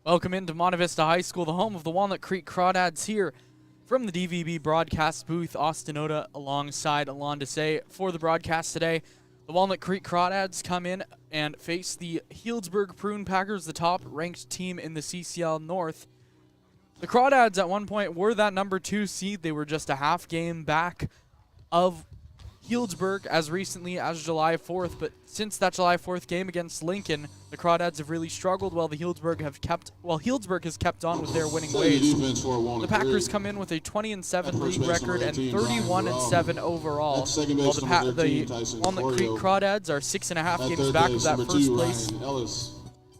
Welcome into Monte Vista High School, the home of the Walnut Creek Crawdads, here from the DVB broadcast booth. Austin Oda alongside Alon Desai for the broadcast today. The Walnut Creek Crawdads come in and face the Healdsburg Prune Packers, the top-ranked team in the CCL North. The Crawdads at one point were that number 2 seed. They were just a half game back of Healdsburg as recently as July 4th, but since that July 4th game against Lincoln, the Crawdads have really struggled while Healdsburg has kept on with their winning ways. The Packers come in with a 20-7 league record and 31-7 overall, while the Walnut Creek Crawdads are 6.5 games back of that first place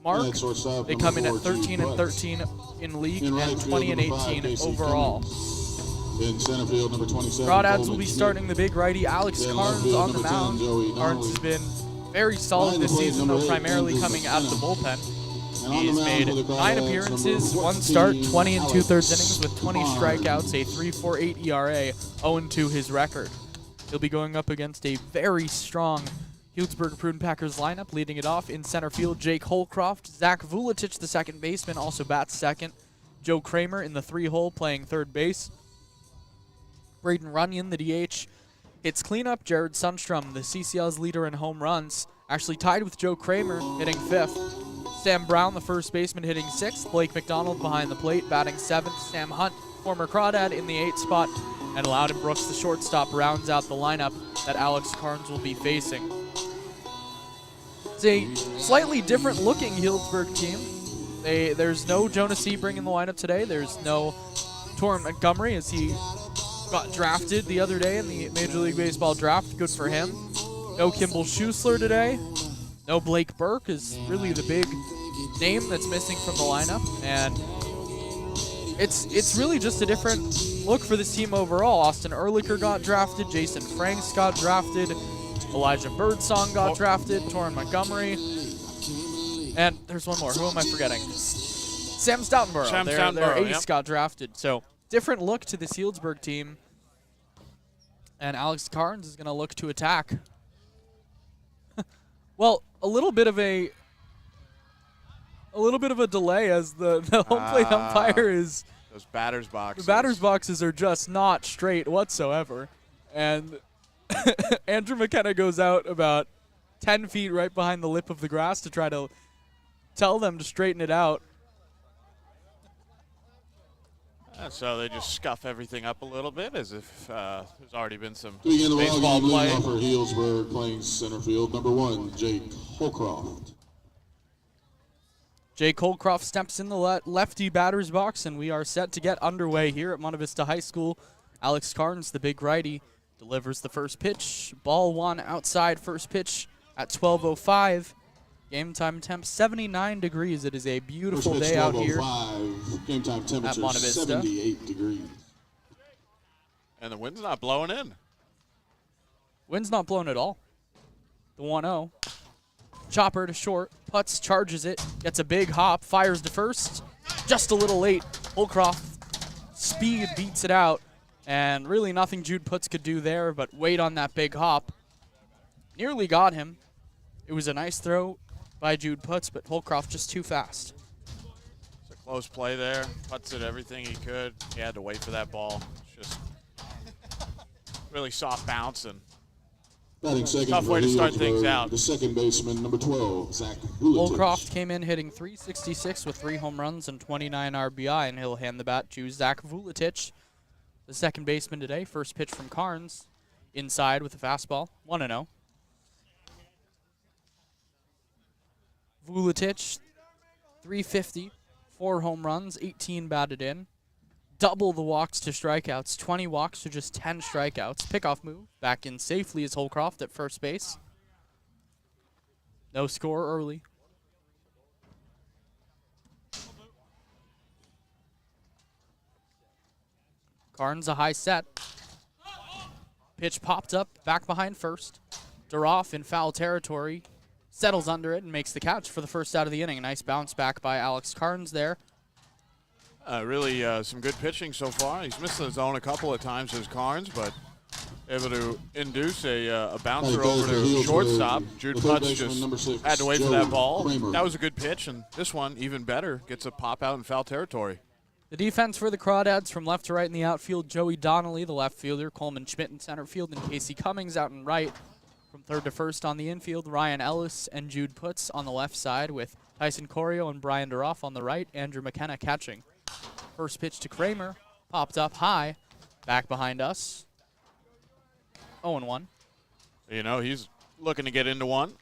mark. They come in at 13-13 in league and 20-18 overall. In center field, number 27. Crawdads will be starting the big righty, Alex Carnes, on the mound. Carnes has been very solid this season, though primarily coming out of the bullpen. He's made 9 appearances, 1 start, 20 and 2/3 innings with 20 strikeouts, a 3.48 ERA, 0-2 his record. He'll be going up against a very strong Healdsburg Prune Packers lineup. Leading it off in center field, Jake Holcroft. Zach Vuletich, the second baseman, also bats second. Joe Kramer in the 3-hole playing third base. Braden Runyon, the DH, hits cleanup. Jared Sundstrom, the CCL's leader in home runs, actually tied with Joe Kramer, hitting 5th. Sam Brown, the first baseman, hitting 6th. Blake McDonald behind the plate, batting 7th. Sam Hunt, former Crawdad, in the 8th spot. And Loudon Brooks, the shortstop, rounds out the lineup that Alex Carnes will be facing. It's a slightly different-looking Healdsburg team. There's no Jonas Sebring in the lineup today. There's no Torrin Montgomery, as he got drafted the other day in the Major League Baseball draft. Good for him. No Kimball Schusler today. No Blake Burke is really the big name that's missing from the lineup. And it's really just a different look for this team overall. Austin Ehrlicher got drafted. Jason Franks got drafted. Elijah Birdsong got drafted. Torrin Montgomery. And there's one more. Who am I forgetting? Sam Stoutenborough. Their ace got drafted. So different look to this Healdsburg team, and Alex Carnes is going to look to attack. Well, a little bit of a delay as the home plate umpire is. Those batter's boxes. The batter's boxes are just not straight whatsoever, and Andrew McKenna goes out about 10 feet right behind the lip of the grass to try to tell them to straighten it out. So they just scuff everything up a little bit, as if there's already been some baseball play. For Healdsburg, playing center field, number 1, Jake Holcroft. Jake Holcroft steps in the lefty batter's box, and we are set to get underway here at Monte Vista High School. Alex Carnes, the big righty, delivers the first pitch. Ball 1 outside, first pitch at 12:05. Game time temp 79 degrees. It is a beautiful day out here. Game time temperature at Monte Vista. 78 degrees. And the wind's not blowing in. Wind's not blowing at all. The 1-0. Chopper to short. Putz charges it. Gets a big hop. Fires to first. Just a little late. Holcroft speed beats it out. And really nothing Jude Putz could do there but wait on that big hop. Nearly got him. It was a nice throw by Jude Putz, but Holcroft just too fast. It's a close play there. Putz did everything he could. He had to wait for that ball. It's just really soft bounce and tough way to start things out. The second baseman, number 12, Zach Vuletich. Holcroft came in hitting .366 with 3 home runs and 29 RBI, and he'll hand the bat to Zach Vuletich, the second baseman today. First pitch from Carnes, inside with a fastball, 1-0. Vuletich, .350, 4 home runs, 18 batted in. Double the walks to strikeouts, 20 walks to just 10 strikeouts. Pickoff move, back in safely is Holcroft at first base. No score early. Carnes a high set. Pitch popped up, back behind first. Duroff in foul territory. Settles under it and makes the catch for the first out of the inning. A nice bounce back by Alex Carnes there. Really some good pitching so far. He's missed the zone a couple of times as Carnes, but able to induce a bouncer over to shortstop. Jude Putz just had to wait for that ball. That was a good pitch, and this one, even better, gets a pop out in foul territory. The defense for the Crawdads from left to right in the outfield, Joey Donnelly, the left fielder, Coleman Schmidt in center field, and Casey Cummings out in right. From third to first on the infield, Ryan Ellis and Jude Putz on the left side with Tyson Corio and Brian Duroff on the right, Andrew McKenna catching. First pitch to Kramer, popped up high, back behind us. 0-1. You know, he's looking to get into one.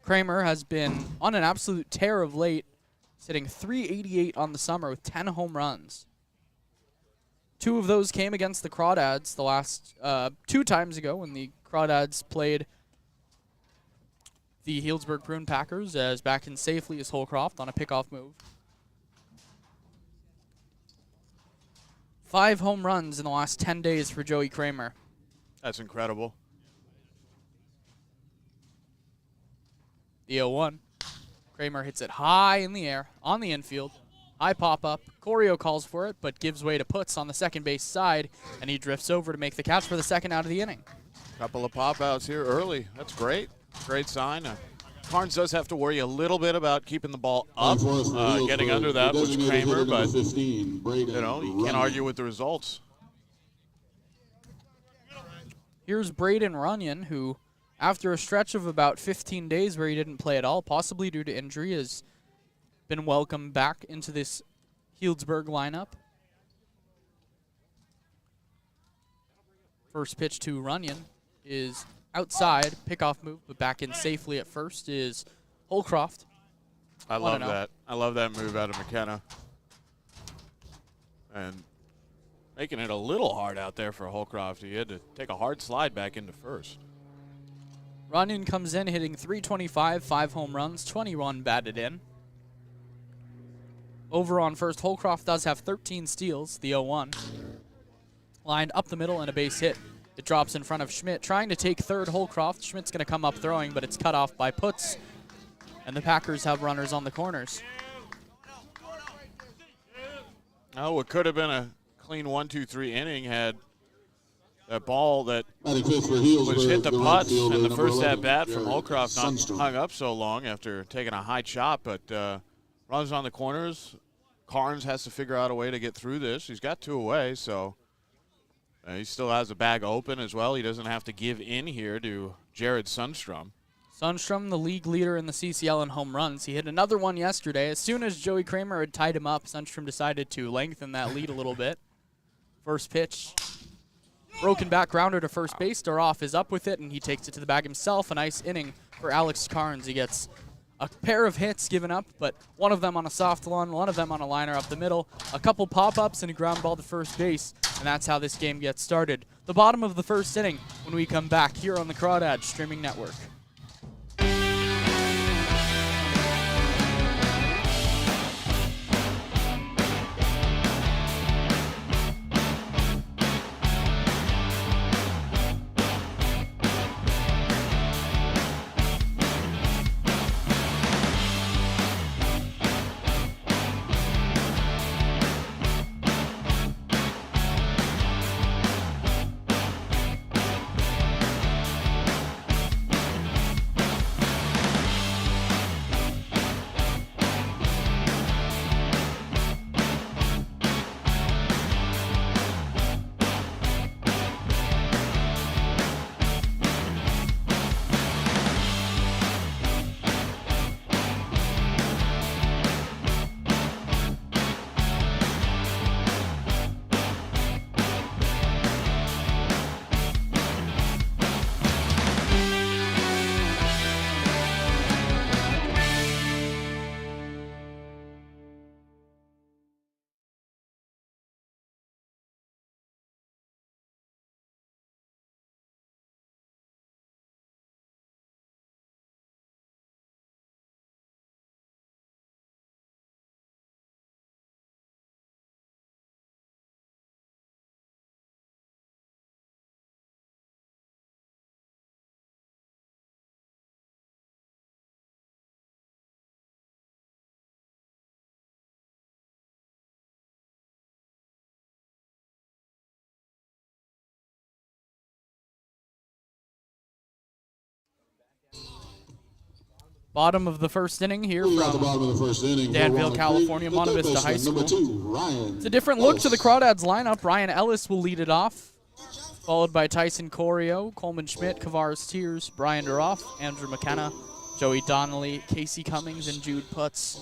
Kramer has been on an absolute tear of late, sitting .388 on the summer with 10 home runs. 2 of those came against the Crawdads the last 2 times ago when the Crawdads played the Healdsburg Prune Packers, as back in safely as Holcroft on a pickoff move. 5 home runs in the last 10 days for Joey Kramer. That's incredible. The 0-1. Kramer hits it high in the air on the infield. High pop-up. Corio calls for it, but gives way to Putz on the second base side, and he drifts over to make the catch for the second out of the inning. Couple of pop-outs here early. That's great. Great sign. Carnes does have to worry a little bit about keeping the ball up. Getting under that was Kramer, but you know, you can't argue with the results. Here's Braden Runyon, who, after a stretch of about 15 days where he didn't play at all, possibly due to injury, has been welcomed back into this Healdsburg lineup. First pitch to Runyon is outside, pickoff move, but back in safely at first is Holcroft. I love that. I love that move out of McKenna. And making it a little hard out there for Holcroft. He had to take a hard slide back into first. Runyon comes in hitting .325, 5 home runs, 21 batted in. Over on first, Holcroft does have 13 steals, the 0-1. Lined up the middle and a base hit. It drops in front of Schmidt, trying to take third Holcroft. Schmidt's going to come up throwing, but it's cut off by Putz. And the Packers have runners on the corners. Oh, it could have been a clean 1-2-3 inning had that ball that was hit the Putz and the first at-bat from Holcroft not hung up so long after taking a high chop, but runs on the corners. Carnes has to figure out a way to get through this. He's got 2 away, so he still has the bag open as well. He doesn't have to give in here to Jared Sundstrom. Sundstrom, the league leader in the CCL in home runs. He hit another one yesterday. As soon as Joey Kramer had tied him up, Sundstrom decided to lengthen that lead a little bit. First pitch, broken back grounder to first base. Duroff is up with it, and he takes it to the bag himself. A nice inning for Alex Carnes. He gets a pair of hits given up, but one of them on a soft one, one of them on a liner up the middle, a couple pop-ups and a ground ball to first base, and that's how this game gets started. The bottom of the first inning when we come back here on the Crawdads Streaming Network. Bottom of the first inning here Leading off the from bottom of the first inning for Danville, Walnut California, Creek, Monte the Vista High baseman, School. number 2, Ryan It's a different look to the Ellis. Crawdads lineup. Ryan Ellis will lead it off, followed by Tyson Corio, Coleman Schmidt, Kavaris Tears, Brian Duroff, Andrew McKenna, Joey Donnelly, Casey Cummings, and Jude Putz.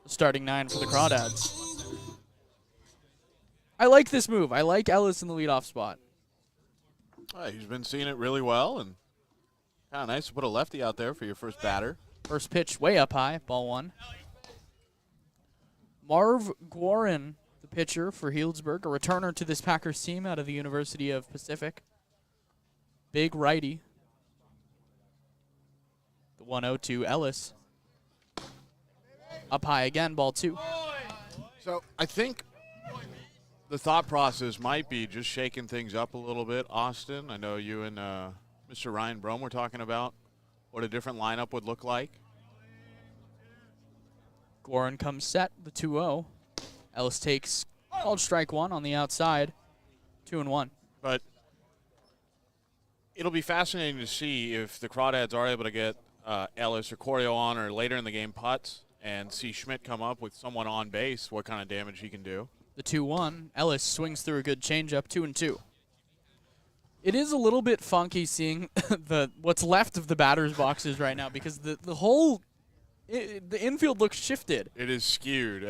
The starting 9 for the Crawdads. I like this move. I like Ellis in the leadoff spot. He's been seeing it really well, and kind of nice to put a lefty out there for your first batter. First pitch way up high, ball 1. Marv Guarin, the pitcher for Healdsburg, a returner to this Packers team out of the University of Pacific. Big righty. The 1-0 to Ellis. Up high again, ball 2. So I think the thought process might be just shaking things up a little bit, Austin. I know you and Mr. Ryan Brome were talking about what a different lineup would look like. Guarin comes set, the 2-0. Ellis takes called strike 1 on the outside, 2-1. But it'll be fascinating to see if the Crawdads are able to get Ellis or Corio on, or later in the game Putz, and see Schmidt come up with someone on base, what kind of damage he can do. The 2-1. Ellis swings through a good changeup, 2-2. It is a little bit funky seeing what's left of the batter's boxes right now, because the infield looks shifted. It is skewed.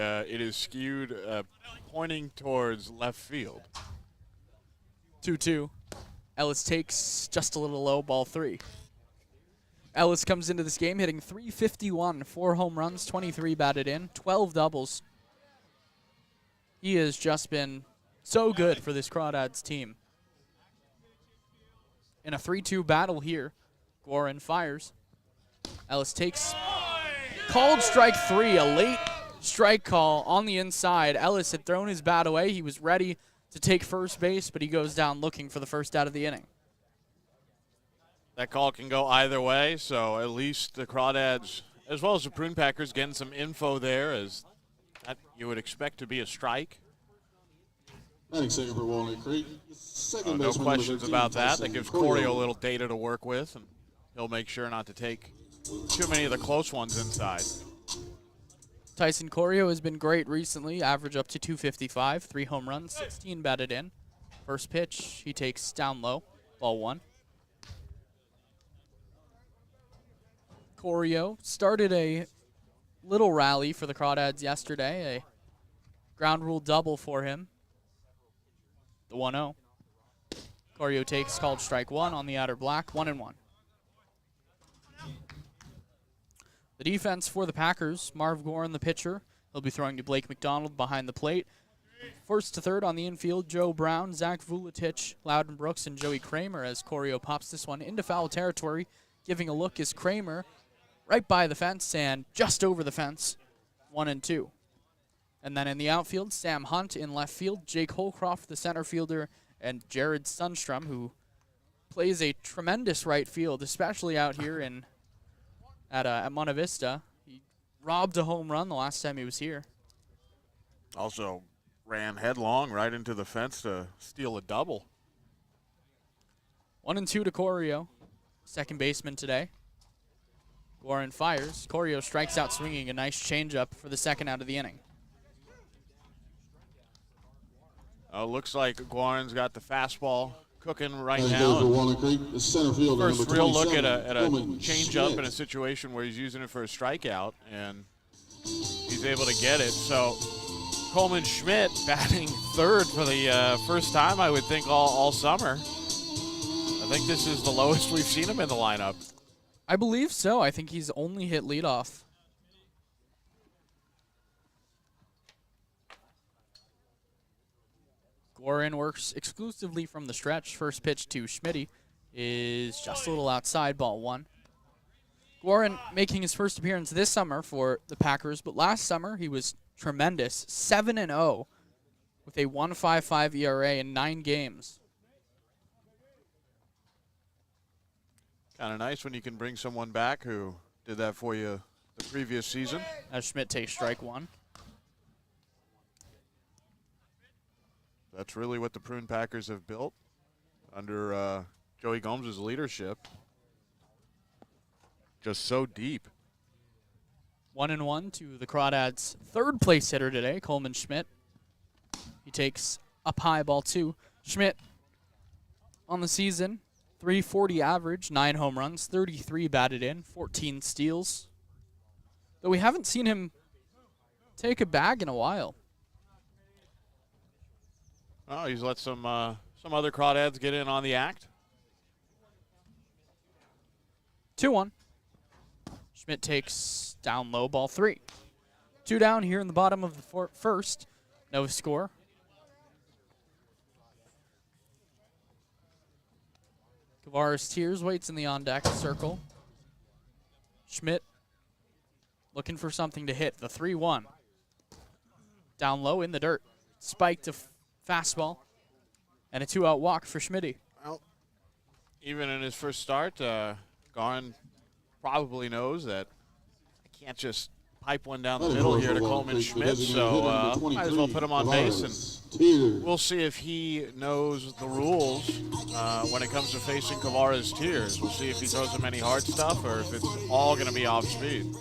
Pointing towards left field. 2-2. Ellis takes just a little low, ball 3. Ellis comes into this game hitting .351, 4 home runs, 23 batted in, 12 doubles. He has just been so good for this Crawdads team. In a 3-2 battle here, Guarin fires. Ellis takes called strike 3, a late strike call on the inside. Ellis had thrown his bat away. He was ready to take first base, but he goes down looking for the first out of the inning. That call can go either way, so at least the Crawdads, as well as the Prune Packers, getting some info there, as that you would expect to be a strike. Batting second for Walnut Creek. Second No baseman, number questions 13, about that. Tyson That gives Corio. Corio a little data to work with, and he'll make sure not to take too many of the close ones inside. Tyson Corio has been great recently, average up to .255, 3 home runs, 16 batted in. First pitch, he takes down low, ball 1. Corio started a little rally for the Crawdads yesterday, a ground rule double for him. The 1-0. Corio takes called strike 1 on the outer black, 1-1. The defense for the Packers, Marv Gorin, the pitcher. He'll be throwing to Blake McDonald behind the plate. First to third on the infield, Joe Brown, Zach Vuletich, Loudon Brooks, and Joey Kramer as Corio pops this one into foul territory. Giving a look is Kramer right by the fence and just over the fence, 1-2. And then in the outfield, Sam Hunt in left field, Jake Holcroft, the center fielder, and Jared Sundstrom, who plays a tremendous right field, especially out here at Monte Vista. He robbed a home run the last time he was here. Also ran headlong right into the fence to steal a double. 1-2 to Corio, second baseman today. Guarin fires. Corio strikes out swinging, a nice changeup for the second out of the inning. Looks like Guarin's got the fastball cooking right Batting now. for Walnut Creek, the center fielder, First number real look 27, at a Coleman change-up Schmidt. in a situation where he's using it for a strikeout, and he's able to get it. So Coleman Schmidt batting third for the first time, I would think, all summer. I think this is the lowest we've seen him in the lineup. I believe so. I think he's only hit leadoff. Guarin works exclusively from the stretch. First pitch to Schmitty is just a little outside, ball 1. Guarin making his first appearance this summer for the Packers, but last summer he was tremendous, 7-0 with a 1.55 ERA in 9 games. Kind of nice when you can bring someone back who did that for you the previous season. As Schmidt takes strike 1. That's really what the Prune Packers have built under Joey Gomes' leadership. Just so deep. 1-1 to the Crawdads' third place hitter today, Coleman Schmidt. He takes up high ball 2. Schmidt on the season, .340 average, 9 home runs, 33 batted in, 14 steals. Though we haven't seen him take a bag in a while. Oh, he's let some other Crawdads get in on the act. 2-1. Schmidt takes down low, ball 3. 2 down here in the bottom of the first. No score. Kavaris Tears waits in the on-deck circle. Schmidt looking for something to hit. The 3-1. Down low in the dirt. Spiked to fastball. And a 2-out walk for Schmitty. Well, even in his first start, Garn probably knows that I can't just pipe one down the middle here to Coleman Schmidt, so might as well put him on base, and we'll see if he knows the rules when it comes to facing Kavaris Tears. We'll see if he throws him any hard stuff or if it's all going to be off speed.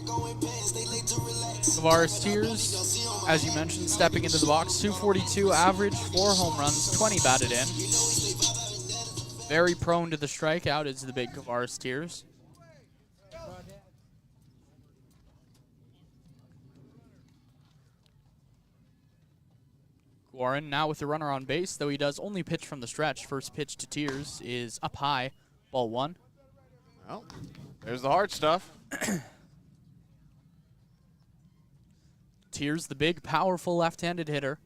Kavaris Tears, as you mentioned, stepping into the box, .242 average, 4 home runs, 20 batted in. Very prone to the strikeout is the big Kavaris Tears. Warren now with the runner on base, though he does only pitch from the stretch. First pitch to Tears is up high, ball 1. Well, there's the hard stuff. Tears, the big, powerful left-handed hitter.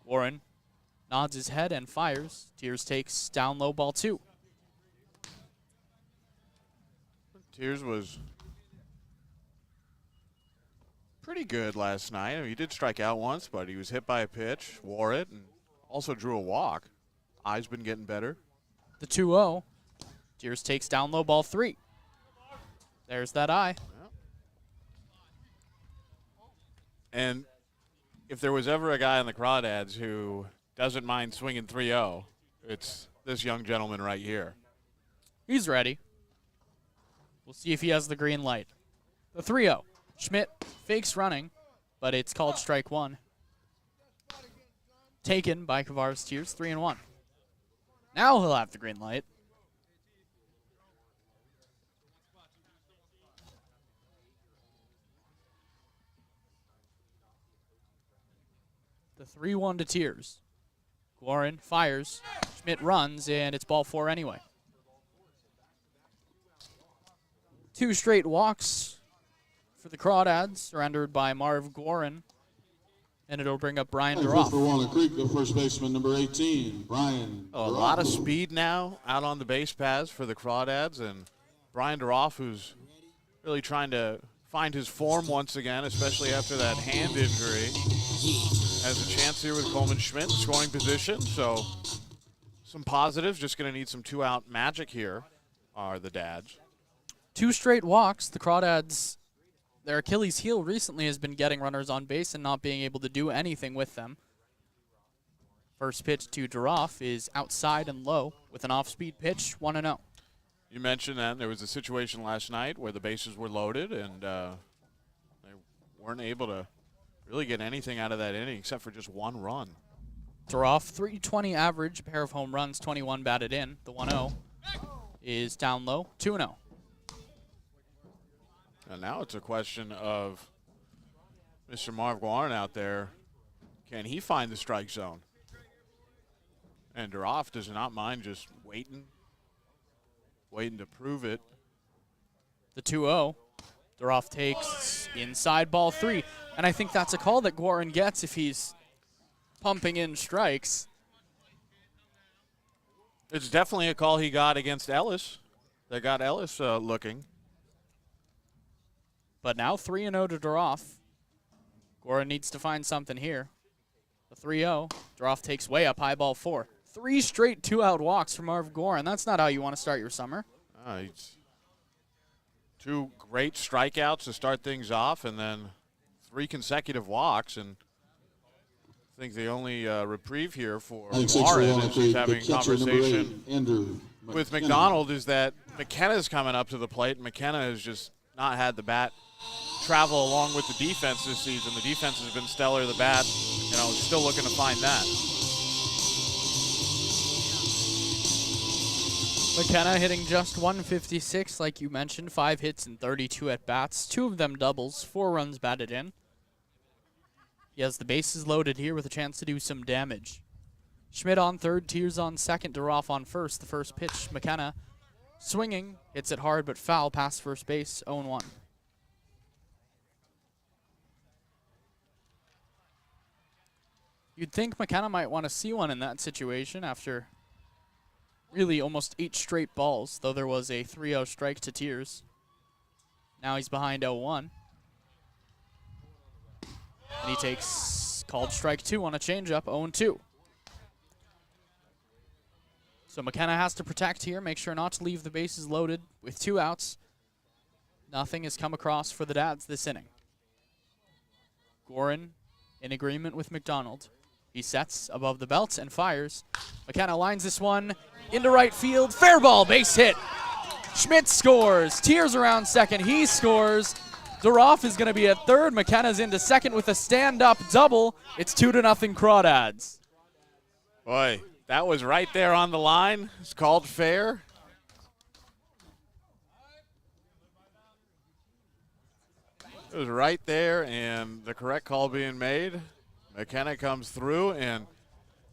Warren nods his head and fires. Tears takes down low, ball 2. Tears was pretty good last night. I mean, he did strike out once, but he was hit by a pitch, wore it, and also drew a walk. Eye's been getting better. The 2-0. Tears takes down low, ball 3. There's that eye. Yeah. And if there was ever a guy in the Crawdads who doesn't mind swinging 3-0, it's this young gentleman right here. He's ready. We'll see if he has the green light. The 3-0. Schmidt fakes running, but it's called strike 1. Taken by Kavaris Tears, 3-1. Now he'll have the green light. The 3-1 to Tears. Warren fires. Schmidt runs, and it's ball 4 anyway. 2 straight walks for the Crawdads, surrendered by Marv Gorin, and it'll bring up Brian Duroff. For Walnut Creek, the first baseman, number 18, Brian. A lot of speed now out on the base paths for the Crawdads, and Brian Duroff, who's really trying to find his form once again, especially after that hand injury, has a chance here with Coleman Schmidt in scoring position. So some positives, just going to need some 2-out magic here are the Dads. 2 straight walks. The Crawdads, their Achilles heel recently has been getting runners on base and not being able to do anything with them. First pitch to Duroff is outside and low with an off-speed pitch, 1-0. You mentioned that there was a situation last night where the bases were loaded and they weren't able to really get anything out of that inning except for just 1 run. Duroff, .320 average, a pair of home runs, 21 batted in. The 1-0 is down low, 2-0. And now it's a question of Mr. Marv Guarin out there. Can he find the strike zone? And Duroff does not mind just waiting to prove it. The 2-0. Duroff takes inside ball 3. And I think that's a call that Guarin gets if he's pumping in strikes. It's definitely a call he got against Ellis. That got Ellis looking. But now 3-0 to Duroff. Guarin needs to find something here. The 3-0. Duroff takes way up, high ball 4. 3 straight 2-out walks from Marv Gorin. That's not how you want to start your summer. It's 2 great strikeouts to start things off, and then 3 consecutive walks. And I think the only reprieve here for Warren is he's having a conversation with McDonald is that McKenna's coming up to the plate. McKenna has just not had the bat travel along with the defense this season. The defense has been stellar. The bat, still looking to find that. McKenna hitting just 156, like you mentioned, 5 hits and 32 at-bats, 2 of them doubles, 4 runs batted in. He has the bases loaded here with a chance to do some damage. Schmidt on third, Tiers on second, Duroff on first. The first pitch, McKenna swinging, hits it hard but foul past first base, 0-1. You'd think McKenna might want to see one in that situation after really almost 8 straight balls, though there was a 3-0 strike to Tiers. Now he's behind 0-1. And he takes called strike 2 on a changeup, 0-2. So McKenna has to protect here, make sure not to leave the bases loaded with 2 outs. Nothing has come across for the Dads this inning. Gorin in agreement with McDonald. He sets above the belt and fires. McKenna lines this one into right field. Fair ball, base hit. Schmidt scores. Tiers around second. He scores. Duroff is going to be at third. McKenna's into second with a stand-up double. It's 2-0 Crawdads. Boy, that was right there on the line. It's called fair. It was right there, and the correct call being made. McKenna comes through, and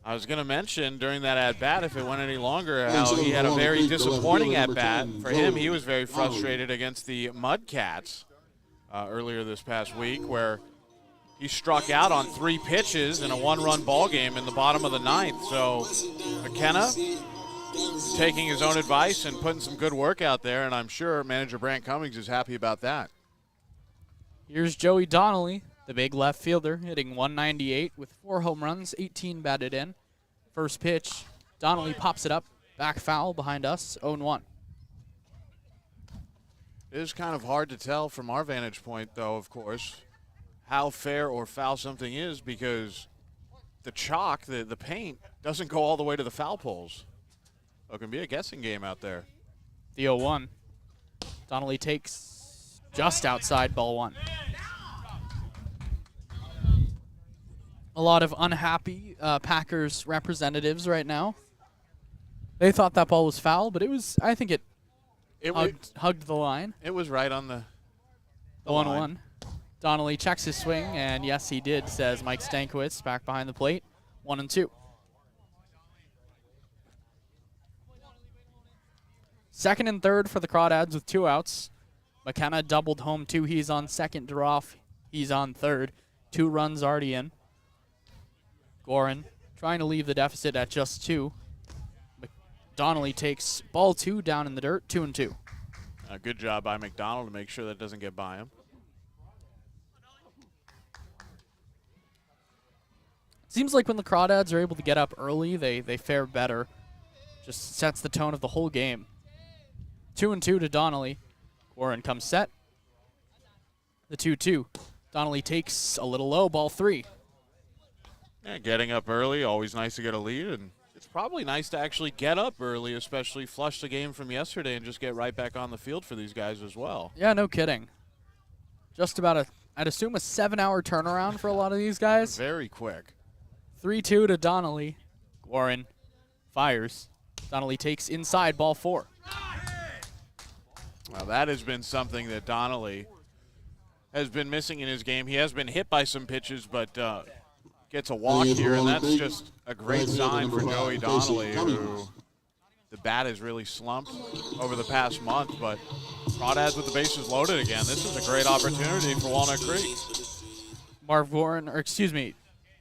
I was going to mention during that at-bat, if it went any longer, how he had a very disappointing at-bat. For him, he was very frustrated against the Mudcats earlier this past week, where he struck out on 3 pitches in a 1-run ball game in the bottom of the 9th. So McKenna taking his own advice and putting some good work out there, and I'm sure manager Brant Cummings is happy about that. Here's Joey Donnelly, the big left fielder, hitting 198 with 4 home runs, 18 batted in. First pitch, Donnelly pops it up, back foul behind us, 0-1. It is kind of hard to tell from our vantage point, though, of course, how fair or foul something is, because the chalk, the paint, doesn't go all the way to the foul poles. So it can be a guessing game out there. The 0-1. Donnelly takes just outside, ball 1. A lot of unhappy Packers representatives right now. They thought that ball was foul, but I think it hugged the line. It was right on the 1-1. Donnelly checks his swing, and yes, he did, says Mike Stankiewicz, back behind the plate. 1-2. Second and third for the Crawdads with 2 outs. McKenna doubled home 2. He's on second. Duroff, he's on third. 2 runs already in. Gorin trying to leave the deficit at just 2. Donnelly takes ball 2 down in the dirt, 2-2. A good job by McDonald to make sure that doesn't get by him. Seems like when the Crawdads are able to get up early, they fare better. Just sets the tone of the whole game. 2-2 to Donnelly. Gorin comes set. The 2-2. Donnelly takes a little low, ball 3. Yeah, getting up early, always nice to get a lead, and it's probably nice to actually get up early, especially flush the game from yesterday and just get right back on the field for these guys as well. Yeah, no kidding. Just about I'd assume a 7-hour turnaround for a lot of these guys. Very quick. 3-2 to Donnelly. Gorin fires. Donnelly takes inside, ball 4. Well, that has been something that Donnelly has been missing in his game. He has been hit by some pitches, but gets a walk here, and that's just a great sign for Joey Donnelly, who the bat has really slumped over the past month, but Crawdads with the bases loaded again. This is a great opportunity for Walnut Creek.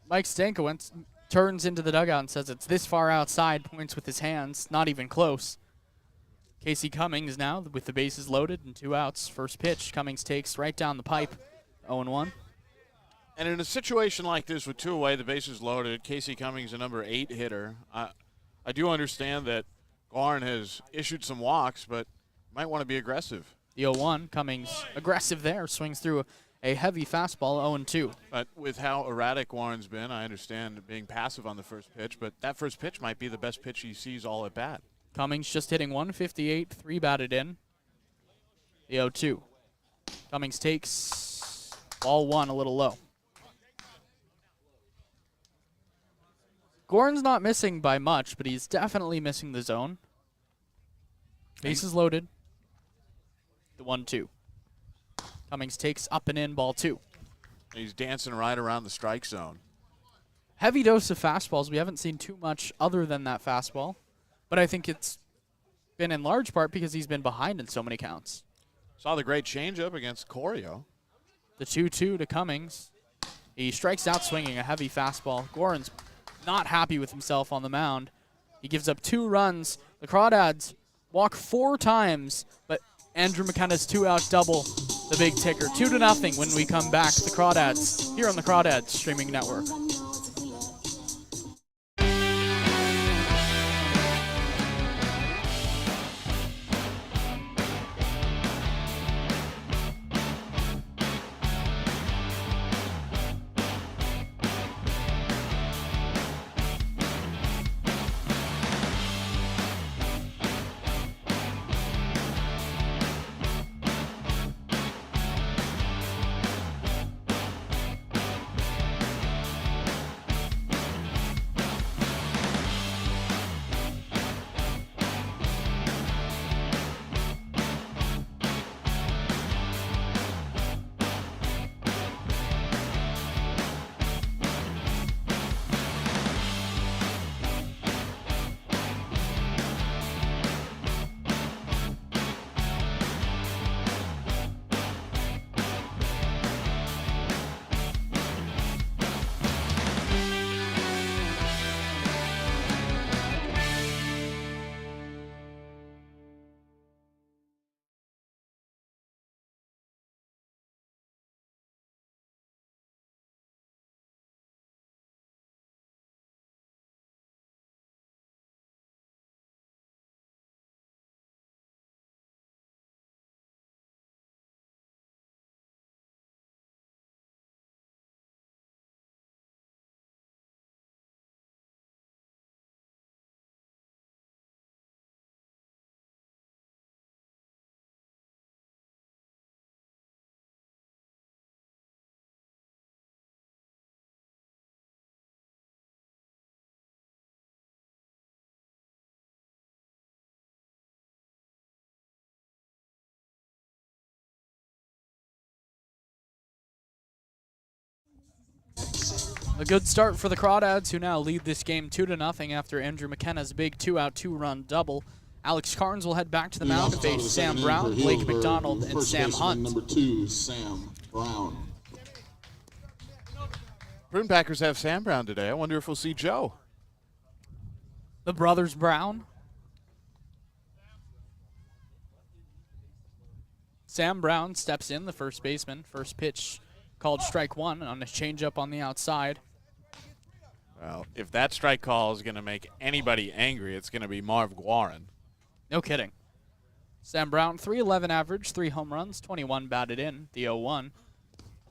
Mike Stankiewicz turns into the dugout and says it's this far outside, points with his hands, not even close. Casey Cummings now with the bases loaded and 2 outs. First pitch, Cummings takes right down the pipe, 0-1. And in a situation like this with 2 away, the bases loaded, Casey Cummings, a number 8 hitter. I do understand that Gorin has issued some walks, but might want to be aggressive. The 0-1, Cummings aggressive there, swings through a heavy fastball, 0-2. But with how erratic Gorin's been, I understand being passive on the first pitch, but that first pitch might be the best pitch he sees all at bat. Cummings just hitting 158, 3 batted in. The 0-2. Cummings takes ball 1 a little low. Gorin's not missing by much, but he's definitely missing the zone. Bases loaded. The 1-2. Cummings takes up and in, ball 2. He's dancing right around the strike zone. Heavy dose of fastballs. We haven't seen too much other than that fastball, but I think it's been in large part because he's been behind in so many counts. Saw the great changeup against Corio. The 2-2 to Cummings. He strikes out swinging a heavy fastball. Gorin's not happy with himself on the mound. He gives up 2 runs. The Crawdads walk 4 times, but Andrew McKenna's 2-out double, the big ticker. 2-0 when we come back. The Crawdads here on the Crawdads streaming network. A good start for the Crawdads, who now lead this game 2-0 after Andrew McKenna's big 2-out, 2-run double. Alex Carnes will head back to the mound to face Sam Brown, Blake McDonald, and Sam Hunt. Number 2, Sam Brown. Prune Packers have Sam Brown today. I wonder if we'll see Joe. The brothers Brown. Sam Brown steps in, the first baseman. First pitch called strike 1 on a changeup on the outside. Well, if that strike call is going to make anybody angry, it's going to be Marv Guarin. No kidding. Sam Brown, 311 average, 3 home runs, 21 batted in, the 0-1.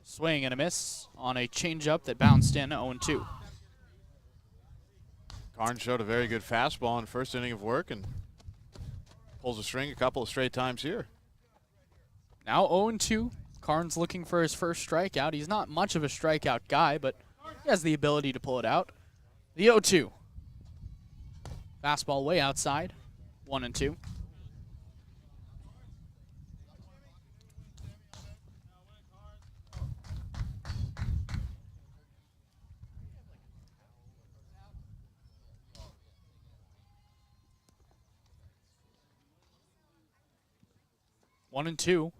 Swing and a miss on a changeup that bounced in, 0-2. Carnes showed a very good fastball in the first inning of work and pulls a string a couple of straight times here. Now 0-2. Carnes looking for his first strikeout. He's not much of a strikeout guy, but he has the ability to pull it out. The 0-2. Fastball way outside, 1-2. One and two.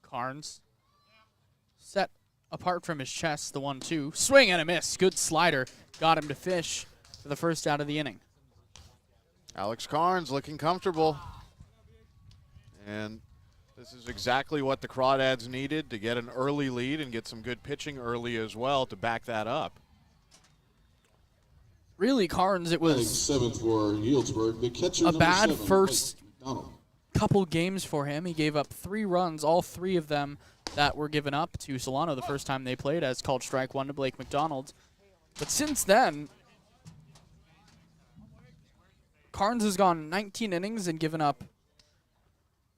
Carnes set apart from his chest, the 1-2. Swing and a miss. Good slider. Got him to fish for the first out of the inning. Alex Carnes looking comfortable. And this is exactly what the Crawdads needed to get an early lead and get some good pitching early as well to back that up. Really, Carnes, it was seventh for Healdsburg. The catcher, a bad 7, first couple games for him. He gave up 3 runs, all 3 of them that were given up to Solano the first time they played, as called strike 1 to Blake McDonald. But since then, Carnes has gone 19 innings and given up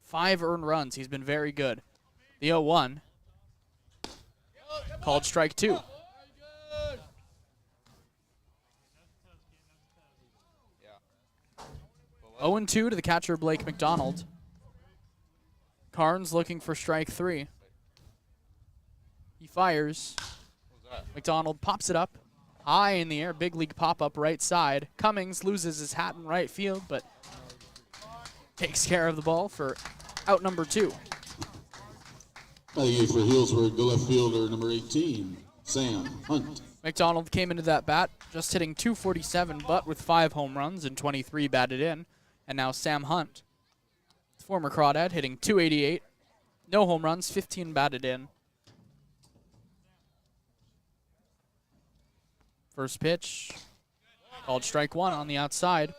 5 earned runs. He's been very good. The 0-1. Called strike 2. 0-2 to the catcher, Blake McDonald. Carnes looking for strike 3. He fires. McDonald pops it up. High in the air, big league pop-up right side. Cummings loses his hat in right field, but takes care of the ball for out number 2. Batting eighth for Healdsburg, the left fielder, number 18, Sam Hunt. McDonald came into that bat just hitting .247, but with 5 home runs and 23 batted in. And now Sam Hunt, former Crawdad, hitting .288. No home runs, 15 batted in. First pitch, called strike 1 on the outside.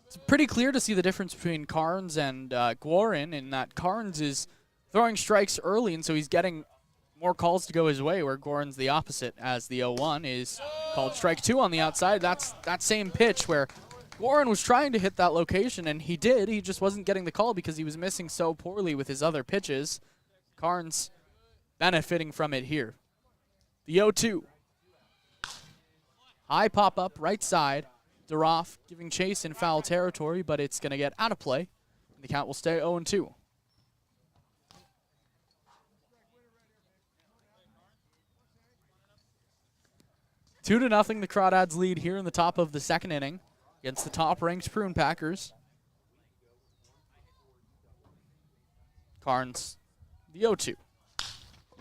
It's pretty clear to see the difference between Carnes and Guarin in that Carnes is throwing strikes early, and so he's getting more calls to go his way, where Guarin's the opposite, as the 0-1 is called strike 2 on the outside. That's that same pitch where Guarin was trying to hit that location, and he did. He just wasn't getting the call because he was missing so poorly with his other pitches. Carnes benefiting from it here. The 0-2. High pop-up, right side. Duroff giving chase in foul territory, but it's going to get out of play. And the count will stay 0-2. Two to nothing, the Crawdads lead here in the top of the second inning against the top-ranked Prune Packers. Carnes, the 0-2.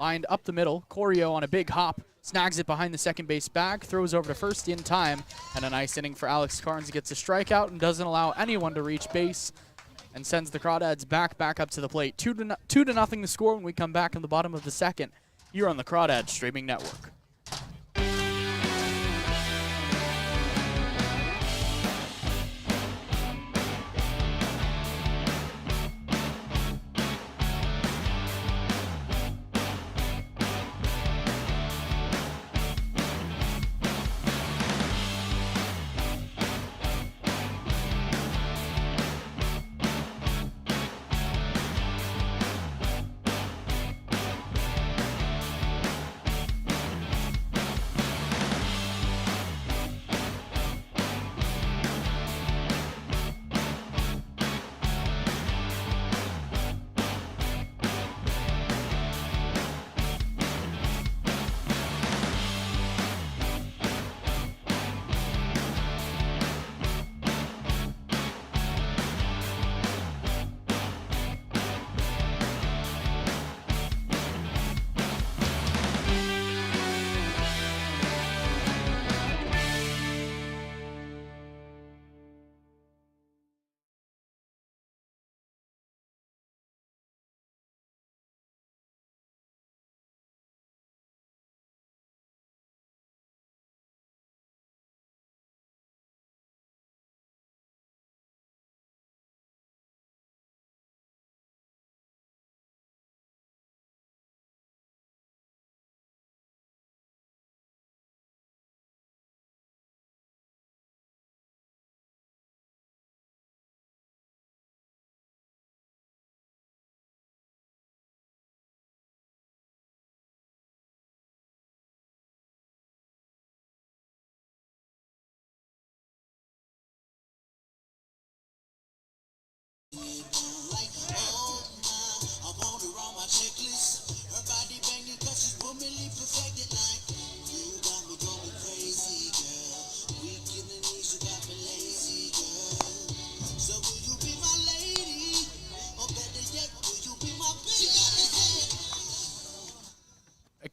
Lined up the middle. Corio on a big hop. Snags it behind the second base bag. Throws over to first in time. And a nice inning for Alex Carnes. He gets a strikeout and doesn't allow anyone to reach base. And sends the Crawdads back up to the plate. 2 to nothing the score when we come back in the bottom of the second here on the Crawdads Streaming Network.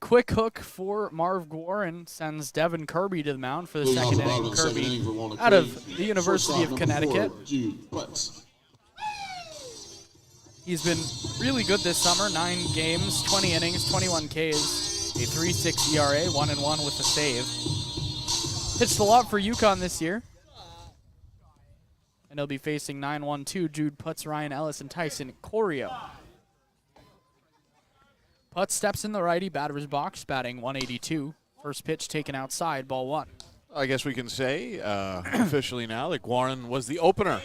Quick hook for Marv Guarin sends Devin Kirby to the mound for the second inning. Kirby out of the University of Connecticut. He's been really good this summer. 9 games, 20 innings, 21 Ks, a 3.6 ERA, 1-1 with a save. Pitched a lot for UConn this year. And he'll be facing 9-1-2 Jude Putz, Ryan Ellis, and Tyson Corio. Putz steps in the righty batter's box, batting 182. First pitch taken outside, ball 1. I guess we can say officially now that Guarin was the opener.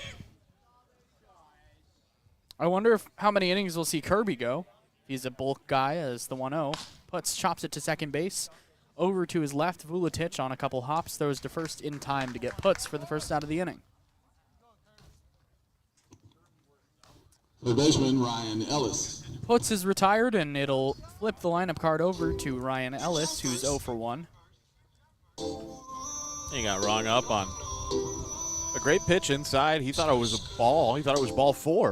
I wonder how many innings we'll see Kirby go. He's a bulk guy as the 1-0. Chops it to second base. Over to his left, Vuletic on a couple hops. Throws to first in time to get puts for the first out of the inning. Third baseman, Ryan Ellis. Puts is retired, and it'll flip the lineup card over to Ryan Ellis, who's 0 for 1. He got rung up on a great pitch inside. He thought it was a ball. He thought it was ball 4.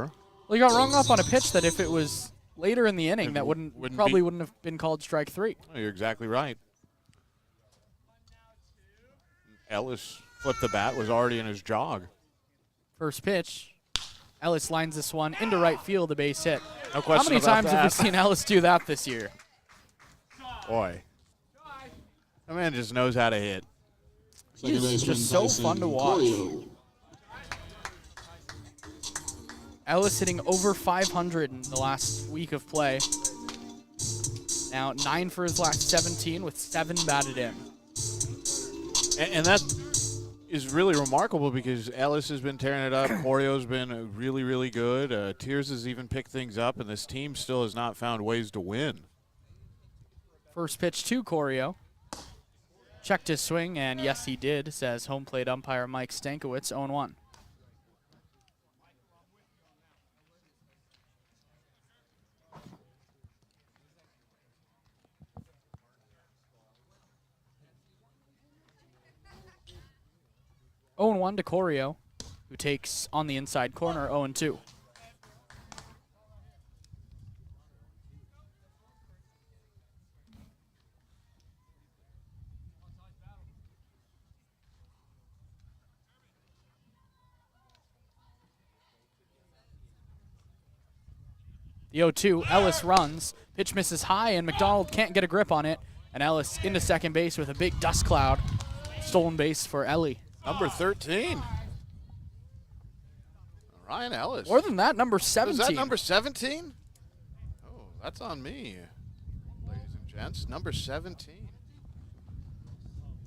Well, he got rung up on a pitch that if it was later in the inning, that wouldn't have been called strike 3. Oh, you're exactly right. Ellis flipped the bat, was already in his jog. First pitch. Ellis lines this one into right field, a base hit. No question. How many times have we seen Ellis do that this year? Boy. That man just knows how to hit. He's just so fun to watch. Ellis hitting over 500 in the last week of play. Now 9 for his last 17 with 7 batted in. And that is really remarkable because Ellis has been tearing it up. Corio's been really, really good. Tiers has even picked things up, and this team still has not found ways to win. First pitch to Corio. Checked his swing, and yes, he did, says home plate umpire Mike Stankiewicz, 0-1. (0-1) to Corio, who takes on the inside corner, 0-2. The 0-2, Ellis runs. Pitch misses high, and McDonald can't get a grip on it. And Ellis into second base with a big dust cloud. Stolen base for Ellie. Number 13. Ryan Ellis. More than that, number 17. Is that number 17? Oh, that's on me, ladies and gents. Number 17.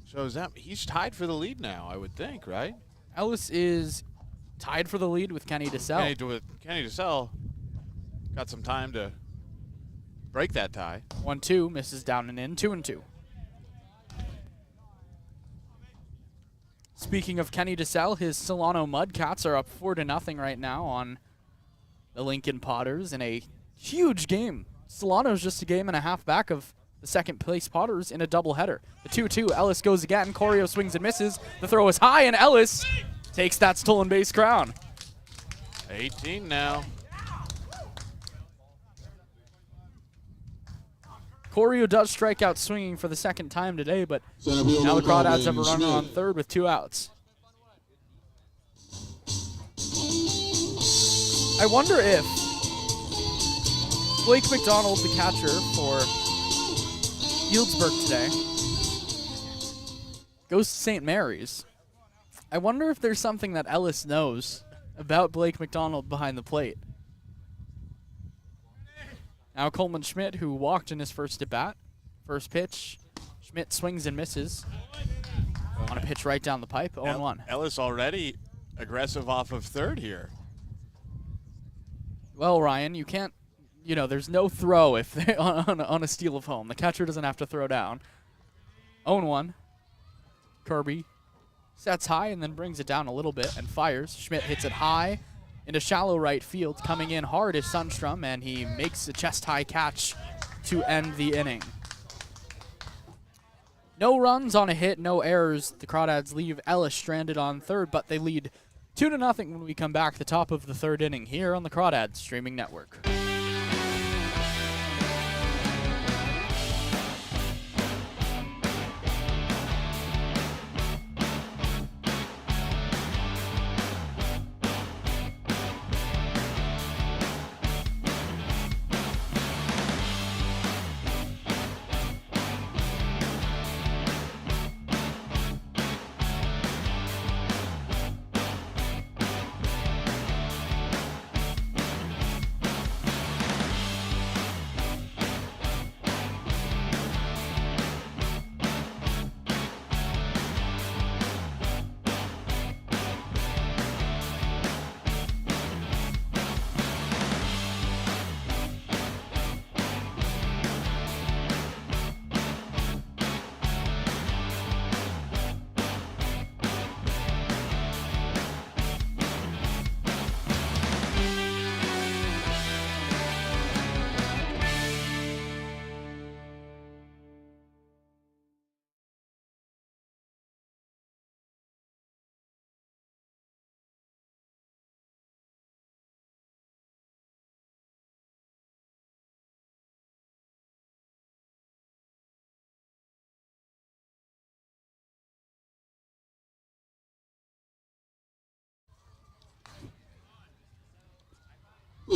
So is that he's tied for the lead now, I would think, right? Ellis is tied for the lead with Kenny DeSalle. Kenny DeSalle got some time to break that tie. 1-2, misses down and in, 2-2. Speaking of Kenny DeSalle, his Solano Mudcats are up 4-0 right now on the Lincoln Potters in a huge game. Solano's just a game and a half back of the second place Potters in a doubleheader. The 2-2, Ellis goes again. Corio swings and misses. The throw is high, and Ellis takes that stolen base crown. 18 now. Corio does strike out swinging for the second time today, but now the Crawdads have a runner on third with 2 outs. I wonder if Blake McDonald, the catcher for Healdsburg today, goes to St. Mary's. I wonder if there's something that Ellis knows about Blake McDonald behind the plate. Now Coleman Schmidt, who walked in his first at-bat. First pitch, Schmidt swings and misses on a pitch right down the pipe, 0-1. Ellis already aggressive off of third here. Well, Ryan, you can't, there's no throw if they, on a steal of home. The catcher doesn't have to throw down. 0-1. Kirby sets high and then brings it down a little bit and fires. Schmidt hits it high into shallow right field. Coming in hard is Sundstrom, and he makes a chest-high catch to end the inning. No runs on a hit, no errors. The Crawdads leave Ellis stranded on third, but they lead 2-0 when we come back the top of the third inning here on the Crawdads Streaming Network.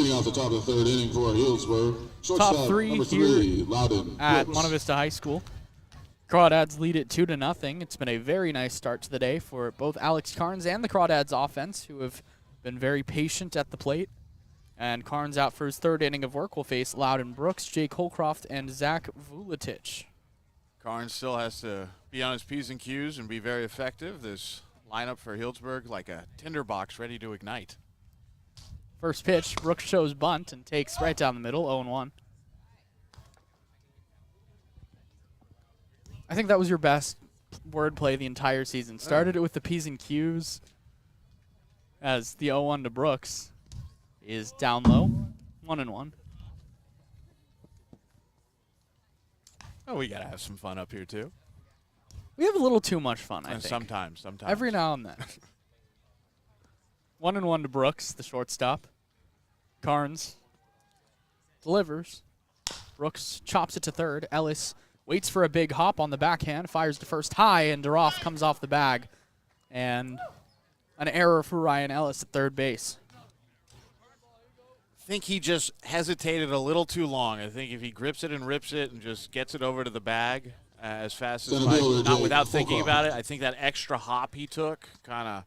Leading off the top of the third inning for Healdsburg. Top three number here 3, Loudon at Brooks. Monte Vista High School. Crawdads lead it 2-0. It's been a very nice start to the day for both Alex Carnes and the Crawdads offense, who have been very patient at the plate. And Carnes out for his third inning of work will face Loudon Brooks, Jake Holcroft, and Zach Vuletich. Carnes still has to be on his P's and Q's and be very effective. This lineup for Healdsburg like a tinderbox ready to ignite. First pitch, Brooks shows bunt and takes right down the middle, 0-1. I think that was your best wordplay the entire season. Started it with the P's and Q's as the 0-1 to Brooks is down low, 1-1. Oh, we got to have some fun up here, too. We have a little too much fun, I think. Sometimes. Every now and then. 1-1 to Brooks, the shortstop. Carnes delivers. Brooks chops it to third. Ellis waits for a big hop on the backhand, fires to first high, and Duroff comes off the bag. And an error for Ryan Ellis at third base. I think he just hesitated a little too long. I think if he grips it and rips it and just gets it over to the bag as fast as not without thinking about it, I think that extra hop he took kind of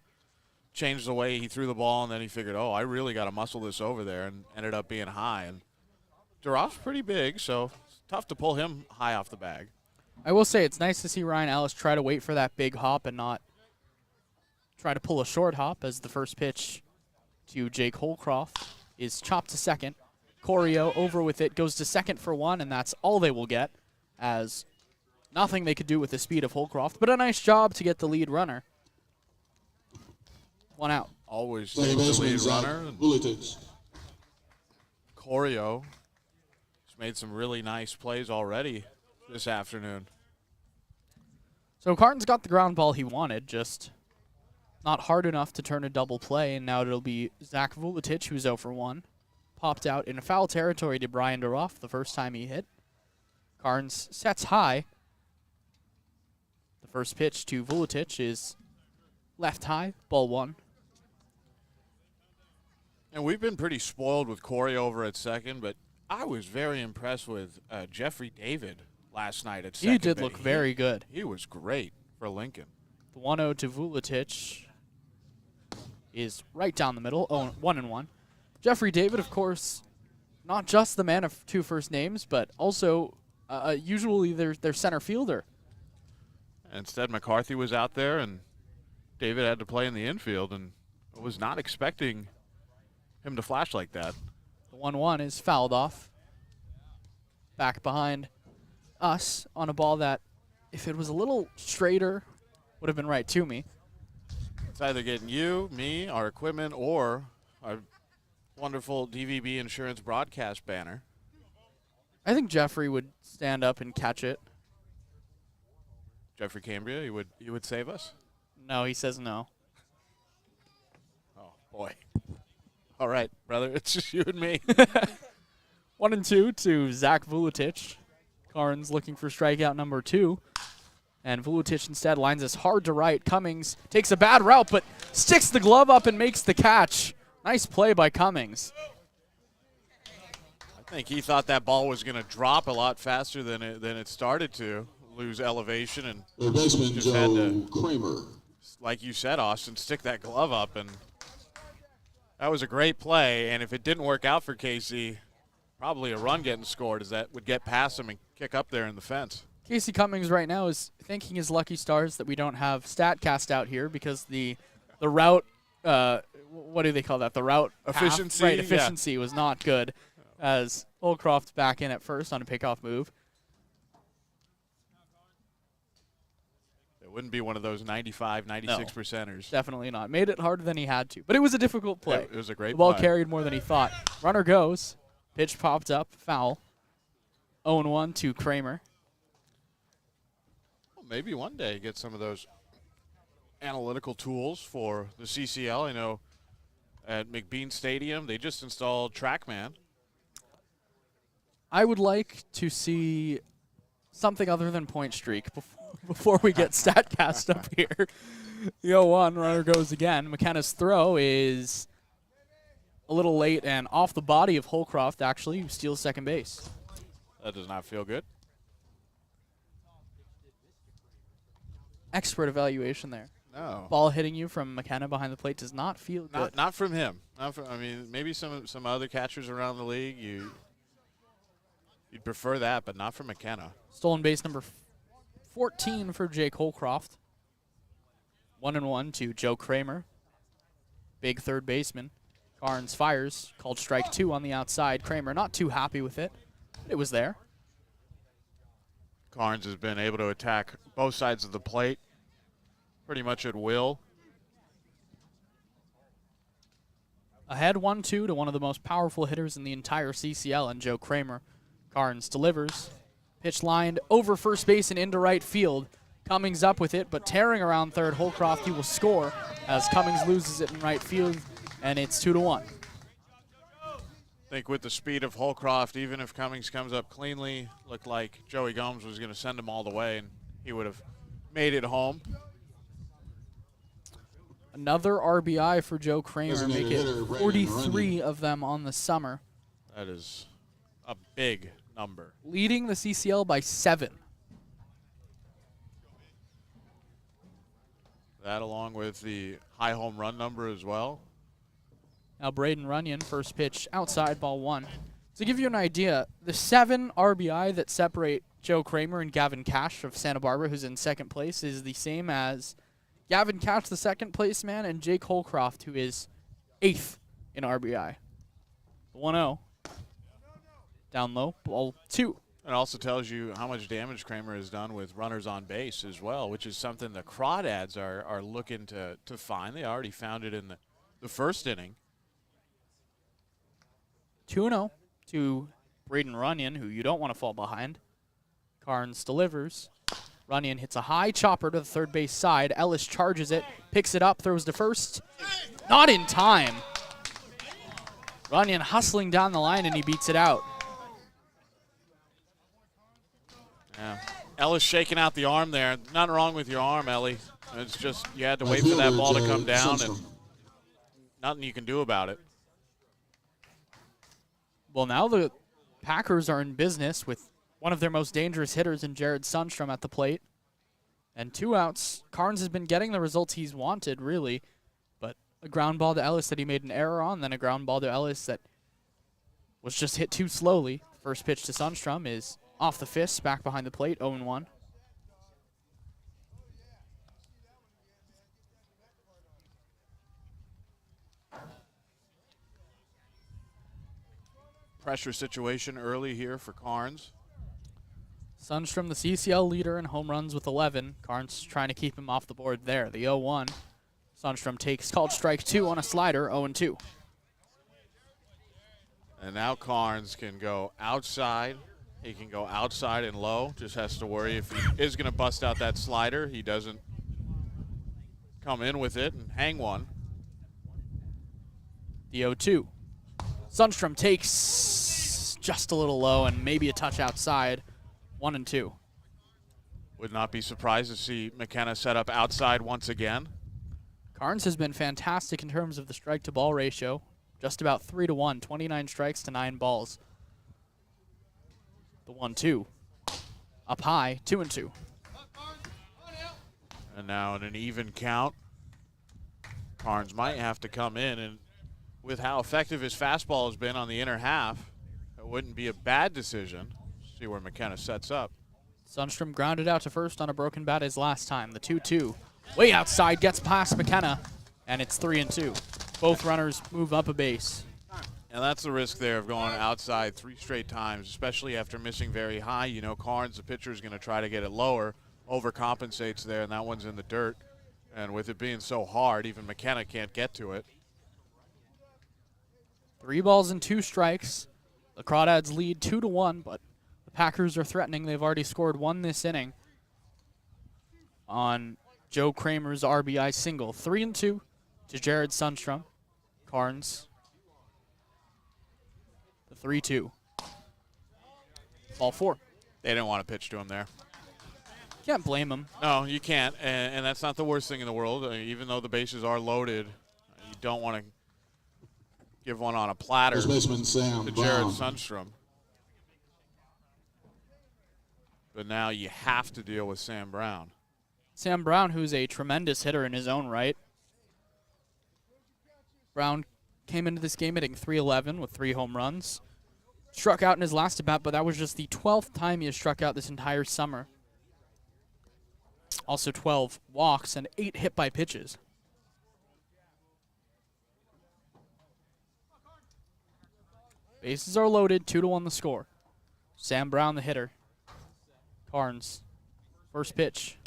changed the way he threw the ball, and then he figured, oh, I really got to muscle this over there, and ended up being high. And Duroff's pretty big, so it's tough to pull him high off the bag. I will say it's nice to see Ryan Ellis try to wait for that big hop and not try to pull a short hop, as the first pitch to Jake Holcroft is chopped to second. Corio over with it, goes to second for one, and that's all they will get, as nothing they could do with the speed of Holcroft, but a nice job to get the lead runner. One out. Always takes the lead runner. Corio has made some really nice plays already this afternoon. So Carton's got the ground ball he wanted, just not hard enough to turn a double play, and now it'll be Zach Vuletich, who's 0 for 1. Popped out in foul territory to Brian Duroff the first time he hit. Carnes sets high. The first pitch to Vuletich is left high, ball 1. And we've been pretty spoiled with Corey over at second, but I was very impressed with Jeffrey David last night at second. He did look very good. He was great for Lincoln. The 1-0 to Vuletich is right down the middle, 1-1. Jeffrey David, of course, not just the man of two first names, but also usually their center fielder. Instead, McCarthy was out there, and David had to play in the infield, and I was not expecting him to flash like that. The 1-1 is fouled off. Back behind us on a ball that, if it was a little straighter, would have been right to me. It's either getting you, me, our equipment, or our wonderful DVB Insurance broadcast banner. I think Jeffrey would stand up and catch it. Jeffrey Cambria, he would save us? No, he says no. Oh, boy. All right, brother, it's just you and me. 1-2 to Zach Vuletich. Carnes looking for strikeout number 2. And Vuletich instead lines us hard to right. Cummings takes a bad route, but sticks the glove up and makes the catch. Nice play by Cummings. I think he thought that ball was going to drop a lot faster than it started to. Lose elevation, and just had to, Kramer, like you said, Austin, stick that glove up, and that was a great play. And if it didn't work out for Casey, probably a run getting scored, as that would get past him and kick up there in the fence. Casey Cummings right now is thanking his lucky stars that we don't have StatCast out here, because the route, what do they call that? The route efficiency, right? Efficiency was not good, as Holcroft back in at first on a pickoff move. It wouldn't be one of those 95, 96 percenters. Definitely not. Made it harder than he had to. But it was a difficult play. It was a great play. The ball play. carried more than he thought. Runner goes. Pitch popped up. Foul. 0-1 to Kramer. Well, maybe one day get some of those analytical tools for the CCL. I know at McBean Stadium, they just installed TrackMan. I would like to see something other than point streak before we get StatCast up here. The 0-1, runner goes again. McKenna's throw is a little late and off the body of Holcroft, actually, who steals second base. That does not feel good. Expert evaluation there. No. Ball hitting you from McKenna behind the plate does not feel good. Not from him. Not from, I mean, maybe some other catchers around the league, you'd prefer that, but not from McKenna. Stolen base number 14 for Jake Holcroft. 1-1 to Joe Kramer. Big third baseman. Carnes fires, called strike 2 on the outside. Kramer not too happy with it. It was there. Carnes has been able to attack both sides of the plate pretty much at will. Ahead 1-2 to one of the most powerful hitters in the entire CCL, and Joe Kramer. Carnes delivers. Pitch lined over first base and into right field. Cummings up with it, but tearing around third. Holcroft, he will score as Cummings loses it in right field, and it's 2-1. I think with the speed of Holcroft, even if Cummings comes up cleanly, looked like Joey Gomes was going to send him all the way, and he would have made it home. Another RBI for Joe Kramer, make it 43 of them on the summer. That is a big number. Leading the CCL by 7. That along with the high home run number as well. Now Braden Runyon, first pitch, outside, ball 1. To give you an idea, the 7 RBI that separate Joe Kramer and Gavin Cash of Santa Barbara, who's in second place, is the same as Gavin Cash, the second place man, and Jake Holcroft, who is 8th in RBI. 1-0. Down low, ball 2. It also tells you how much damage Kramer has done with runners on base as well, which is something the Crawdads are looking to find. They already found it in the first inning. 2-0 to Braden Runyon, who you don't want to fall behind. Carnes delivers. Runyon hits a high chopper to the third base side. Ellis charges it, picks it up, throws to first. Not in time. Runyon hustling down the line, and he beats it out. Yeah. Ellis shaking out the arm there. Nothing wrong with your arm, Ellie. It's just you had to wait for that ball to come down, and nothing you can do about it. Well, now the Packers are in business with one of their most dangerous hitters in Jared Sundstrom at the plate. And 2 outs. Carnes has been getting the results he's wanted, really. But a ground ball to Ellis that he made an error on, then a ground ball to Ellis that was just hit too slowly. First pitch to Sundstrom is off the fist, back behind the plate, 0-1. Pressure situation early here for Carnes. Sundstrom, the CCL leader in home runs with 11. Carnes trying to keep him off the board there. The 0-1. Sundstrom takes called strike 2 on a slider, 0-2. And now Carnes can go outside. He can go outside and low. Just has to worry if he is going to bust out that slider. He doesn't come in with it and hang one. The 0-2. Sundstrom takes just a little low and maybe a touch outside. 1-2. Would not be surprised to see McKenna set up outside once again. Carnes has been fantastic in terms of the strike-to-ball ratio. Just about 3-1, 29 strikes to 9 balls. The 1-2. Up high, 2-2. And now in an even count, Carnes might have to come in, and with how effective his fastball has been on the inner half, it wouldn't be a bad decision. See where McKenna sets up. Sundstrom grounded out to first on a broken bat his last time. The 2-2. Way outside, gets past McKenna, and it's 3-2. Both runners move up a base. And that's the risk there of going outside 3 straight times, especially after missing very high. You know, Carnes, the pitcher, is going to try to get it lower, overcompensates there, and that one's in the dirt. And with it being so hard, even McKenna can't get to it. 3 balls and 2 strikes. The Crawdads lead 2-1, but the Packers are threatening. They've already scored 1 this inning on Joe Kramer's RBI single. 3-2 to Jared Sundstrom. Carnes. The 3-2. Ball 4. They didn't want to pitch to him there. Can't blame him. No, you can't, and that's not the worst thing in the world. Even though the bases are loaded, you don't want to give one on a platter First baseman Sam to Jared Brown. Sundstrom. But now you have to deal with Sam Brown. Sam Brown, who's a tremendous hitter in his own right. Brown came into this game hitting .311 with 3 home runs. Struck out in his last at-bat, but that was just the 12th time he has struck out this entire summer. Also 12 walks and 8 hit by pitches. Bases are loaded, 2-1 the score. Sam Brown, the hitter. Carnes, first pitch.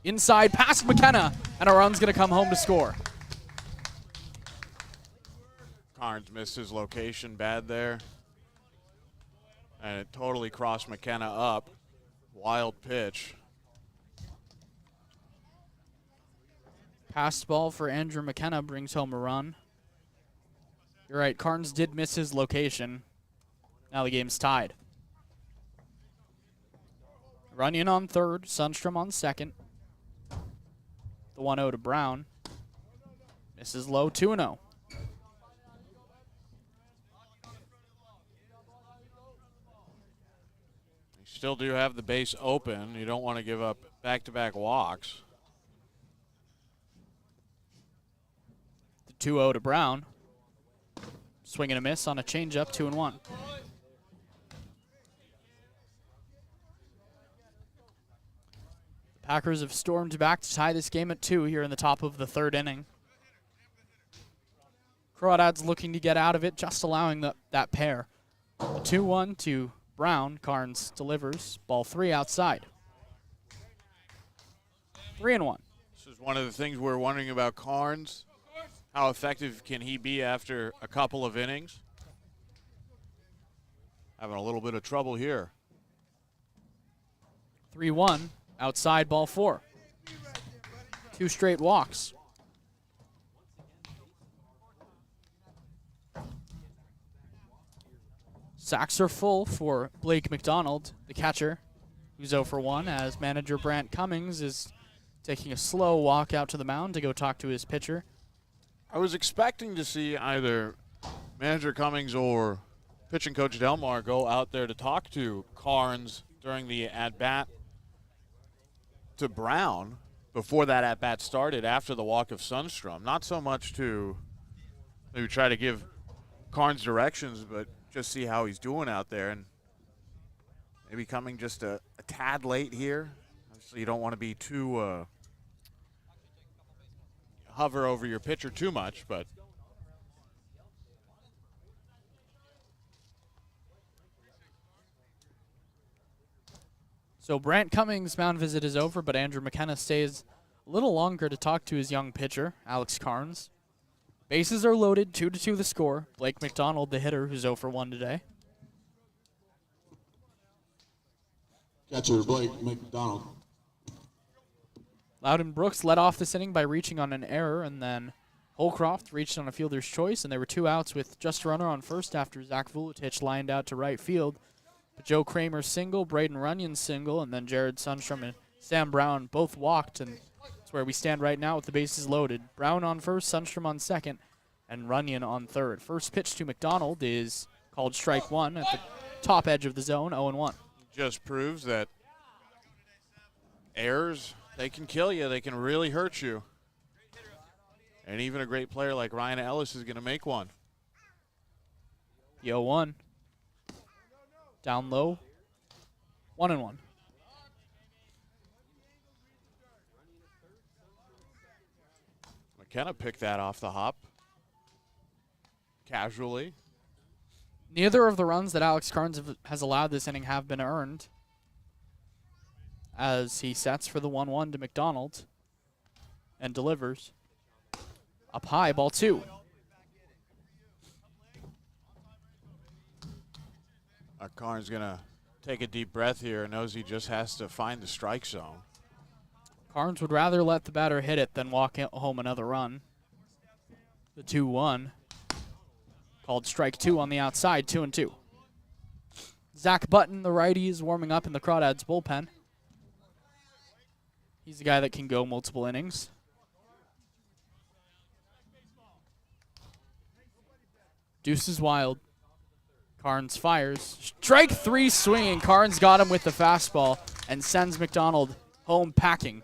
Inside, past McKenna, and a run's going to come home to score. Carnes missed his location bad there. And it totally crossed McKenna up. Wild pitch. Passed ball for Andrew McKenna brings home a run. You're right, Carnes did miss his location. Now the game's tied. Runyon on third, Sundstrom on second. The 1-0 to Brown. Misses low, 2-0. You still do have the base open. You don't want to give up back-to-back walks. The 2-0 to Brown. Swing and a miss on a changeup, 2-1. The Packers have stormed back to tie this game at 2 here in the top of the 3rd inning. Crawdads looking to get out of it, just allowing that pair. The 2-1 to Brown. Carnes delivers. Ball 3 outside. 3-1. This is one of the things we're wondering about Carnes. How effective can he be after a couple of innings? Having a little bit of trouble here. 3-1, outside, ball 4. 2 straight walks. Sacks are full for Blake McDonald, the catcher, who's 0 for 1, as manager Brant Cummings is taking a slow walk out to the mound to go talk to his pitcher. I was expecting to see either manager Cummings or pitching coach Delmar go out there to talk to Carnes during the at-bat to Brown before that at-bat started after the walk of Sundstrom. Not so much to maybe try to give Carnes directions, but just see how he's doing out there. And maybe coming just a tad late here. Obviously, you don't want to be too hover over your pitcher too much, but so Brant Cummings' mound visit is over, but Andrew McKenna stays a little longer to talk to his young pitcher, Alex Carnes. Bases are loaded, 2-2 the score. Blake McDonald, the hitter, who's 0 for 1 today. Catcher Blake McDonald. Loudon Brooks led off this inning by reaching on an error, and then Holcroft reached on a fielder's choice, and there were 2 outs with just a runner on first after Zach Vuletich lined out to right field. But Joe Kramer's single, Braden Runyon's single, and then Jared Sundstrom and Sam Brown both walked, and that's where we stand right now with the bases loaded. Brown on first, Sundstrom on second, and Runyon on third. First pitch to McDonald is called strike 1 at the top edge of the zone, 0-1. just proves that errors, they can kill you. They can really hurt you. And even a great player like Ryan Ellis is going to make one. The 0-1. Down low. 1-1. McKenna picked that off the hop. Casually. Neither of the runs that Alex Carnes has allowed this inning have been earned, as he sets for the 1-1 to McDonald and delivers. Up high, ball 2. Carnes going to take a deep breath here. Knows he just has to find the strike zone. Carnes would rather let the batter hit it than walk home another run. The 2-1. Called strike 2 on the outside, 2-2. Zach Button, the righty, is warming up in the Crawdads bullpen. He's a guy that can go multiple innings. Deuce is wild. Carnes fires. Strike 3 swinging. Carnes got him with the fastball and sends McDonald home packing.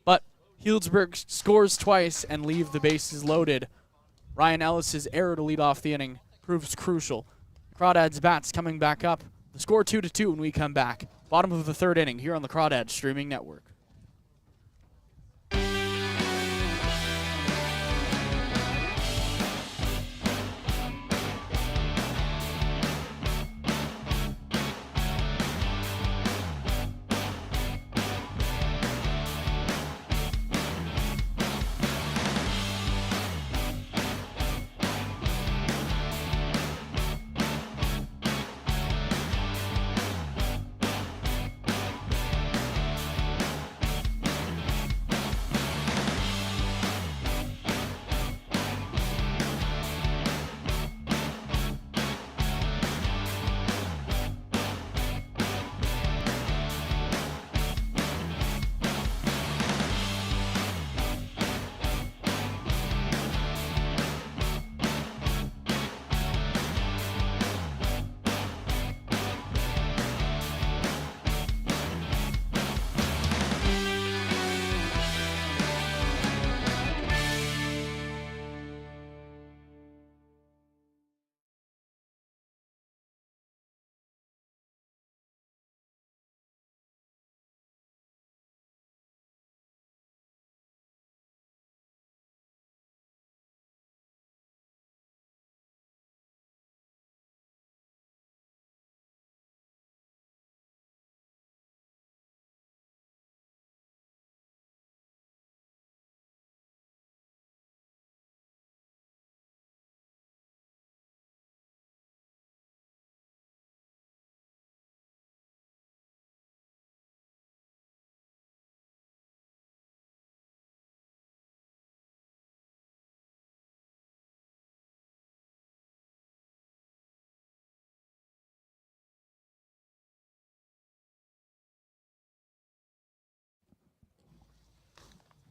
But Healdsburg scores twice and leave the bases loaded. Ryan Ellis' error to lead off the inning proves crucial. Crawdads bats coming back up. The score 2-2 when we come back. Bottom of the 3rd inning here on the Crawdads streaming network.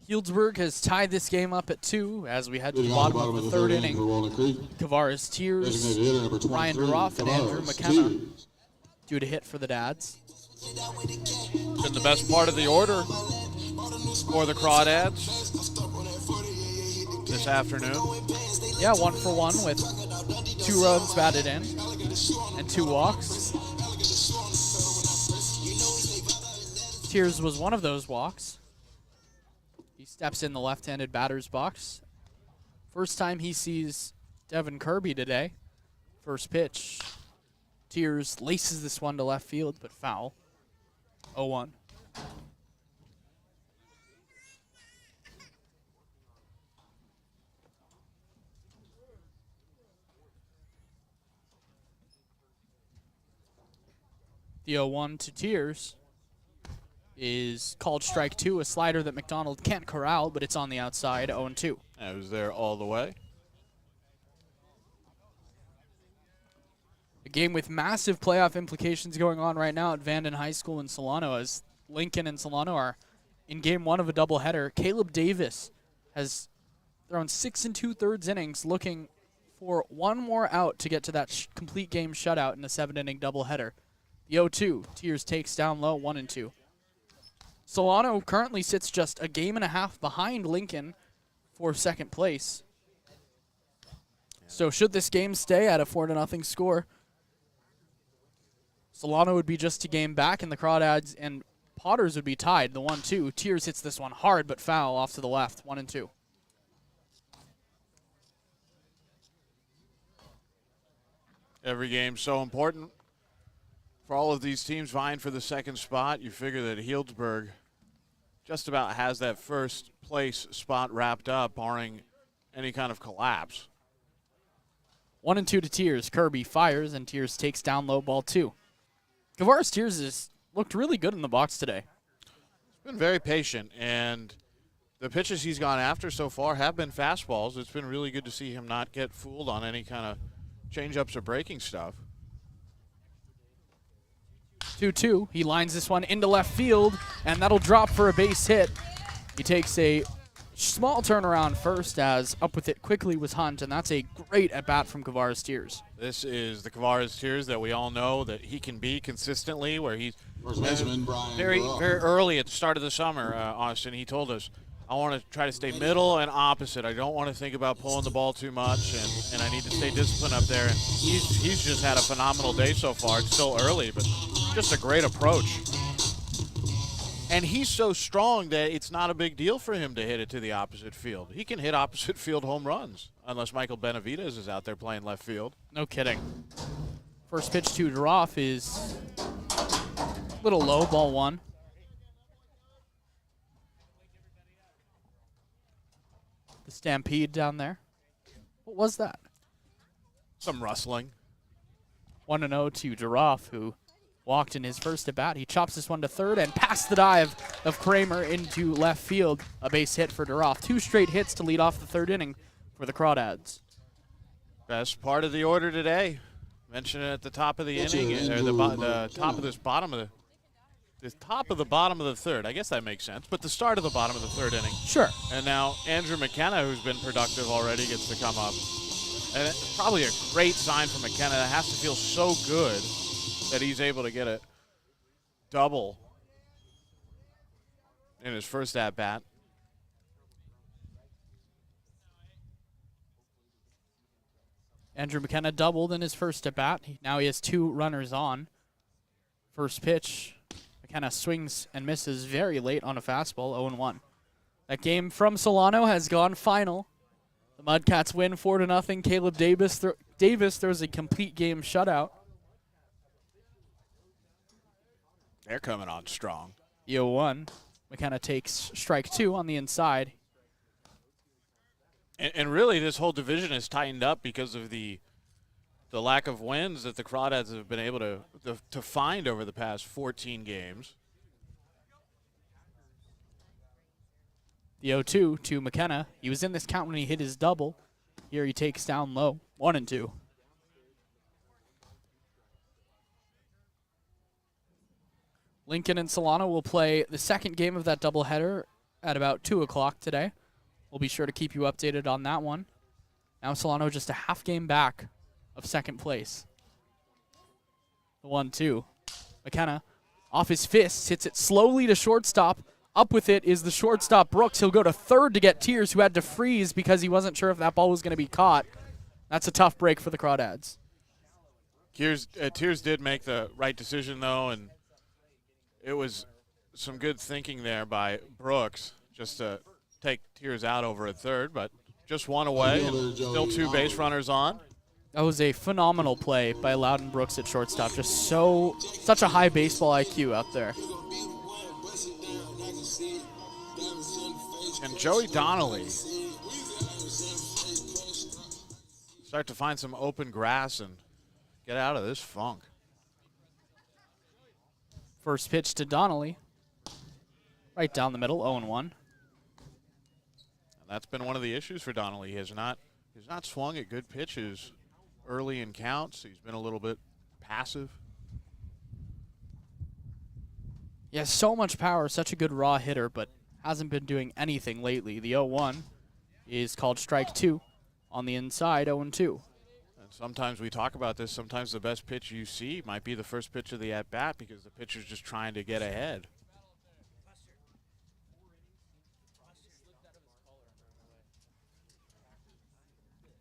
Healdsburg has tied this game up at 2 as we head to the bottom of the 3rd inning. Kavares Tears, Ryan Duroff, and Andrew McKenna due to hit for the Dads. Been the best part of the order for the Crawdads this afternoon. Yeah, 1 for 1 with 2 runs batted in and 2 walks. Tears was one of those walks. He steps in the left-handed batter's box. First time he sees Devin Kirby today. First pitch. Tears laces this one to left field, but foul. 0-1. The 0-1 to Tears is called strike 2, a slider that McDonald can't corral, but it's on the outside, 0-2. It was there all the way. A game with massive playoff implications going on right now at Vanden High School in Solano, as Lincoln and Solano are in game 1 of a doubleheader. Caleb Davis has thrown 6 2/3 innings, looking for one more out to get to that complete game shutout in a 7-inning doubleheader. The 0-2, Tears takes down low, 1-2. Solano currently sits just a game and a half behind Lincoln for second place. So should this game stay at a 4-0 score, Solano would be just a game back, and the Crawdads and Potters would be tied, the 1-2. Tears hits this one hard but foul off to the left, 1-2. Every game so important for all of these teams vying for the second spot. You figure that Healdsburg just about has that first place spot wrapped up, barring any kind of collapse. 1-2 to Tears. Kirby fires, and Tears takes down low, ball 2. Kavares Tears has looked really good in the box today. He's been very patient, and the pitches he's gone after so far have been fastballs. It's been really good to see him not get fooled on any kind of change-ups or breaking stuff. 2-2. He lines this one into left field, and that'll drop for a base hit. He takes a Small turnaround first, as up with it quickly was Hunt, and that's a great at-bat from Kavares Tears. This is the Kavares Tears that we all know that he can be consistently, where he's very early at the start of the summer, Austin, he told us, I want to try to stay middle and opposite. I don't want to think about pulling the ball too much, and I need to stay disciplined up there. And he's just had a phenomenal day so far. It's still early, but just a great approach. And he's so strong that it's not a big deal for him to hit it to the opposite field. He can hit opposite field home runs, unless Michael Benavidez is out there playing left field. No kidding. First pitch to Duroff is a little low, ball 1. The stampede down there. What was that? Some rustling. 1-0 to Duroff, who walked in his first at-bat. He chops this one to third and past the dive of Kramer into left field. A base hit for Duroff. 2 straight hits to lead off the third inning for the Crawdads. Best part of the order today. Mentioned it at the top of the inning, or the top of this bottom of the top of the bottom of the third. I guess that makes sense. But the start of the bottom of the third inning. Sure. And now Andrew McKenna, who's been productive already, gets to come up. And it's probably a great sign for McKenna. That has to feel so good that he's able to get a double in his first at-bat. Andrew McKenna doubled in his first at-bat. Now he has 2 runners on. First pitch, McKenna swings and misses very late on a fastball, 0-1. That game from Solano has gone final. The Mudcats win 4-0. Caleb Davis throws a complete game shutout. They're coming on strong. 0-1. McKenna takes strike 2 on the inside. And really, this whole division is tightened up because of the lack of wins that the Crawdads have been able to find over the past 14 games. The 0-2 to McKenna. He was in this count when he hit his double. Here he takes down low. 1-2. Lincoln and Solano will play the second game of that doubleheader at about 2 o'clock today. We'll be sure to keep you updated on that one. Now Solano just a half game back of second place. The 1-2. McKenna off his fists, hits it slowly to shortstop. Up with it is the shortstop, Brooks. He'll go to third to get Tears, who had to freeze because he wasn't sure if that ball was going to be caught. That's a tough break for the Crawdads. Tears did make the right decision, though, and it was some good thinking there by Brooks just to take Tears out over at third, but just one away, and still 2 base runners on. That was a phenomenal play by Loudon Brooks at shortstop. Just such a high baseball IQ out there. And Joey Donnelly start to find some open grass and get out of this funk. First pitch to Donnelly. Right down the middle, 0-1. And that's been one of the issues for Donnelly. He has not swung at good pitches early in counts. He's been a little bit passive. He has so much power, such a good raw hitter, but hasn't been doing anything lately. The 0-1 is called strike 2 on the inside, 0-2. And sometimes we talk about this. Sometimes the best pitch you see might be the first pitch of the at-bat because the pitcher's just trying to get ahead.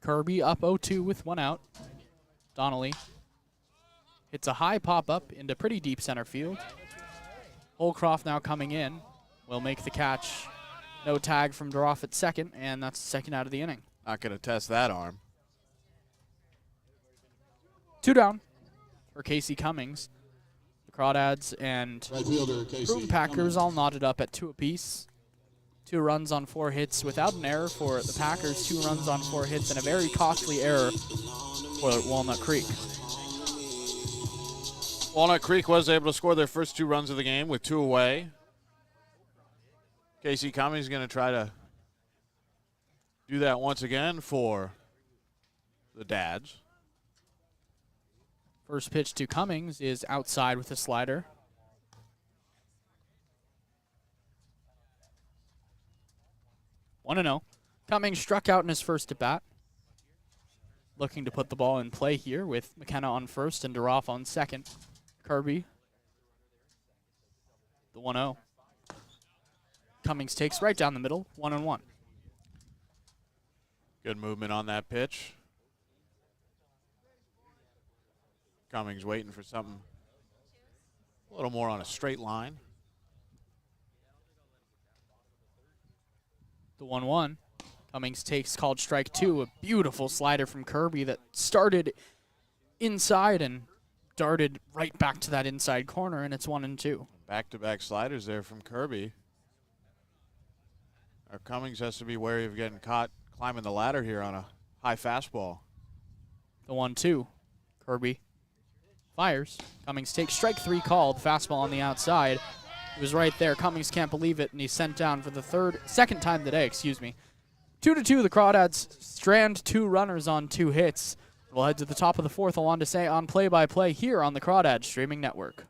Kirby up 0-2 with 1 out. Donnelly hits a high pop-up into pretty deep center field. Holcroft now coming in. Will make the catch. No tag from Duroff at second, and that's the second out of the inning. Not going to test that arm. 2 down for Casey Cummings. The Crawdads and Prune Packers all knotted up at 2 apiece. 2 runs on 4 hits without an error for the Packers. 2 runs on 4 hits and a very costly error for Walnut Creek. Walnut Creek was able to score their first 2 runs of the game with 2 away. Casey Cummings is going to try to do that once again for the Dads. First pitch to Cummings is outside with a slider. 1-0. Cummings struck out in his first at bat. Looking to put the ball in play here with McKenna on first and Duroff on second. Kirby, the 1-0. Cummings takes right down the middle, 1-1. Good movement on that pitch. Cummings waiting for something a little more on a straight line. The 1-1. Cummings takes called strike 2. A beautiful slider from Kirby that started inside and darted right back to that inside corner, and it's 1-2. Back-to-back sliders there from Kirby. Our Cummings has to be wary of getting caught climbing the ladder here on a high fastball. The 1-2. Kirby fires. Cummings takes strike 3 called. Fastball on the outside. It was right there. Cummings can't believe it, and he's sent down for the second time today, excuse me. 2-2, the Crawdads strand 2 runners on 2 hits. We'll head to the top of the 4th, along to say on play-by-play here on the Crawdads Streaming Network.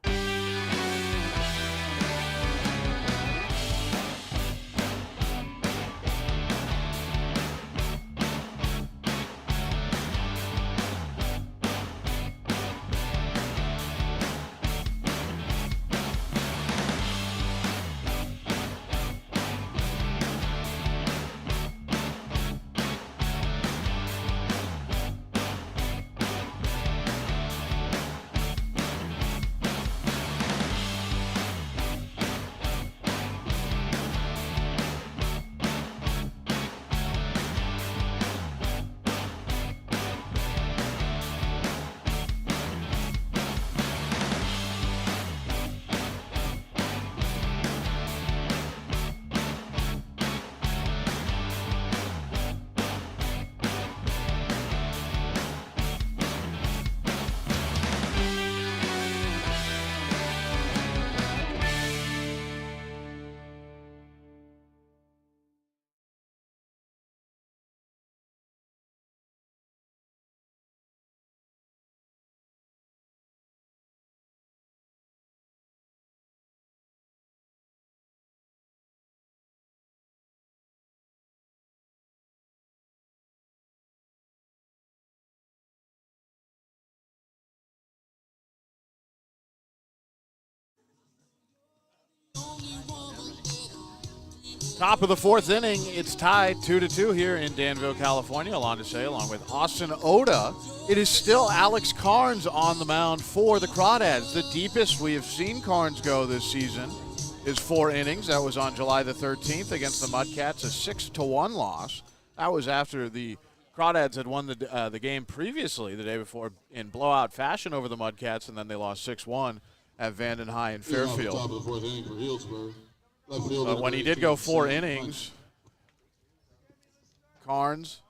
Top of the 4th inning, it's tied 2-2 here in Danville, California. Along to say, along with Austin Oda, it is still Alex Carnes on the mound for the Crawdads. The deepest we have seen Carnes go this season is 4 innings. That was on July the 13th against the Mudcats, a 6-1 loss. That was after the Crawdads had won the game previously, the day before, in blowout fashion over the Mudcats, and then they lost 6-1 at Vanden High in Fairfield. Top of the 4th inning for Healdsburg. But when he did go 4 innings, Carnes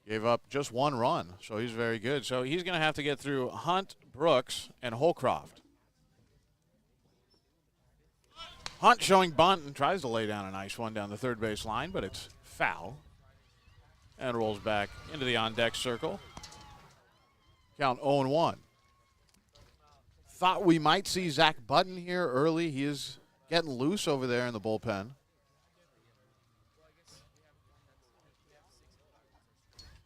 gave up just 1 run, so he's very good. So he's going to have to get through Hunt, Brooks, and Holcroft. Hunt showing bunt and tries to lay down a nice one down the third base line, but it's foul. And rolls back into the on-deck circle. Count 0-1. Thought we might see Zach Button here early. He is getting loose over there in the bullpen.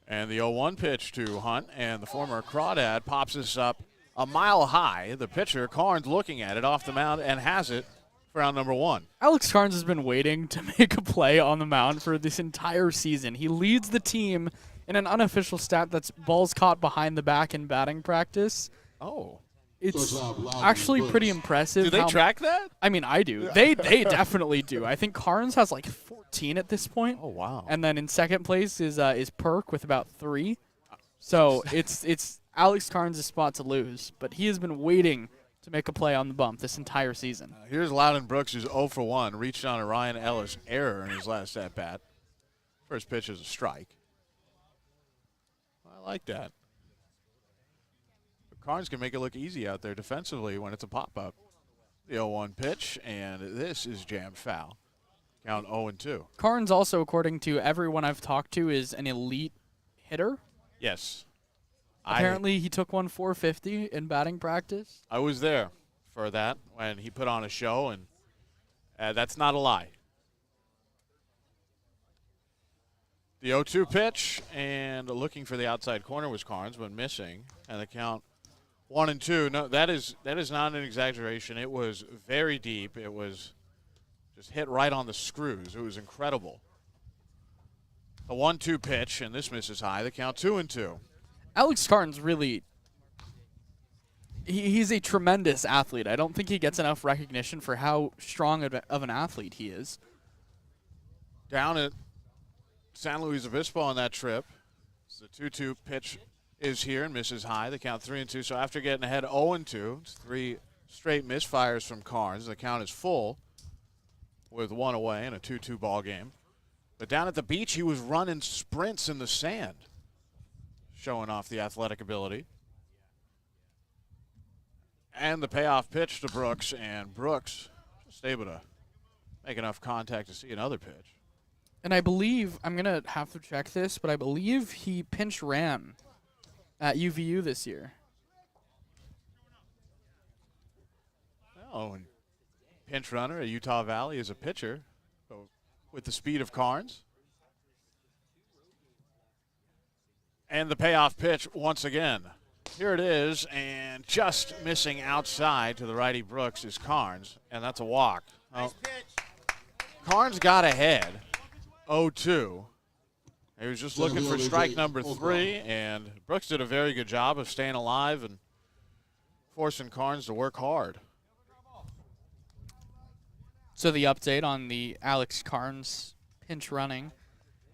And the 0-1 pitch to Hunt, and the former Crawdad pops this up a mile high. The pitcher, Carnes, looking at it off the mound and has it for round number 1. Alex Carnes has been waiting to make a play on the mound for this entire season. He leads the team in an unofficial stat that's balls caught behind the back in batting practice. Oh. It's actually pretty impressive. Do they track that? I mean, I do. They definitely do. I think Carnes has like 14 at this point. Oh, wow. And then in second place is Perk with about 3. So it's Alex Carnes' spot to lose. But he has been waiting to make a play on the bump this entire season. Here's Loudon Brooks, who's 0 for 1. Reached on a Ryan Ellis error in his last at-bat. First pitch is a strike. I like that. Carnes can make it look easy out there defensively when it's a pop-up. The 0-1 pitch, and this is jammed foul. Count 0-2. Carnes also, according to everyone I've talked to, is an elite hitter. Yes. Apparently, he took one 450 in batting practice. I was there for that when he put on a show, and that's not a lie. The 0-2 pitch, and looking for the outside corner was Carnes, but missing. And the count 1-2. No, that is not an exaggeration. It was very deep. It was just hit right on the screws. It was incredible. A 1-2 pitch, and this misses high. The count 2-2. Alex Carnes really, he's a tremendous athlete. I don't think he gets enough recognition for how strong of an athlete he is. Down at San Luis Obispo on that trip. The 2-2 pitch is here and misses high. The count 3-2. So after getting ahead 0-2, it's 3 straight misfires from Carnes. The count is full with 1 away in a 2-2 ball game. But down at the beach, he was running sprints in the sand, showing off the athletic ability. And the payoff pitch to Brooks, and Brooks just able to make enough contact to see another pitch. And I believe, I'm going to have to check this, but I believe he pinch ran at UVU this year. Oh, and pinch runner at Utah Valley is a pitcher with the speed of Carnes. And the payoff pitch once again. Here it is, and just missing outside to the righty Brooks is Carnes, and that's a walk. Nice pitch. Carnes got ahead. 0-2. He was just looking for strike number 3, and Brooks did a very good job of staying alive and forcing Carnes to work hard. So the update on the Alex Carnes pinch running.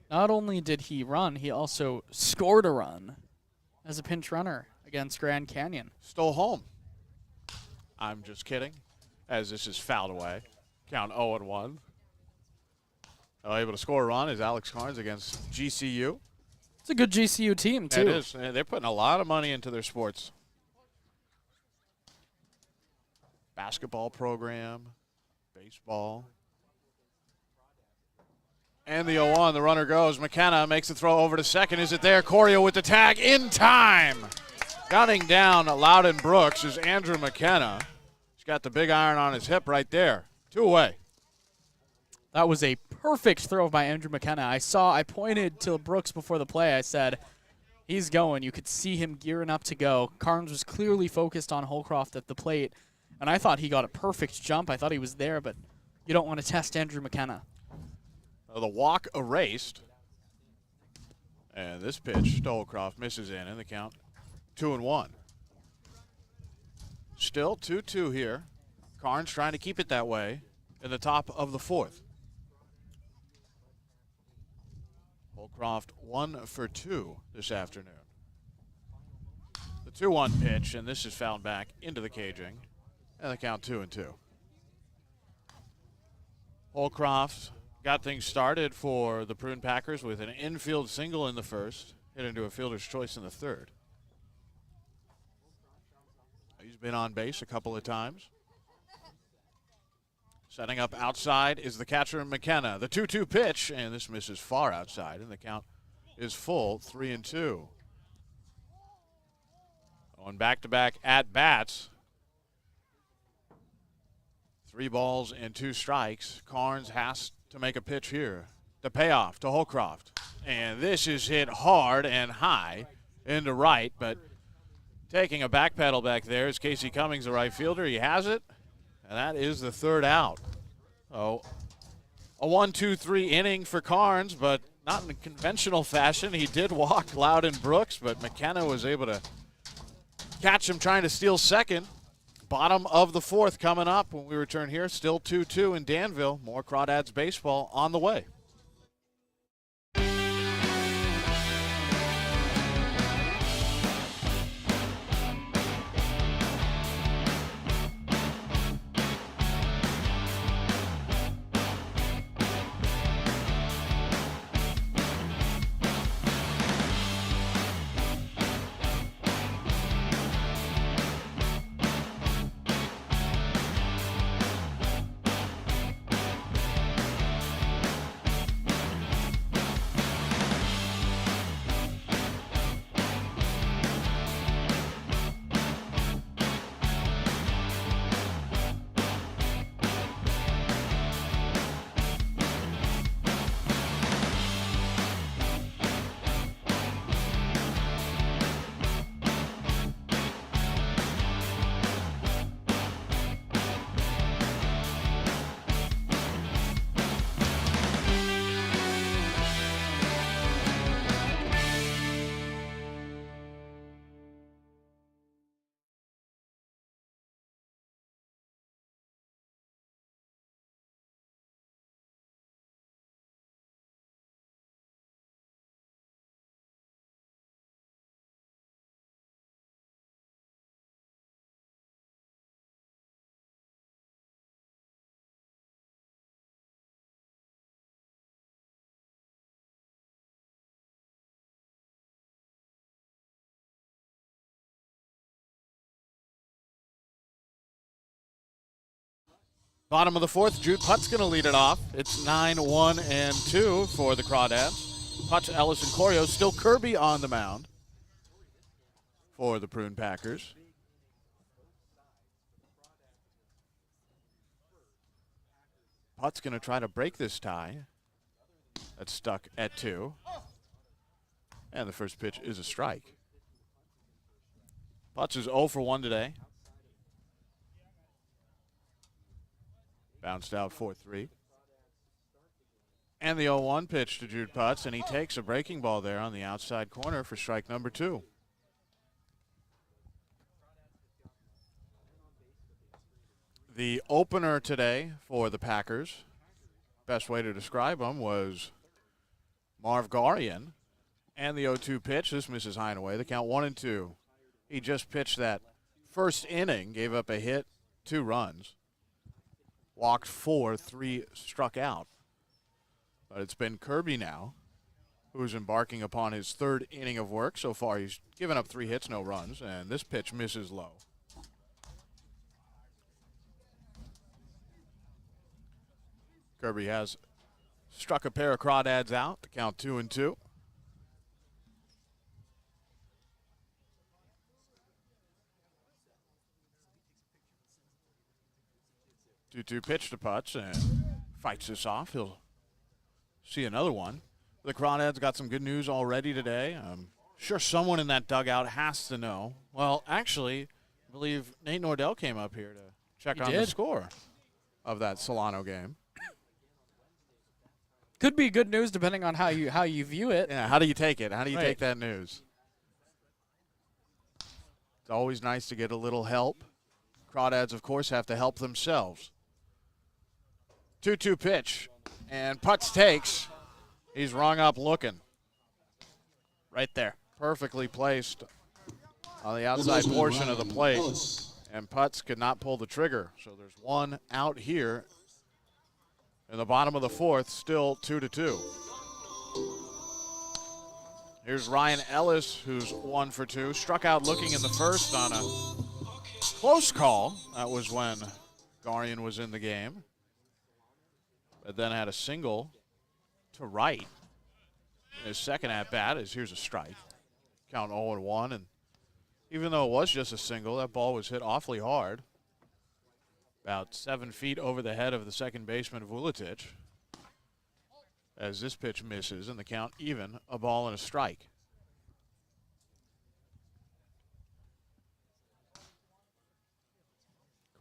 Not only did he run, he also scored a run as a pinch runner against Grand Canyon. Stole home. I'm just kidding, as this is fouled away. Count 0-1. Able to score a run is Alex Carnes against GCU. It's a good GCU team, too. It is. They're putting a lot of money into their sports. Basketball program, baseball. And the 0-1, the runner goes. McKenna makes the throw over to second. Is it there? Corio with the tag in time. Gunning down Loudon Brooks is Andrew McKenna. He's got the big iron on his hip right there. 2 away. That was a perfect throw by Andrew McKenna. I pointed to Brooks before the play. I said, he's going. You could see him gearing up to go. Carnes was clearly focused on Holcroft at the plate, and I thought he got a perfect jump. I thought he was there, but you don't want to test Andrew McKenna. The walk erased. And this pitch to Holcroft misses in the count 2-1. Still 2-2 here. Carnes trying to keep it that way in the top of the 4th. Holcroft 1 for 2 this afternoon. The 2-1 pitch, and this is fouled back into the caging, and the count 2-2. Holcroft got things started for the Prune Packers with an infield single in the first, hit into a fielder's choice in the 3rd. He's been on base a couple of times. Setting up outside is the catcher McKenna. The 2-2 pitch, and this misses far outside, and the count is full, 3-2. On back-to-back at-bats. 3 balls and 2 strikes. Carnes has to make a pitch here. The payoff to Holcroft. And this is hit hard and high into right, but taking a back pedal back there is Casey Cummings, the right fielder. He has it. And that is the 3rd out. Oh, a 1-2-3 inning for Carnes, but not in a conventional fashion. He did walk Loudon Brooks, but McKenna was able to catch him trying to steal second. Bottom of the 4th coming up when we return here. Still 2-2 in Danville. More Crawdads baseball on the way. Bottom of the fourth, Jude Putt's going to lead it off. It's 9-1-2 for the Crawdads. Putt, Ellis, and Corio. Still Kirby on the mound for the Prune Packers. Putt's going to try to break this tie. That's stuck at 2. And the first pitch is a strike. Putz is 0 for 1 today. Bounced out 4-3. And the 0-1 pitch to Jude Putz, and he takes a breaking ball there on the outside corner for strike number 2. The opener today for the Packers, best way to describe him was Marv Garian. And the 0-2 pitch, this misses high and away. The count 1-2. He just pitched that first inning, gave up a hit, 2 runs. Walked 4, 3 struck out. But it's been Kirby now, who's embarking upon his 3rd inning of work. So far, he's given up 3 hits, no runs, and this pitch misses low. Kirby has struck a pair of Crawdads out. The count 2-2. 2-2 pitch to Putz and fights this off. He'll see another one. The Crawdads got some good news already today. I'm sure someone in that dugout has to know. Well, actually, I believe Nate Nordell came up here to check on the score of that Solano game. Could be good news depending on how you view it. Yeah, how do you take it? How do you take that news? It's always nice to get a little help. Crawdads, of course, have to help themselves. 2-2 pitch, and Putz takes. He's rung up looking. Right there. Perfectly placed on the outside portion of the plate. And Putz could not pull the trigger. So there's one out here in the bottom of the fourth, still 2-2. Here's Ryan Ellis, who's 1 for 2. Struck out looking in the first on a close call. That was when Garian was in the game. But then had a single to right. His second at-bat is here's a strike. Count 0-1. And even though it was just a single, that ball was hit awfully hard. About 7 feet over the head of the second baseman, Vuletic. As this pitch misses and the count even, a ball and a strike.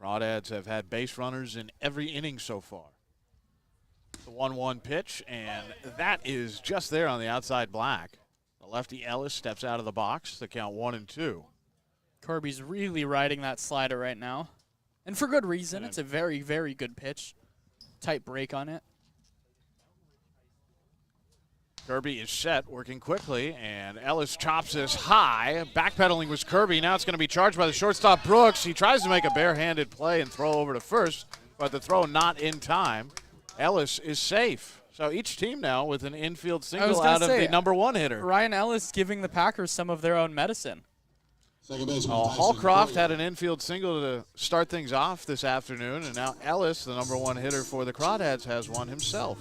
Crawdads have had base runners in every inning so far. The 1-1 pitch, and that is just there on the outside black. The lefty Ellis steps out of the box. The count 1-2. Kirby's really riding that slider right now. And for good reason. It's a very, very good pitch. Tight break on it. Kirby is set, working quickly, and Ellis chops this high. Backpedaling was Kirby. Now it's going to be charged by the shortstop, Brooks. He tries to make a barehanded play and throw over to first, but the throw not in time. Ellis is safe. So each team now with an infield single out of the number 1 hitter. Ryan Ellis giving the Packers some of their own medicine. Hallcroft had an infield single to start things off this afternoon, and now Ellis, the number 1 hitter for the Crawdads, has one himself.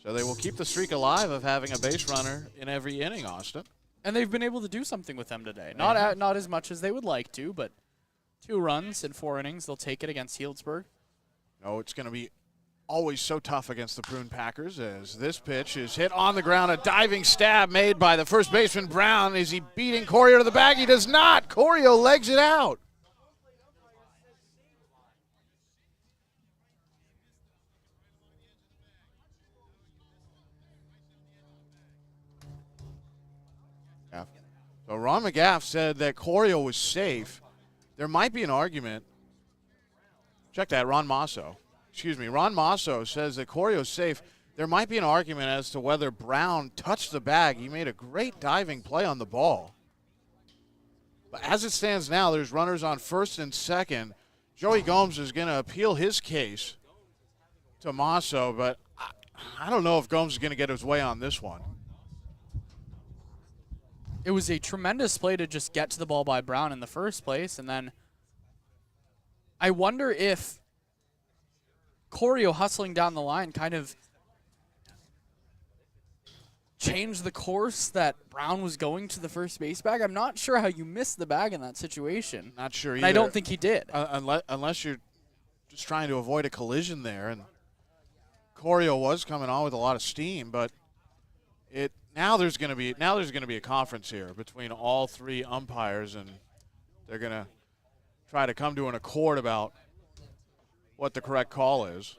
So they will keep the streak alive of having a base runner in every inning, Austin. And they've been able to do something with them today. Not as much as they would like to, but 2 runs in 4 innings. They'll take it against Healdsburg. No, it's going to be always so tough against the Prune Packers as this pitch is hit on the ground. A diving stab made by the first baseman, Brown. Is he beating Corio to the bag? He does not. Corio legs it out. So Ron McGaff said that Corio was safe. There might be an argument. Check that, Ron Masso. Ron Masso says that Corio's safe. There might be an argument as to whether Brown touched the bag. He made a great diving play on the ball. But as it stands now, there's runners on first and second. Joey Gomes is going to appeal his case to Masso, but I don't know if Gomes is going to get his way on this one. It was a tremendous play to just get to the ball by Brown in the first place, and then I wonder if Corio hustling down the line kind of changed the course that Brown was going to the first base bag. I'm not sure how you missed the bag in that situation. Not sure either. And I don't think he did. Unless you're just trying to avoid a collision there. And Corio was coming on with a lot of steam, but now there's going to be a conference here between all three umpires, and they're going to try to come to an accord about what the correct call is.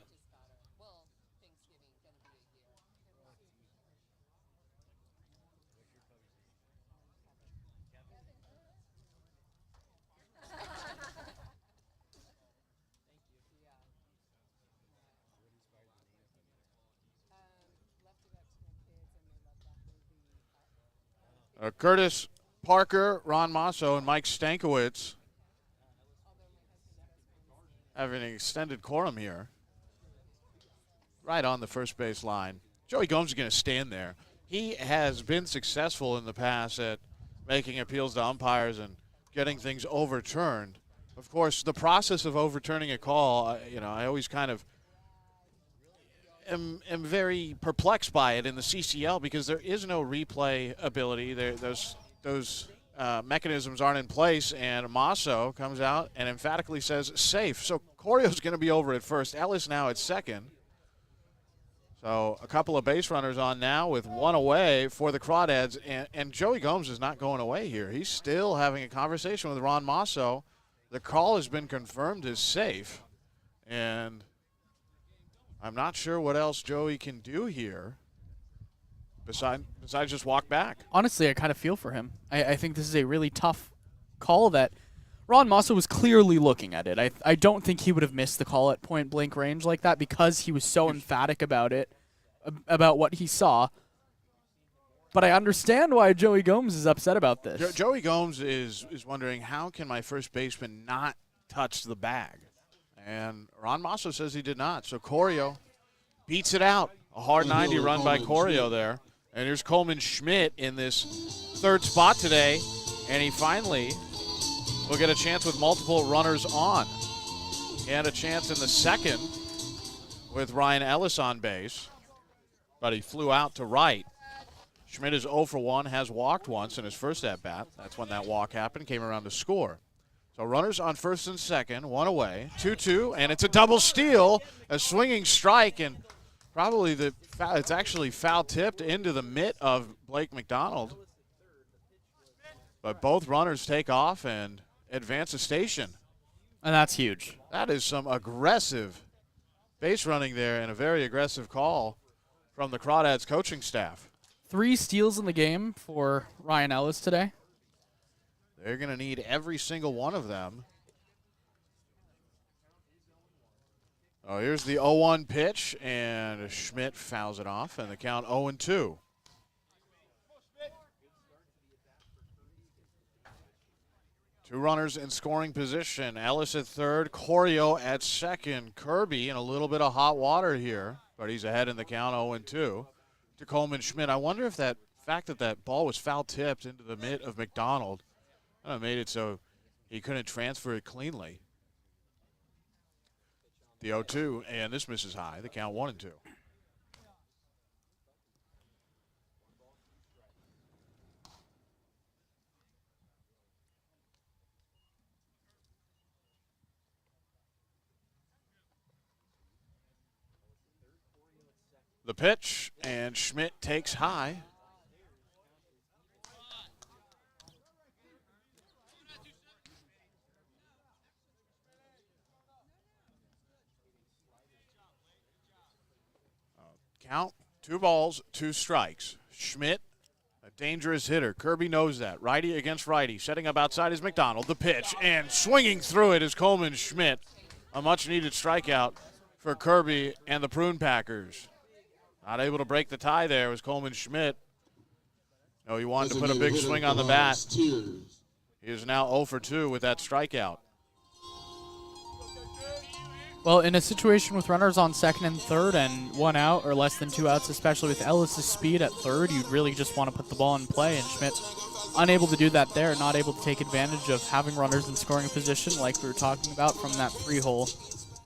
Curtis Parker, Ron Masso, and Mike Stankiewicz having an extended quorum here. Right on the first base line. Joey Gomes is going to stand there. He has been successful in the past at making appeals to umpires and getting things overturned. Of course, the process of overturning a call, I always kind of am very perplexed by it in the CCL because there is no replay ability. Those mechanisms aren't in place, and Masso comes out and emphatically says safe. So Corio's going to be over at first. Ellis now at second. So a couple of base runners on now with one away for the Crawdads, and Joey Gomes is not going away here. He's still having a conversation with Ron Masso. The call has been confirmed as safe, and I'm not sure what else Joey can do here besides just walk back. Honestly, I kind of feel for him. I think this is a really tough call that Ron Masso was clearly looking at it. I don't think he would have missed the call at point-blank range like that because he was so emphatic about it, about what he saw. But I understand why Joey Gomes is upset about this. Joey Gomes is wondering, how can my first baseman not touch the bag? And Ron Masso says he did not. So Corio beats it out. A hard 90 run by Corio there. And here's Coleman Schmidt in this third spot today. And he finally will get a chance with multiple runners on. He had a chance in the second with Ryan Ellis on base. But he flew out to right. Schmidt is 0 for 1, has walked once in his first at-bat. That's when that walk happened, came around to score. So runners on first and second, one away, 2-2, and it's a double steal, a swinging strike, and probably it's actually foul tipped into the mitt of Blake McDonald. But both runners take off and advance the station. And that's huge. That is some aggressive base running there and a very aggressive call from the Crawdads coaching staff. 3 steals in the game for Ryan Ellis today. They're going to need every single one of them. Oh, here's the 0-1 pitch, and Schmidt fouls it off, and the count 0-2. 2 runners in scoring position. Ellis at third, Corio at second. Kirby in a little bit of hot water here, but he's ahead in the count 0-2 to Coleman Schmidt. I wonder if that fact that ball was foul tipped into the mitt of McDonald made it so he couldn't transfer it cleanly. The 0-2, and this misses high. The count 1-2. The pitch, and Schmidt takes high. Count, 2 balls, 2 strikes. Schmidt, a dangerous hitter. Kirby knows that. Righty against righty. Setting up outside is McDonald. The pitch, and swinging through it is Coleman Schmidt. A much-needed strikeout for Kirby and the Prune Packers. Not able to break the tie there was Coleman Schmidt. No, he wanted to put a big swing on the bat. He is now 0 for 2 with that strikeout. Well, in a situation with runners on second and third and 1 out or less than 2 outs, especially with Ellis' speed at third, you'd really just want to put the ball in play, and Schmidt's unable to do that there, not able to take advantage of having runners in scoring position like we were talking about from that 3 hole.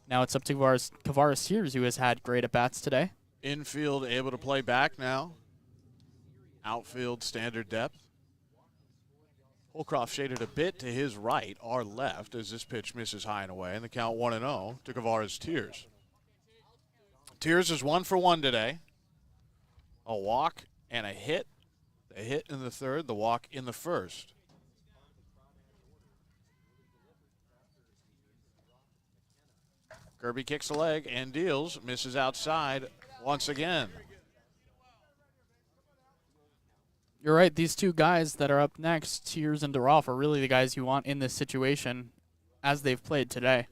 Now it's up to Kavaris Sears, who has had great at-bats today. Infield able to play back now. Outfield standard depth. Holcroft shaded a bit to his right, our left, as this pitch misses high and away, and the count 1-0 to Kavaris Tears. Tears is 1 for 1 today. A walk and a hit. The hit in the third, the walk in the first. Kirby kicks the leg and deals, misses outside once again. You're right. These two guys that are up next, Tears and Duroff, are really the guys you want in this situation as they've played today.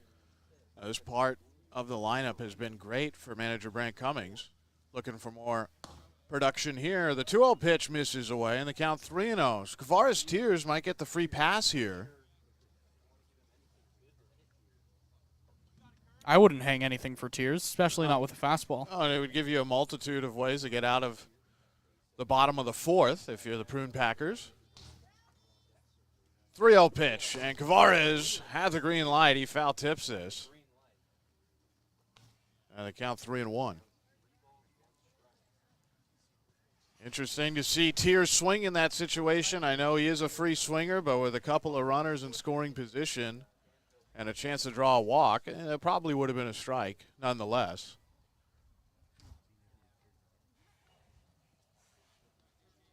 This part of the lineup has been great for manager Brant Cummings. Looking for more production here. The 2-0 pitch misses away, and the count 3-0. Kavaris Tears might get the free pass here. I wouldn't hang anything for Tears, especially not with a fastball. Oh, and it would give you a multitude of ways to get out of the bottom of the fourth if you're the Prune Packers. 3-0 pitch, and Kavaris had the green light. He foul tips this. And the count 3-1. Interesting to see Tears swing in that situation. I know he is a free swinger, but with a couple of runners in scoring position and a chance to draw a walk, it probably would have been a strike nonetheless.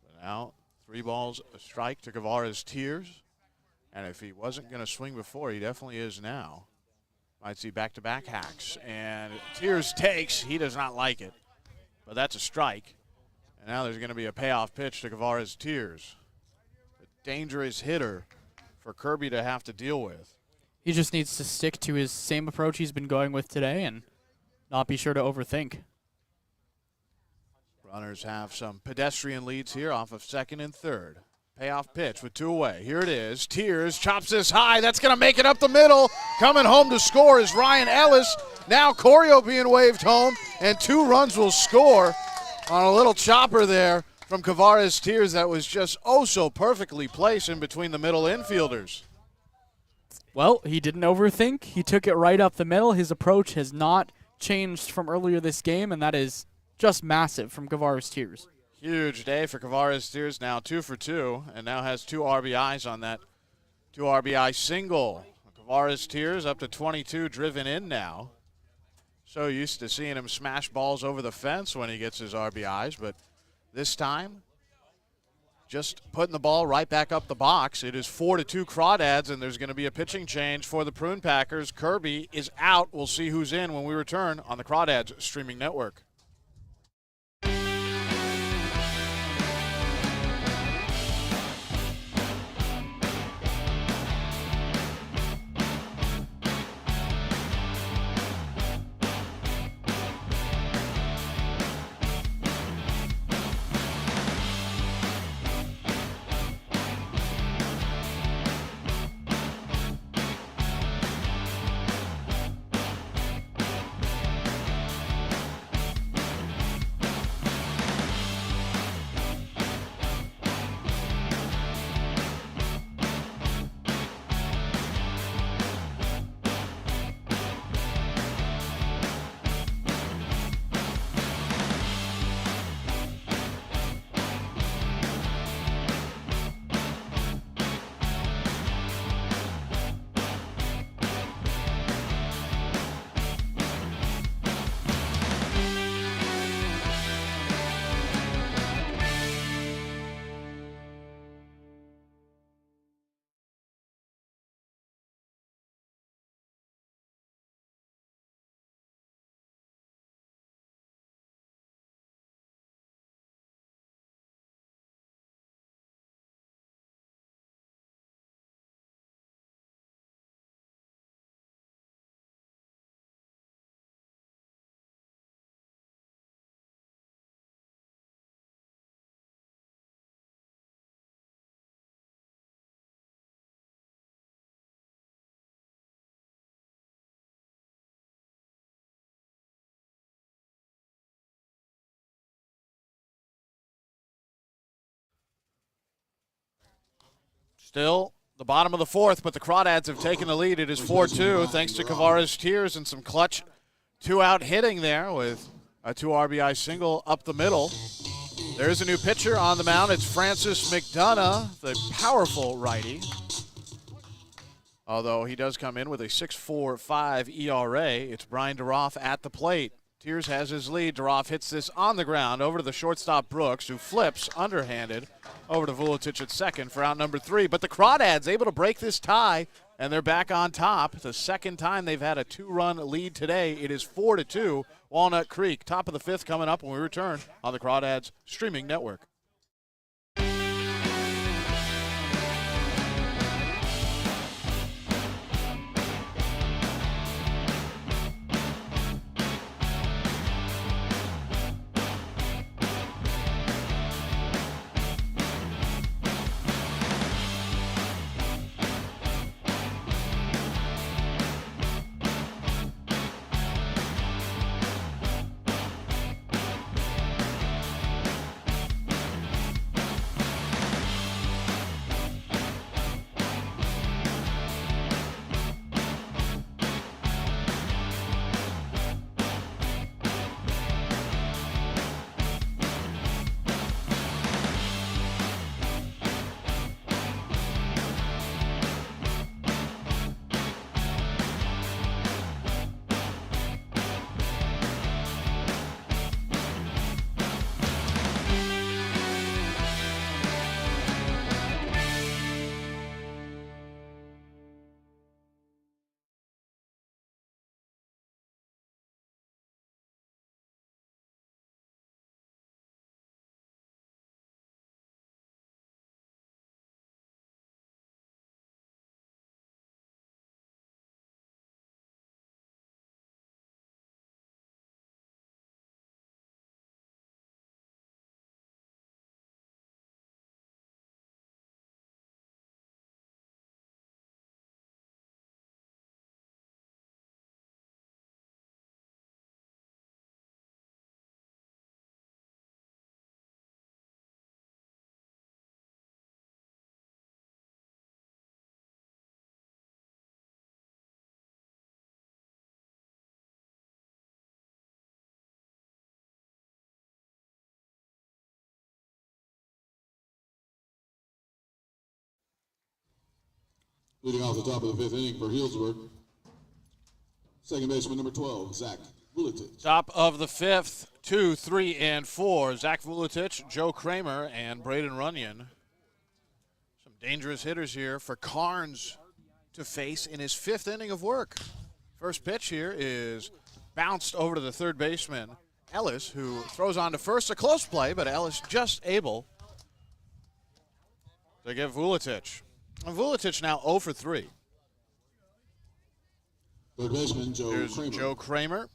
But now, 3 balls, a strike to Kavaris Tears. And if he wasn't going to swing before, he definitely is now. Might see back-to-back hacks. And Tears takes. He does not like it. But that's a strike. And now there's going to be a payoff pitch to Kavaris Tears. A dangerous hitter for Kirby to have to deal with. He just needs to stick to his same approach he's been going with today and not be sure to overthink. Runners have some pedestrian leads here off of second and third. Payoff pitch with 2 away. Here it is. Tears chops this high. That's going to make it up the middle. Coming home to score is Ryan Ellis. Now Corio being waved home, and 2 runs will score on a little chopper there from Kavaris Tears that was just oh so perfectly placed in between the middle infielders. Well, he didn't overthink. He took it right up the middle. His approach has not changed from earlier this game, and that is just massive from Kavaris Tears. Huge day for Kavaris Tears, now 2 for 2, and now has 2 RBIs on that 2 RBI single. Kavaris Tears up to 22 driven in now. So used to seeing him smash balls over the fence when he gets his RBIs, but this time just putting the ball right back up the box. It is 4-2 Crawdads, and there's going to be a pitching change for the Prune Packers. Kirby is out. We'll see who's in when we return on the Crawdads streaming network. Still the bottom of the fourth, but the Crawdads have taken the lead. It is 4-2 thanks to Kavara's tears and some clutch two-out hitting there with a 2 RBI single up the middle. There's a new pitcher on the mound. It's Francis McDonough, the powerful righty. Although he does come in with a 6.45 ERA. It's Brian Duroff at the plate. Tears has his lead. Duroff hits this on the ground over to the shortstop Brooks, who flips underhanded over to Vuletic at second for out number 3. But the Crawdads able to break this tie, and they're back on top. It's the second time they've had a 2-run lead today. It is 4-2, Walnut Creek. Top of the 5th coming up when we return on the Crawdads streaming network. Leading off the top of the 5th inning for Healdsburg, second baseman number 12, Zach Vuletic. Top of the 5th, 2, 3, and 4. Zach Vuletic, Joe Kramer, and Braden Runyon. Some dangerous hitters here for Carnes to face in his 5th inning of work. First pitch here is bounced over to the third baseman, Ellis, who throws on to first. A close play, but Ellis just able to get Vuletic. And Vuletic now 0 for 3. Third baseman, Here's Joe Kramer.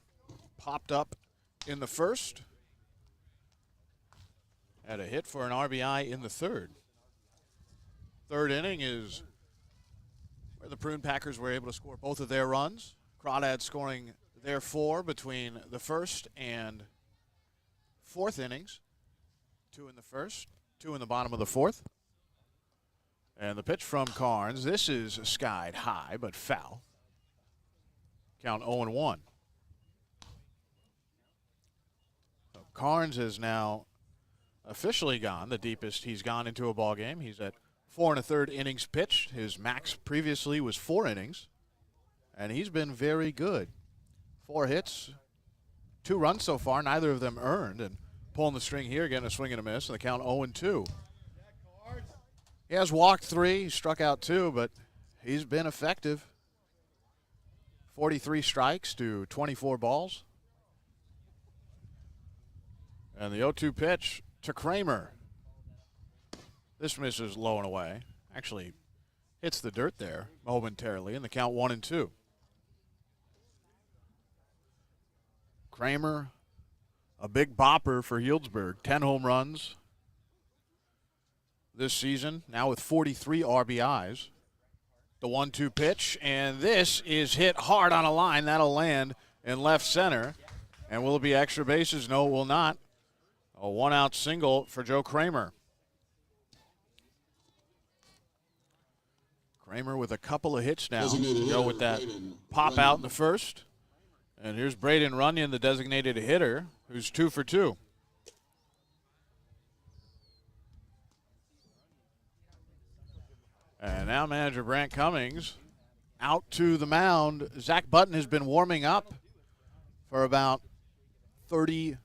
Popped up in the first. Had a hit for an RBI in the third. Third inning is where the Prune Packers were able to score both of their runs. Crawdads scoring their 4 between the first and 4th innings. 2 in the first, 2 in the bottom of the 4th. And the pitch from Carnes. This is skied high, but foul. Count 0-1. So Carnes is now officially gone, the deepest he's gone into a ball game. He's at 4 1/3 innings pitched. His max previously was 4 innings, and he's been very good. 4 hits, 2 runs so far, neither of them earned, and pulling the string here, getting a swing and a miss, and the count 0-2. He has walked 3, struck out 2, but he's been effective. 43 strikes to 24 balls. And the 0-2 pitch to Kramer. This misses low and away. Actually hits the dirt there momentarily, and the count 1-2. Kramer, a big bopper for Healdsburg. 10 home runs this season, now with 43 RBIs. The 1-2 pitch, and this is hit hard on a line. That'll land in left center. And will it be extra bases? No, it will not. A 1-out single for Joe Kramer. Kramer with a couple of hits now. Designated Go hitter, with that Braden pop Runyon. out in the first. And here's Braden Runyon, the designated hitter, who's 2 for 2. And now manager Brant Cummings out to the mound. Zach Button has been warming up for about 30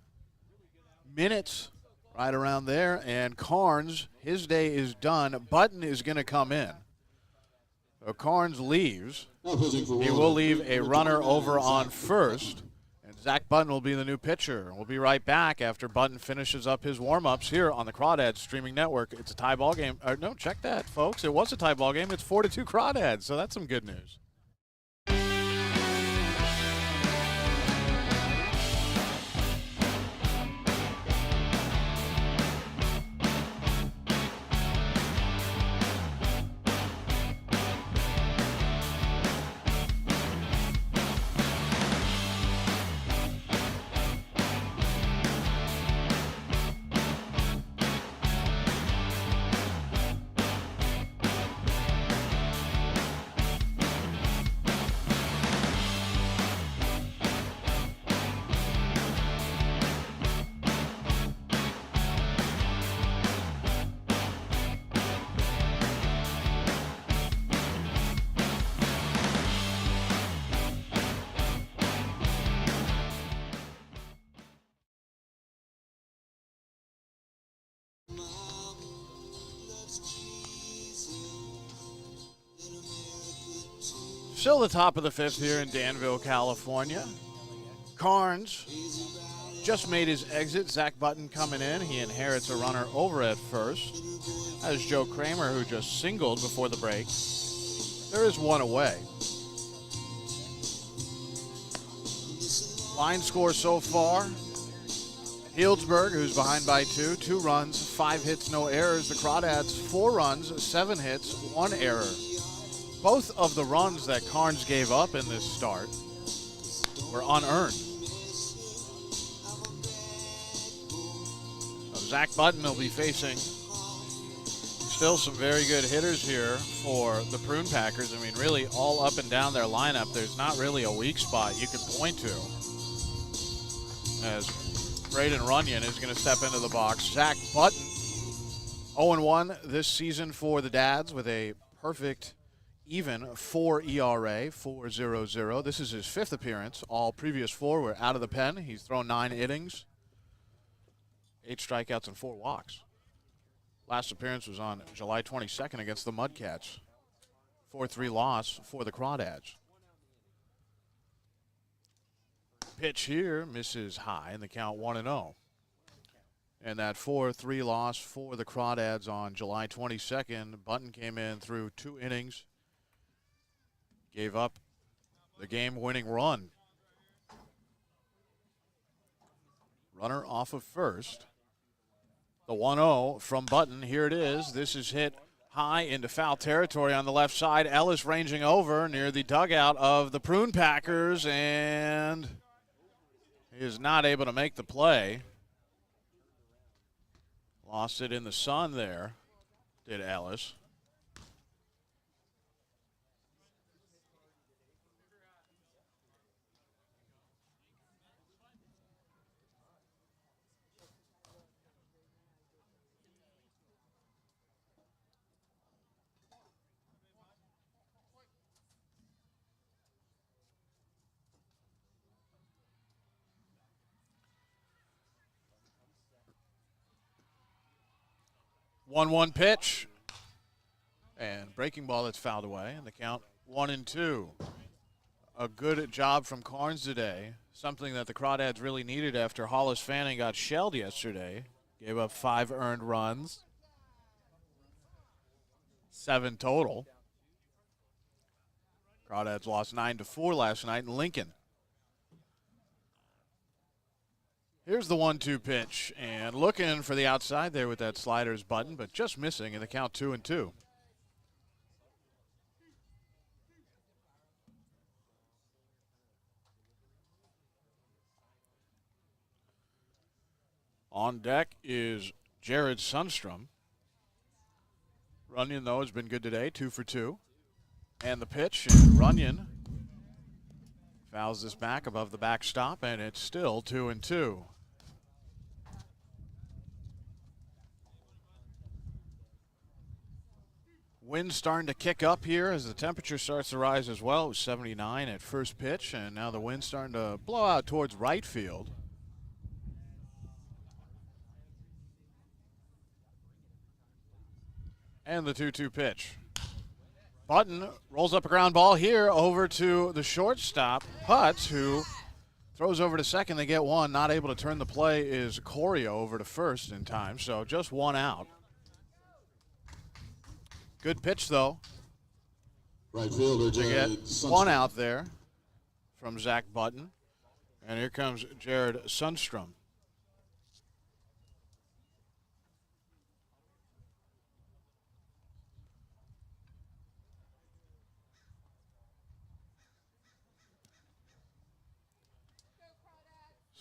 minutes, right around there. And Carnes, his day is done. Button is going to come in. So Carnes leaves. Now pitching for He Walnut, will leave a number runner 29, over on Zach first. And Zach Button will be the new pitcher. We'll be right back after Button finishes up his warm-ups here on the Crawdads streaming network. It's a tie ball game. No, check that, folks. It was a tie ball game. It's 4-2 Crawdads, so that's some good news. Still the top of the fifth here in Danville, California. Carnes just made his exit. Zach Button coming in. He inherits a runner over at first. That is Joe Kramer, who just singled before the break. There is one away. Line score so far. Healdsburg, who's behind by 2 runs, 5 hits, no errors. The Crawdads, 4 runs, 7 hits, 1 error. Both of the runs that Carnes gave up in this start were unearned. So Zach Button will be facing still some very good hitters here for the Prune Packers. I mean, really all up and down their lineup. There's not really a weak spot you can point to, as Braden Runyon is going to step into the box. Zach Button, 0-1 this season for the Dads with a perfect even 4 ERA, 4.00. This is his 5th appearance. All previous 4 were out of the pen. He's thrown 9 innings, 8 strikeouts, and 4 walks. Last appearance was on July 22nd against the Mudcats. 4-3 loss for the Crawdads. Pitch here misses high, and the count 1-0. And that 4-3 loss for the Crawdads on July 22nd, Button came in through 2 innings, gave up the game-winning run. Runner off of first. The 1-0 from Button. Here it is. This is hit high into foul territory on the left side. Ellis ranging over near the dugout of the Prune Packers, and he is not able to make the play. Lost it in the sun there, did Ellis. One pitch, and breaking ball that's fouled away, and the count 1-2. A good job from Carnes today, something that the Crawdads really needed after Hollis Fanning got shelled yesterday. Gave up 5 earned runs, 7 total. Crawdads lost 9-4 last night in Lincoln. Here's the 1-2 pitch, and looking for the outside there with that sliders Button, but just missing in the count 2-2. On deck is Jared Sundstrom. Runyon, though, has been good today, 2 for 2. And the pitch, and Runyon fouls this back above the backstop, and it's still 2-2. Wind starting to kick up here as the temperature starts to rise as well. It was 79 at first pitch, and now the wind's starting to blow out towards right field. And the 2-2 pitch. Button rolls up a ground ball here over to the shortstop, Putz, who throws over to second. They get one. Not able to turn the play is Corio over to first in time, so just one out. Good pitch, though. Right fielder To get Jared one Sundstrom. out there from Zach Button. And here comes Jared Sundstrom.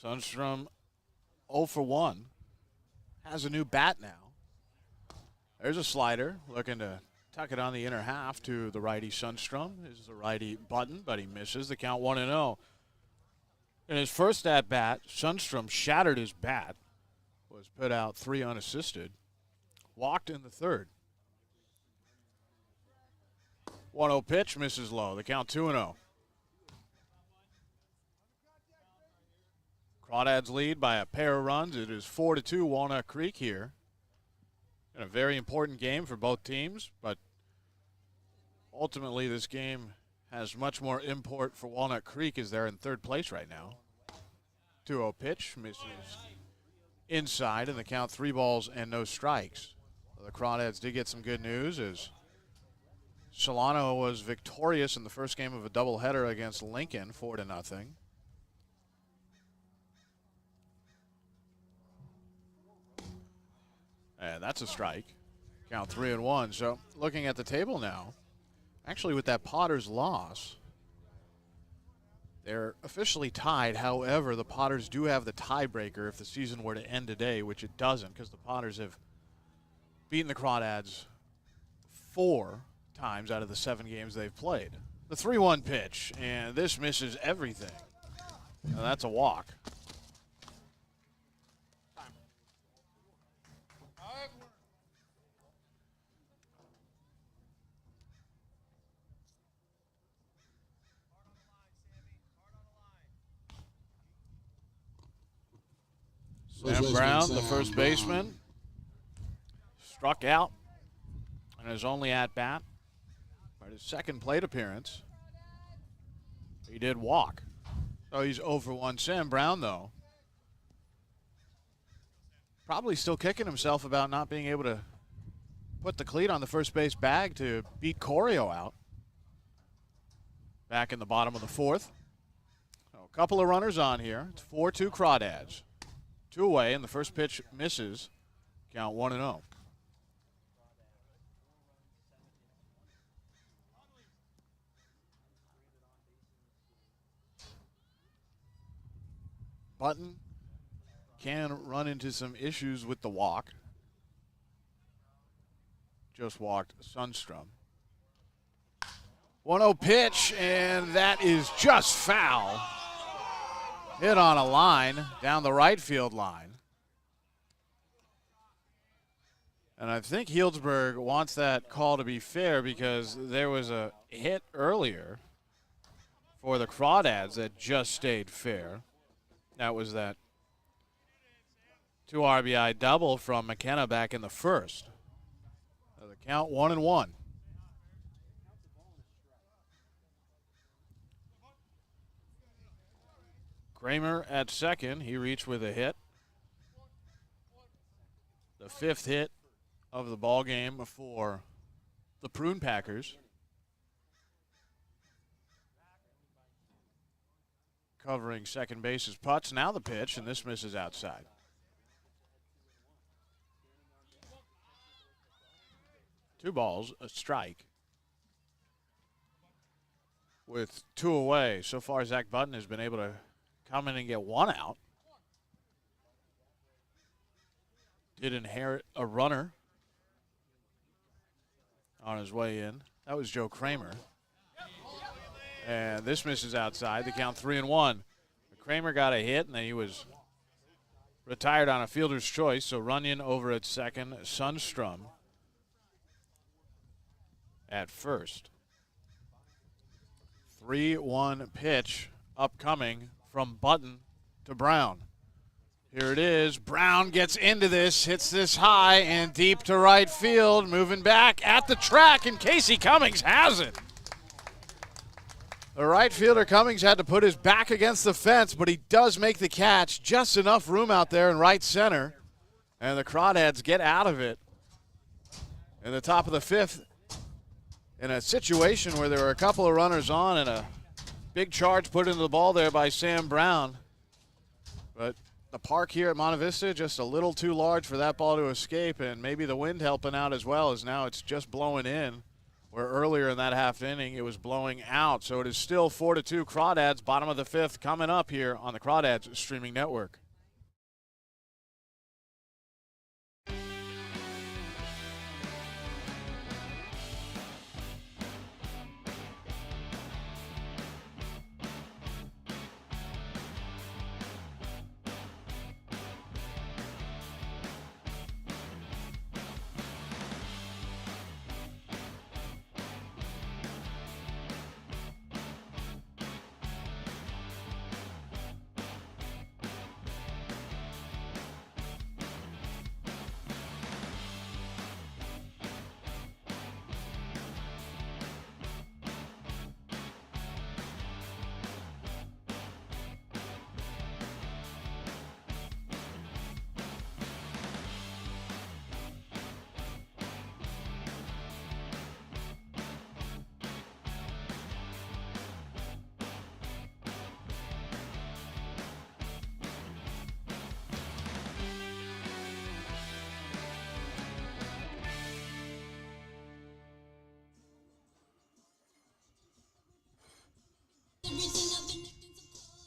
Sundstrom 0 for 1. Has a new bat now. There's a slider looking to tuck it on the inner half to the righty Sundstrom. This is the righty Button, but he misses. The count 1-0. In his first at-bat, Sundstrom shattered his bat, was put out 3 unassisted, walked in the third. 1-0 pitch, misses low. The count 2-0. Crawdads lead by a pair of runs. It is 4-2 Walnut Creek here. In a very important game for both teams, but ultimately this game has much more import for Walnut Creek as they're in third place right now. 2-0 pitch, misses inside, and the count 3 balls and no strikes. The Crawdads did get some good news as Solano was victorious in the first game of a doubleheader against Lincoln, 4-0. And that's a strike. Count 3-1. So looking at the table now, actually with that Potters loss, they're officially tied. However, the Potters do have the tiebreaker if the season were to end today, which it doesn't because the Potters have beaten the Crawdads 4 times out of the 7 games they've played. The 3-1 pitch, and this misses everything. Now that's a walk. Sam Brown, the first baseman, struck out in his only at-bat. But his second plate appearance, he did walk. So he's 0 for 1. Sam Brown, though, probably still kicking himself about not being able to put the cleat on the first base bag to beat Corio out. Back in the bottom of the 4th. So a couple of runners on here. It's 4-2 Crawdads. 2 away, and the first pitch misses. Count 1-0. Button can run into some issues with the walk. Just walked Sundstrom. 1-0 pitch, and that is just foul. Hit on a line down the right field line. And I think Healdsburg wants that call to be fair because there was a hit earlier for the Crawdads that just stayed fair. That was that 2 RBI double from McKenna back in the first. So the count 1-1. Kramer at second. He reached with a hit. The 5th hit of the ball game for the Prune Packers. Covering second base is Putz. Now the pitch, and this misses outside. Two balls, a strike. With 2 away, so far Zach Button has been able to come in and get 1 out. Did inherit a runner on his way in. That was Joe Kramer. And this misses outside. The count 3-1. Kramer got a hit, and then he was retired on a fielder's choice. So Runyon over at second, Sundstrom at first. 3-1 pitch upcoming from Button to Brown. Here it is. Brown gets into this, hits this high and deep to right field. Moving back at the track, and Casey Cummings has it. The right fielder Cummings had to put his back against the fence, but he does make the catch. Just enough room out there in right center. And the Crawdads get out of it in the top of the fifth in a situation where there were a couple of runners on and a big charge put into the ball there by Sam Brown. But the park here at Monte Vista just a little too large for that ball to escape, and maybe the wind helping out as well, as now it's just blowing in, where earlier in that half inning it was blowing out. So it is still 4-2 Crawdads, bottom of the fifth, coming up here on the Crawdads streaming network.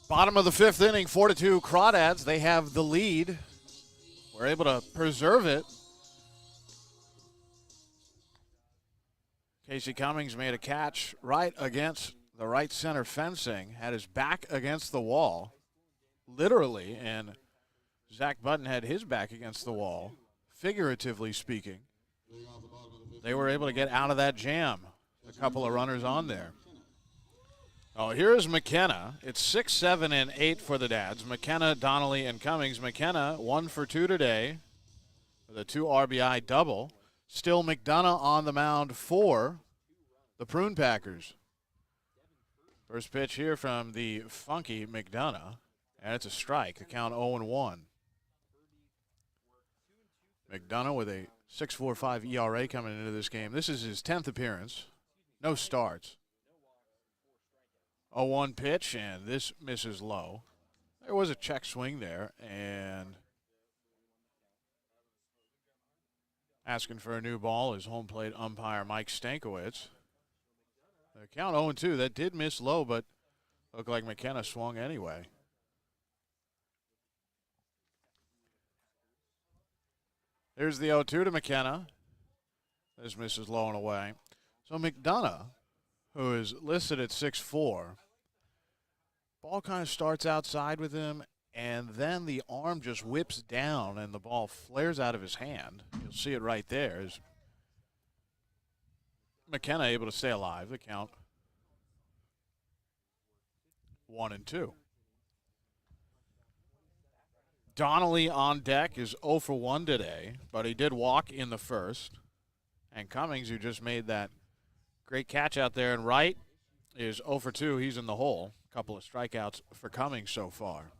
Bottom of the fifth inning, 4-2 Crawdads. They have the lead. We're able to preserve it. Casey Cummings made a catch right against the right center fencing, had his back against the wall, literally, and Zach Button had his back against the wall, figuratively speaking. They were able to get out of that jam. A couple of runners on there. Oh, here's McKenna. It's 6, 7, and 8 for the Dads. McKenna, Donnelly, and Cummings. McKenna 1 for 2 today with a 2 RBI double. Still McDonough on the mound for the Prune Packers. First pitch here from the funky McDonough, and it's a strike. The count 0-1. McDonough with a 6.45 ERA coming into this game. This is his 10th appearance. No starts. 0-1 pitch, and this misses low. There was a check swing there, and asking for a new ball is home plate umpire Mike Stankiewicz. The count 0-2. That did miss low, but looked like McKenna swung anyway. Here's the 0-2 to McKenna. This misses low and away. So McDonough, who is listed at 6'4", ball kind of starts outside with him, and then the arm just whips down and the ball flares out of his hand. You'll see it right there. Is McKenna able to stay alive? The count 1-2. Donnelly on deck is 0 for 1 today, but he did walk in the first. And Cummings, who just made that great catch out there and right, is 0 for 2. He's in the hole. A couple of strikeouts for Cummings so far.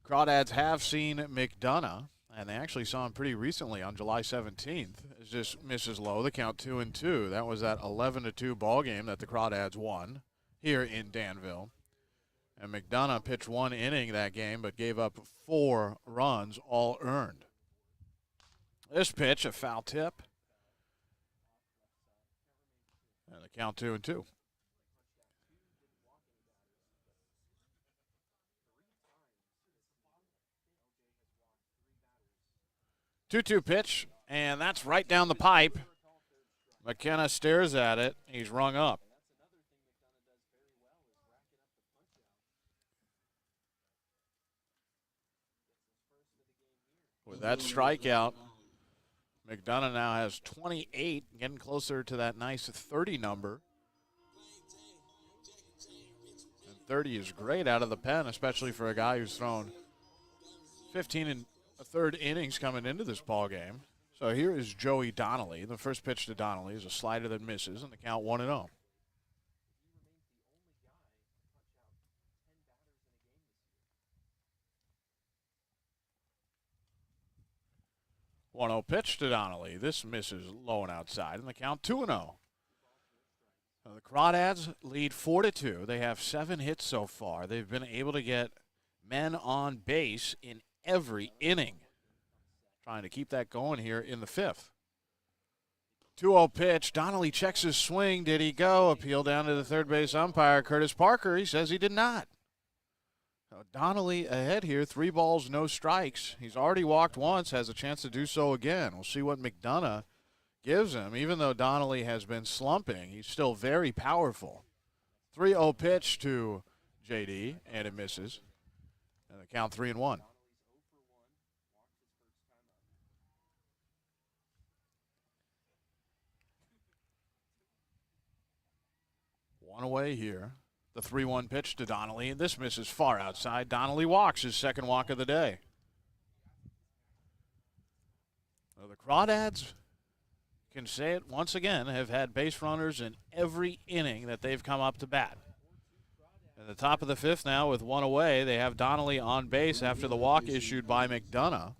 Crawdads have seen McDonough, and they actually saw him pretty recently on July 17th. It just misses low. The count 2-2. That was that 11-2 ball game that the Crawdads won here in Danville. And McDonough pitched 1 inning that game, but gave up 4 runs, all earned. This pitch, a foul tip. And the count 2-2. 2-2 pitch, and that's right down the pipe. McKenna stares at it. He's rung up. With that strikeout, McDonough now has 28, getting closer to that nice 30 number. And 30 is great out of the pen, especially for a guy who's thrown 15 and a third innings coming into this ball game. So here is Joey Donnelly. The first pitch to Donnelly is a slider that misses, and the count 1-0. One-0 pitch to Donnelly. This misses low and outside, and the count 2-0. The Crawdads lead 4-2. They have 7 hits so far. They've been able to get men on base in every inning. Trying to keep that going here in the 5th. 2-0 pitch. Donnelly checks his swing. Did he go? Appeal down to the third base umpire, Curtis Parker. He says he did not. So Donnelly ahead here. 3 balls, no strikes. He's already walked once, has a chance to do so again. We'll see what McDonough gives him. Even though Donnelly has been slumping, he's still very powerful. 3-0 pitch to JD, and it misses. And the count 3-1. One away here. The 3-1 pitch to Donnelly, and this misses far outside. Donnelly walks, his second walk of the day. So the Crawdads, can say it once again, have had base runners in every inning that they've come up to bat. At the top of the 5th now with 1 away, they have Donnelly on base after the walk issued by McDonough.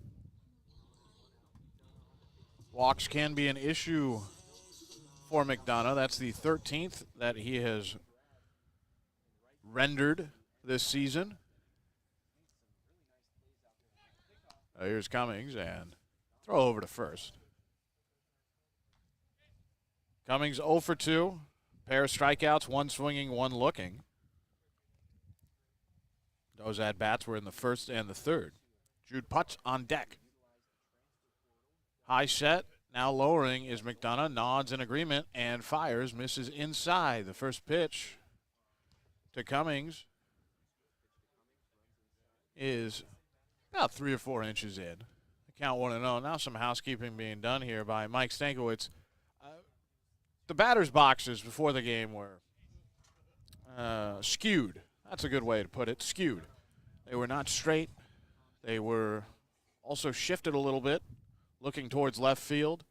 Walks can be an issue for McDonough. That's the 13th that he has rendered this season. Here's Cummings, and throw over to first. Cummings 0 for 2. Pair of strikeouts, 1 swinging, 1 looking. Those at-bats were in the 1st and the 3rd. Jude Putz on deck. High set, now lowering is McDonough. Nods in agreement and fires, misses inside. The first pitch to Cummings is about 3 or 4 inches in. The count 1-0. Now some housekeeping being done here by Mike Stankiewicz. The batter's boxes before the game were skewed. That's a good way to put it, skewed. They were not straight. They were also shifted a little bit, looking towards left field.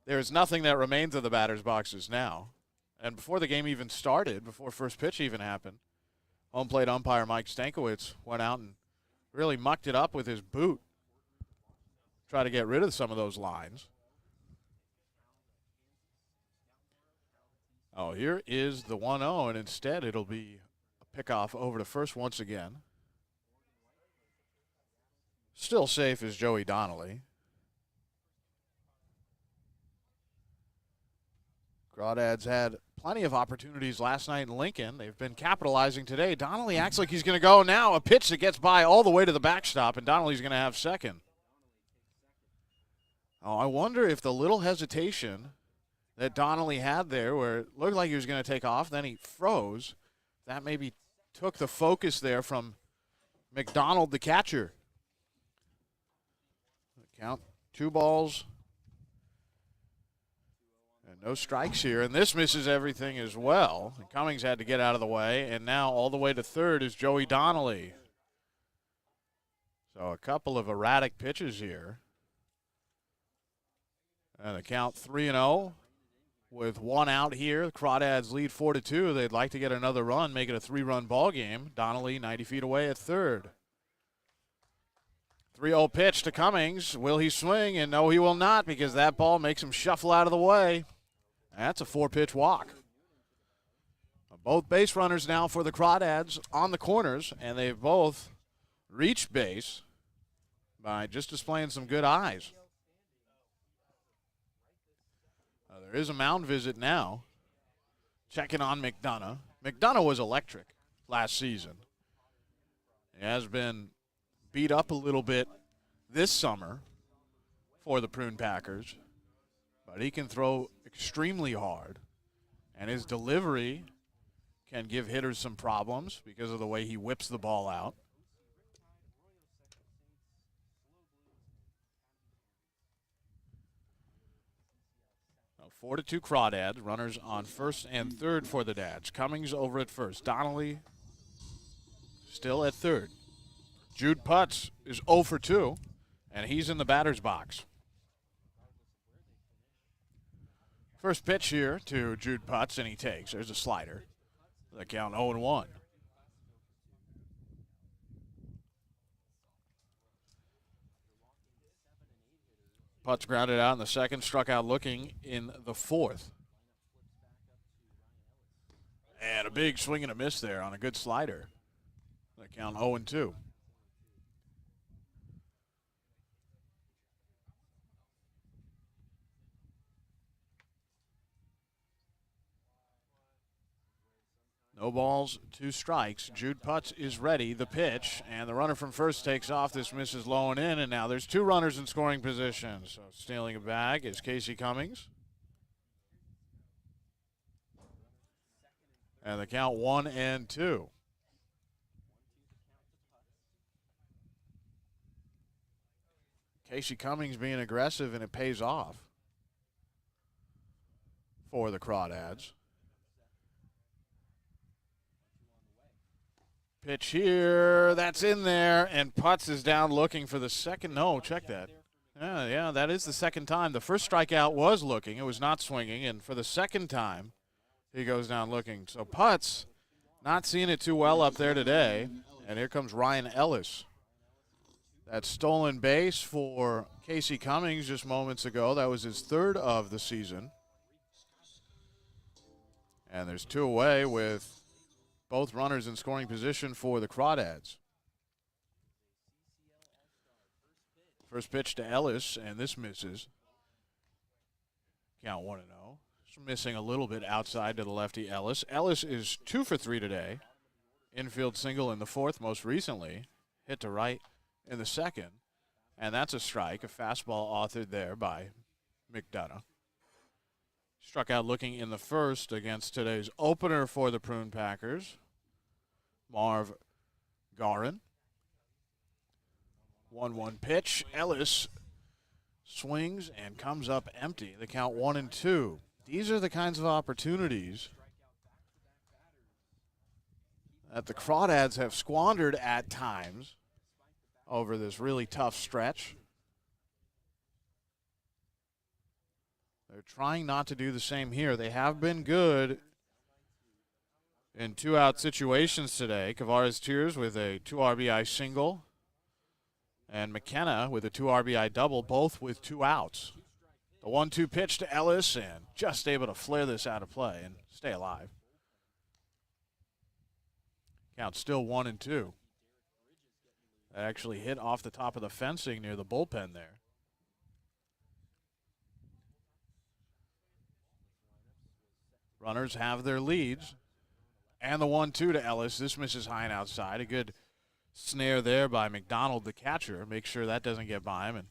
There is nothing that remains of the batter's boxes now. And before the game even started, before first pitch even happened, home plate umpire Mike Stankiewicz went out and really mucked it up with his boot. Try to get rid of some of those lines. Oh, here is the 1-0, and instead it'll be a pickoff over to first once again. Still safe is Joey Donnelly. Crawdads had plenty of opportunities last night in Lincoln. They've been capitalizing today. Donnelly acts like he's going to go now. A pitch that gets by all the way to the backstop, and Donnelly's going to have second. Oh, I wonder if the little hesitation that Donnelly had there where it looked like he was going to take off, then he froze, that maybe took the focus there from McDonald, the catcher. Count 2 balls. And no strikes here, and this misses everything as well. And Cummings had to get out of the way, and now all the way to third is Joey Donnelly. So a couple of erratic pitches here. And the count 3-0 with 1 out here. The Crawdads lead 4-2. They'd like to get another run, make it a 3-run ball game. Donnelly 90 feet away at third. 3-0 pitch to Cummings. Will he swing? And no, he will not, because that ball makes him shuffle out of the way. That's a 4-pitch walk. Both base runners now for the Crawdads on the corners, and they've both reached base by just displaying some good eyes. There is a mound visit now. Checking on McDonough. McDonough was electric last season. He has been beat up a little bit this summer for the Prune Packers, but he can throw extremely hard, and his delivery can give hitters some problems because of the way he whips the ball out. 4-2 Crawdads. Runners on first and third for the Dads. Cummings over at first. Donnelly still at third. Jude Putz is 0 for 2, and he's in the batter's box. First pitch here to Jude Putz, and he takes. There's a slider. The count 0-1. Putz grounded out in the second, struck out looking in the fourth. And a big swing and a miss there on a good slider. The count 0-2. No balls, 2 strikes. Jude Putz is ready. The pitch, and the runner from first takes off. This misses low and in, and now there's 2 runners in scoring position. So stealing a bag is Casey Cummings. And the count 1-2. Casey Cummings being aggressive, and it pays off for the Crawdads. Pitch here, that's in there, and Putz is down looking for the second. No, check that. Yeah, that is the second time. The first strikeout was looking. It was not swinging, and for the second time, he goes down looking. So Putz not seeing it too well up there today, and here comes Ryan Ellis. That stolen base for Casey Cummings just moments ago. That was his 3rd of the season. And there's 2 away with both runners in scoring position for the Crawdads. First pitch to Ellis, and this misses. Count 1-0. Missing a little bit outside to the lefty Ellis. Ellis is 2 for 3 today. Infield single in the 4th most recently. Hit to right in the 2nd. And that's a strike, a fastball authored there by McDonough. Struck out looking in the 1st against today's opener for the Prune Packers, Marv Garin. 1-1 pitch. Ellis swings and comes up empty. The count 1-2. These are the kinds of opportunities that the Crawdads have squandered at times over this really tough stretch. They're trying not to do the same here. They have been good in 2-out situations today. Kavares Tears with a 2 RBI single, and McKenna with a 2 RBI double, both with 2 outs. The 1-2 pitch to Ellis, and just able to flare this out of play and stay alive. Count still 1-2. That actually hit off the top of the fencing near the bullpen there. Runners have their leads. And the 1-2 to Ellis. This misses high and outside. A good snare there by McDonald, the catcher. Make sure that doesn't get by him. And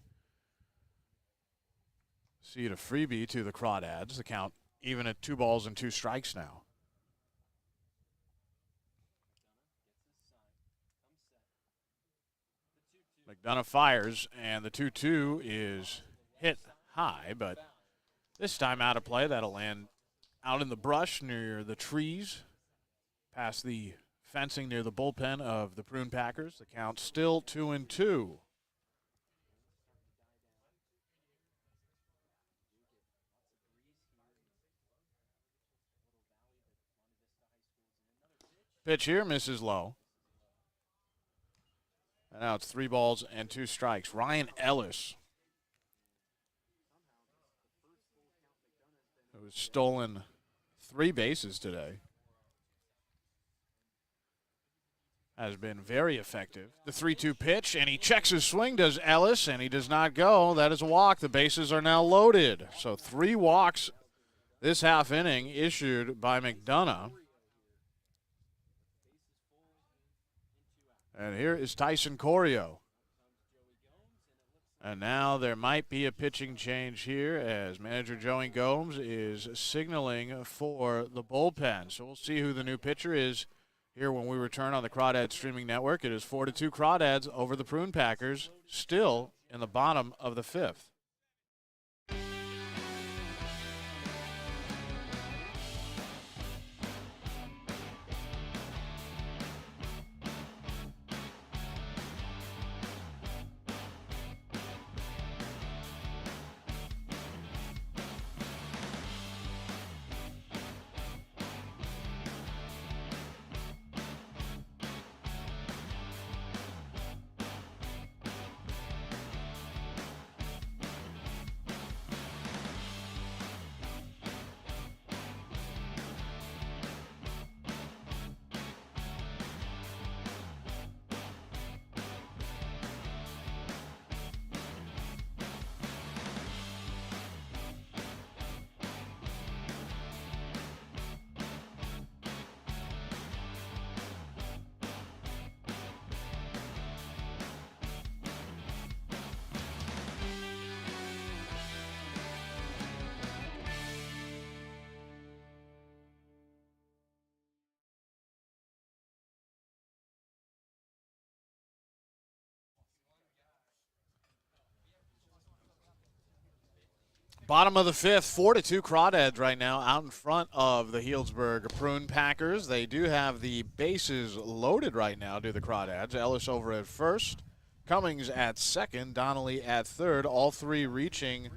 see it a freebie to the Crawdads. The count even at 2 balls and 2 strikes now. McDonough fires, and the 2-2 is hit high, but this time out of play. That'll land out in the brush near the trees, past the fencing near the bullpen of the Prune Packers. The count still 2-2. Pitch here misses low. And now it's 3 balls and 2 strikes. Ryan Ellis, who has stolen 3 bases today, has been very effective. The 3-2 pitch, and he checks his swing, does Ellis, and he does not go. That is a walk. The bases are now loaded. So 3 walks this half inning issued by McDonough. And here is Tyson Corio. And now there might be a pitching change here as manager Joey Gomes is signaling for the bullpen. So we'll see who the new pitcher is here when we return on the Crawdads streaming network. It is 4-2 Crawdads over the Prune Packers, still in the bottom of the 5th. Bottom of the fifth, 4-2 Crawdads right now out in front of the Healdsburg Prune Packers. They do have the bases loaded right now, do the Crawdads. Ellis over at first, Cummings at second, Donnelly at third, all three reaching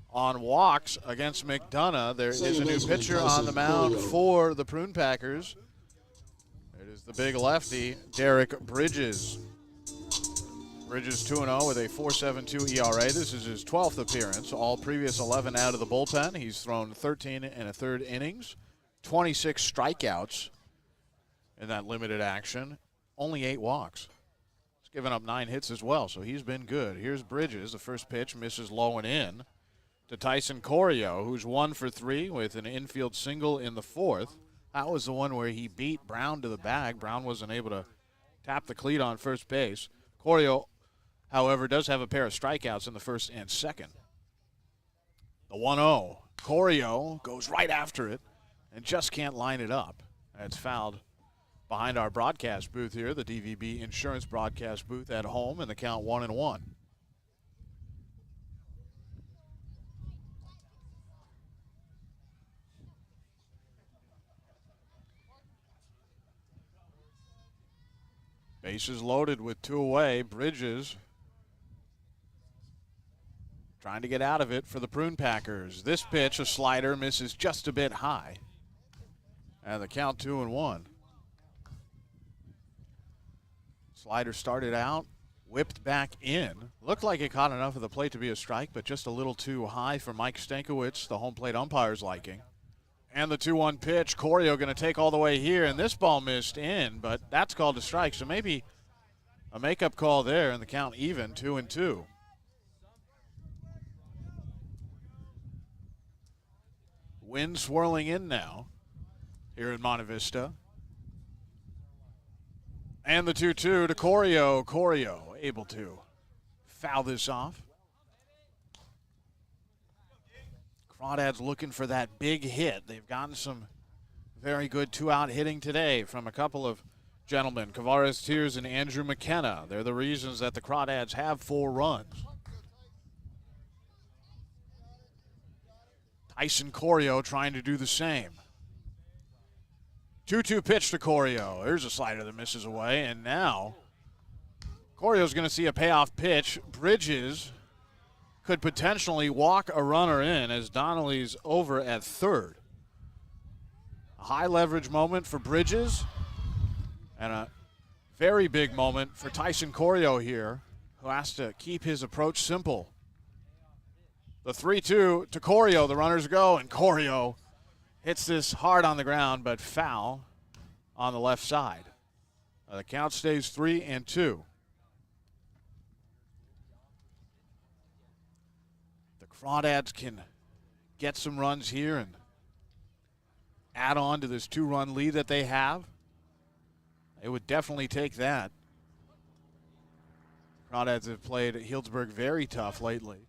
on walks against McDonough. There is a new pitcher on the mound for the Prune Packers. It is the big lefty, Derek Bridges. Bridges 2-0 with a 4.72 ERA. This is his 12th appearance. All previous 11 out of the bullpen. He's thrown 13 1/3 innings, 26 strikeouts in that limited action, only 8 walks. He's given up 9 hits as well, so he's been good. Here's Bridges. The first pitch misses low and in to Tyson Corio, who's 1 for 3 with an infield single in the fourth. That was the one where he beat Brown to the bag. Brown wasn't able to tap the cleat on first base. Corio, however, does have a pair of strikeouts in the first and second. The 1-0. Corio goes right after it and just can't line it up. That's fouled behind our broadcast booth here, the DVB Insurance broadcast booth at home, and the count 1-1. Bases loaded with 2 away. Bridges trying to get out of it for the Prune Packers. This pitch, a slider, misses just a bit high. And the count 2-1. Slider started out, whipped back in. Looked like it caught enough of the plate to be a strike, but just a little too high for Mike Stankiewicz, the home plate umpire's liking. And the 2-1 pitch, Corio going to take all the way here, and this ball missed in, but that's called a strike, so maybe a makeup call there, and the count even, 2-2. Wind swirling in now here in Monte Vista. And the 2-2 to Corio. Corio able to foul this off. Crawdads looking for that big hit. They've gotten some very good 2-out hitting today from a couple of gentlemen, Kavares Tears and Andrew McKenna. They're the reasons that the Crawdads have 4 runs. Tyson Corio trying to do the same. 2-2 pitch to Corio. There's a slider that misses away, and now Corio's going to see a payoff pitch. Bridges could potentially walk a runner in as Donnelly's over at third. A high leverage moment for Bridges and a very big moment for Tyson Corio here, who has to keep his approach simple. The 3-2 to Corio, the runners go, and Corio hits this hard on the ground but foul on the left side. The count stays 3-2. Crawdads can get some runs here and add on to this 2-run lead that they have. They would definitely take that. Crawdads have played Healdsburg very tough lately.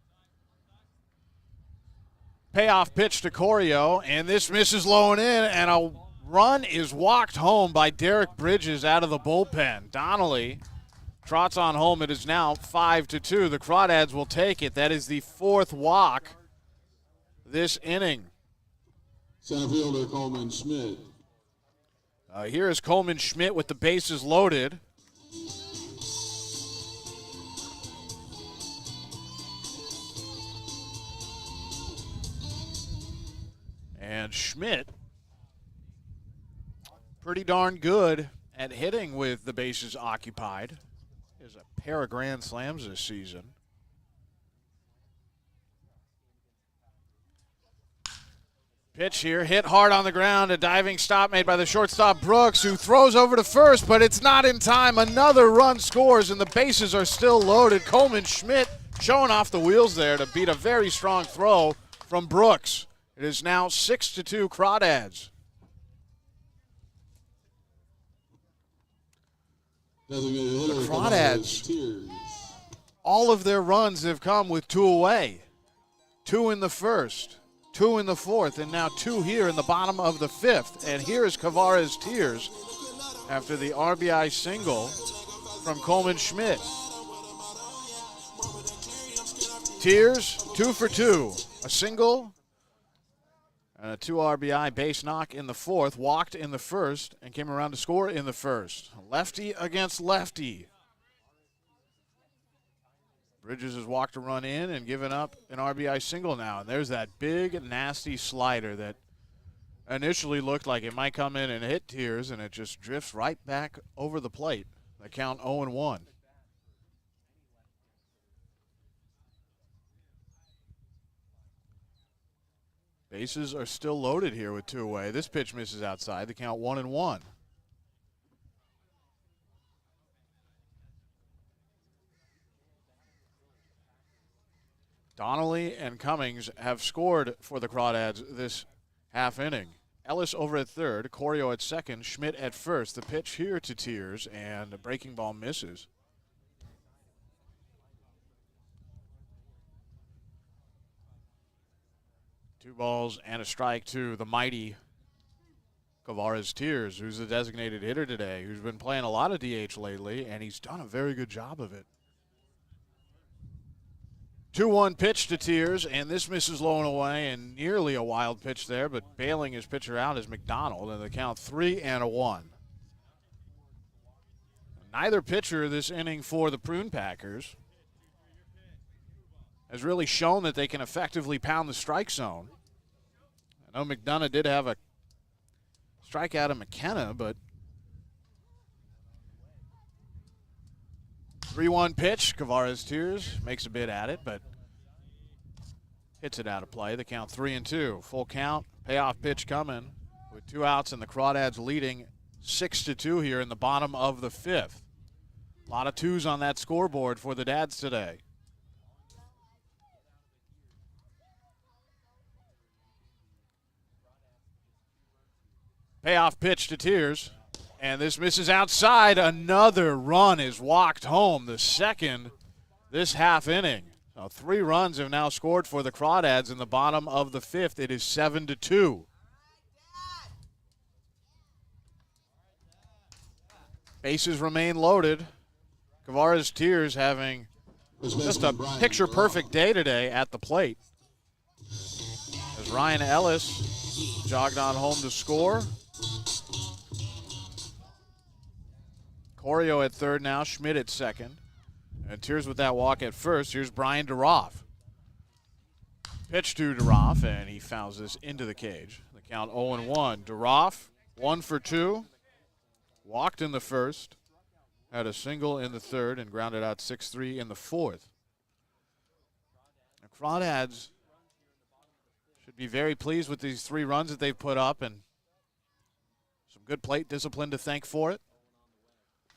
Payoff pitch to Corio, and this misses low and in, and a run is walked home by Derek Bridges out of the bullpen. Donnelly trots on home. It is now 5-2. The Crawdads will take it. That is the 4th walk this inning. Center fielder Coleman Schmidt. Here is Coleman Schmidt with the bases loaded. And Schmidt, pretty darn good at hitting with the bases occupied. There's a pair of grand slams this season. Pitch here, hit hard on the ground. A diving stop made by the shortstop Brooks, who throws over to first, but it's not in time. Another run scores, and the bases are still loaded. Coleman Schmidt showing off the wheels there to beat a very strong throw from Brooks. It is now 6-2 Crawdads. The Crawdads, all of their runs have come with 2 away. 2 in the first, 2 in the fourth, and now 2 here in the bottom of the 5th. And here is Kavares Tears after the RBI single from Coleman Schmidt. Tears, 2 for 2. a single, and a 2 RBI base knock in the fourth, walked in the first, and came around to score in the first. Lefty against lefty. Bridges has walked a run in and given up an RBI single now. And there's that big, nasty slider that initially looked like it might come in and hit Tiers, and it just drifts right back over the plate. The count 0-1. Bases are still loaded here with 2 away. This pitch misses outside. The count 1-1. Donnelly and Cummings have scored for the Crawdads this half inning. Ellis over at third, Corio at second, Schmidt at first. The pitch here to Tiers, and the breaking ball misses. Two balls and a strike to the mighty Kavares Tiers, who's the designated hitter today, who's been playing a lot of DH lately, and he's done a very good job of it. 2-1 pitch to Tiers, and this misses low and away, and nearly a wild pitch there, but bailing his pitcher out is McDonald, and the count 3-1. Neither pitcher this inning for the Prune Packers has really shown that they can effectively pound the strike zone. I know McDonough did have a strikeout of McKenna, but 3-1 pitch. Kavares Tiers makes a bid at it, but hits it out of play. The count 3-2. Full count. Payoff pitch coming with 2 outs, and the Crawdads leading 6-2 here in the bottom of the 5th. A lot of 2s on that scoreboard for the Dads today. Payoff pitch to Tiers, and this misses outside. Another run is walked home, the second this half inning. So 3 runs have now scored for the Crawdads in the bottom of the 5th. It is 7-2. Bases remain loaded. Kavares Tiers having just a picture-perfect day today at the plate. As Ryan Ellis jogged on home to score. Corio at third now, Schmidt at second. And Tiers with that walk at first. Here's Brian Duroff. Pitch to Duroff, and he fouls this into the cage. The count 0-1. Duroff, 1 for 2. Walked in the first. Had a single in the third and grounded out 6-3 in the fourth. The Crawdads should be very pleased with these 3 runs that they've put up, and some good plate discipline to thank for it.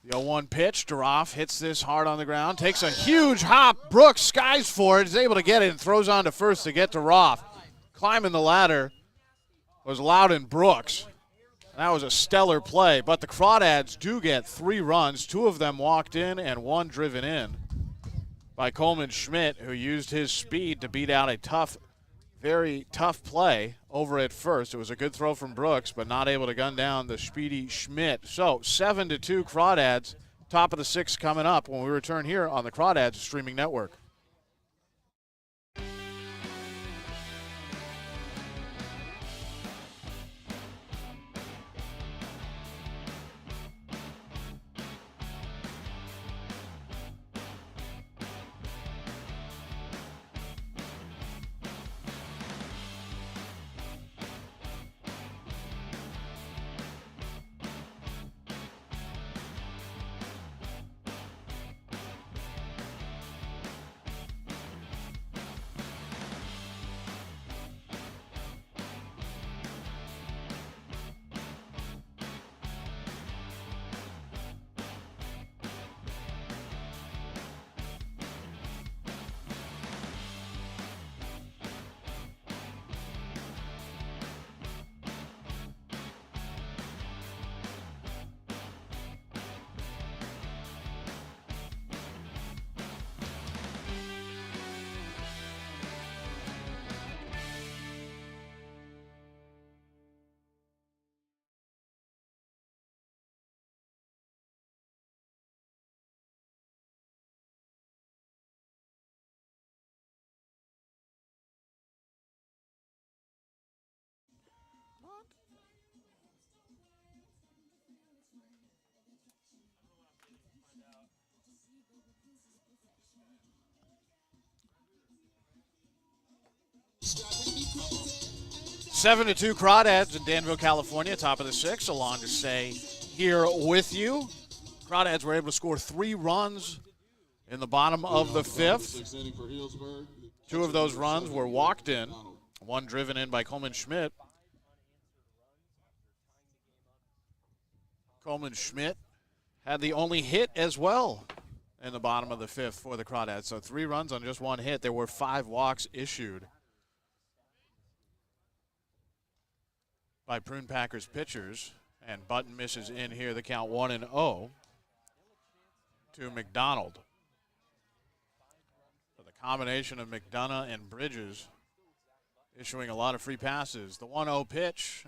The 0-1 pitch. Duroff hits this hard on the ground. Takes a huge hop. Brooks skies for it. Is able to get it and throws on to first to get Duroff. Climbing the ladder was Loudon Brooks. That was a stellar play. But the Crawdads do get 3 runs. 2 of them walked in and 1 driven in by Coleman Schmidt, who used his speed to beat out a tough, very tough play over at first. It was a good throw from Brooks, but not able to gun down the speedy Schmidt. So 7-2 Crawdads, top of the 6th coming up when we return here on the Crawdads streaming network. 7-2 Crawdads in Danville, California, top of the 6th. Along to say here with you. Crawdads were able to score 3 runs in the bottom of the 5th. 2 of those runs were walked in, 1 driven in by Coleman Schmidt. Coleman Schmidt had the only hit as well in the bottom of the 5th for the Crawdads. So 3 runs on just 1 hit. There were 5 walks issued by Prune Packers pitchers. And Button misses in here. The count 1-0 to McDonald. So the combination of McDonough and Bridges issuing a lot of free passes. The 1-0 pitch,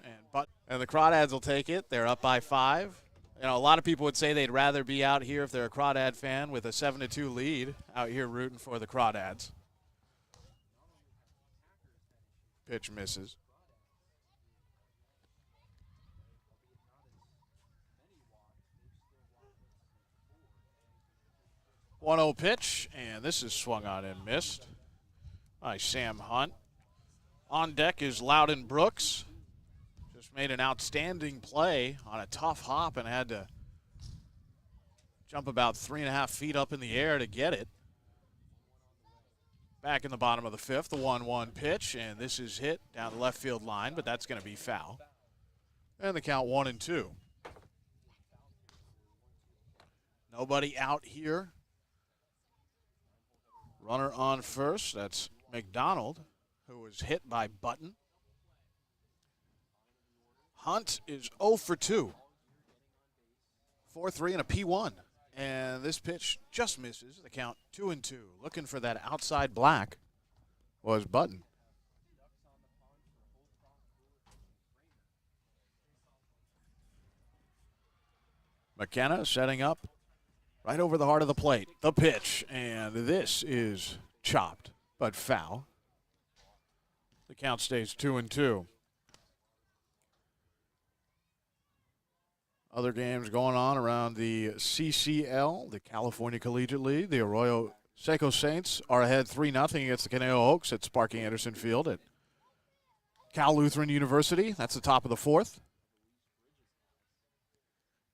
and the Crawdads will take it. They're up by 5. You know, a lot of people would say they'd rather be out here if they're a Crawdad fan with a 7-2 lead, out here rooting for the Crawdads. Pitch misses. 1-0 pitch, and this is swung on and missed by Sam Hunt. On deck is Loudon Brooks. Just made an outstanding play on a tough hop and had to jump about 3.5 feet up in the air to get it. Back in the bottom of the 5th, the 1-1 pitch, and this is hit down the left field line, but that's going to be foul. And the count 1-2. Nobody out here. Runner on first, that's McDonald, who was hit by Button. Hunt is 0 for 2. 4-3 and a P1. And this pitch just misses. The count 2-2. Looking for that outside black was Button. McKenna setting up right over the heart of the plate. The pitch, and this is chopped, but foul. The count stays 2-2. Other games going on around the CCL, the California Collegiate League. The Arroyo Seco Saints are ahead 3-0 against the Conejo Oaks at Sparky Anderson Field at Cal Lutheran University. That's the top of the 4th.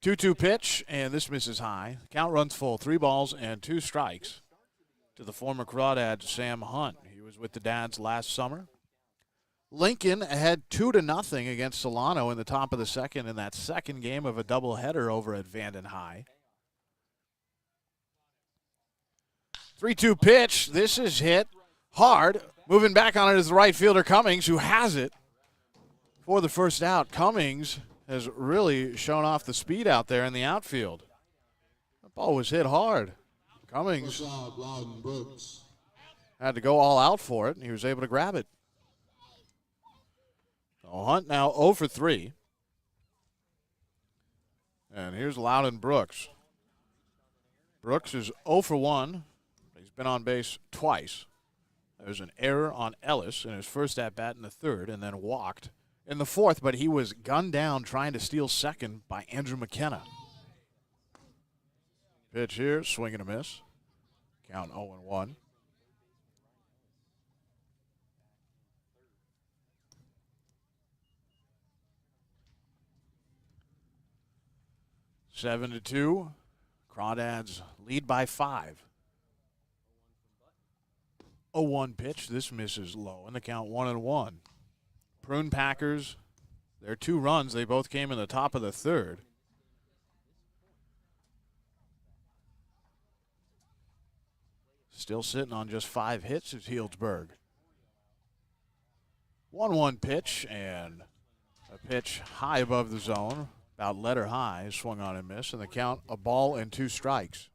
2-2 pitch, and this misses high. Count runs full, 3 balls and 2 strikes to the former Crawdad, Sam Hunt. He was with the Dads last summer. Lincoln ahead 2-0 against Solano in the top of the 2nd in that second game of a doubleheader over at Vanden High. 3-2 pitch. This is hit hard. Moving back on it is the right fielder Cummings, who has it for the first out. Cummings has really shown off the speed out there in the outfield. That ball was hit hard. Cummings had to go all out for it, and he was able to grab it. So Hunt now 0 for 3. And here's Loudon Brooks. Brooks is 0 for 1. He's been on base twice. There's an error on Ellis in his first at-bat in the 3rd, and then walked in the 4th, but he was gunned down trying to steal second by Andrew McKenna. Pitch here, swing and a miss. Count 0-1. Seven to 2. Crawdads lead by 5. 0-1 pitch. This misses low, and the count 1-1. Prune Packers, their 2 runs, they both came in the top of the 3rd. Still sitting on just 5 hits is Healdsburg. 1-1 pitch, and a pitch high above the zone, about letter high, swung on and missed, and the count a ball and 2 strikes.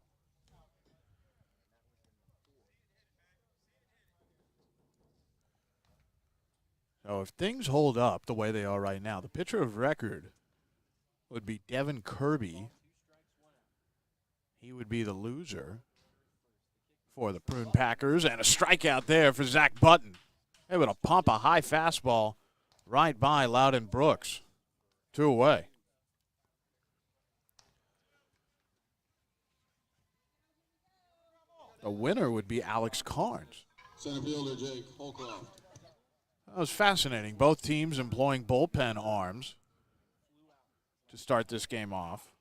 So if things hold up the way they are right now, the pitcher of record would be Devin Kirby. He would be the loser for the Prune Packers, and a strikeout there for Zach Button. Able to pump a high fastball right by Loudon Brooks. 2 away. The winner would be Alex Carnes. Center fielder Jake Holcroft. That was fascinating. Both teams employing bullpen arms to start this game off.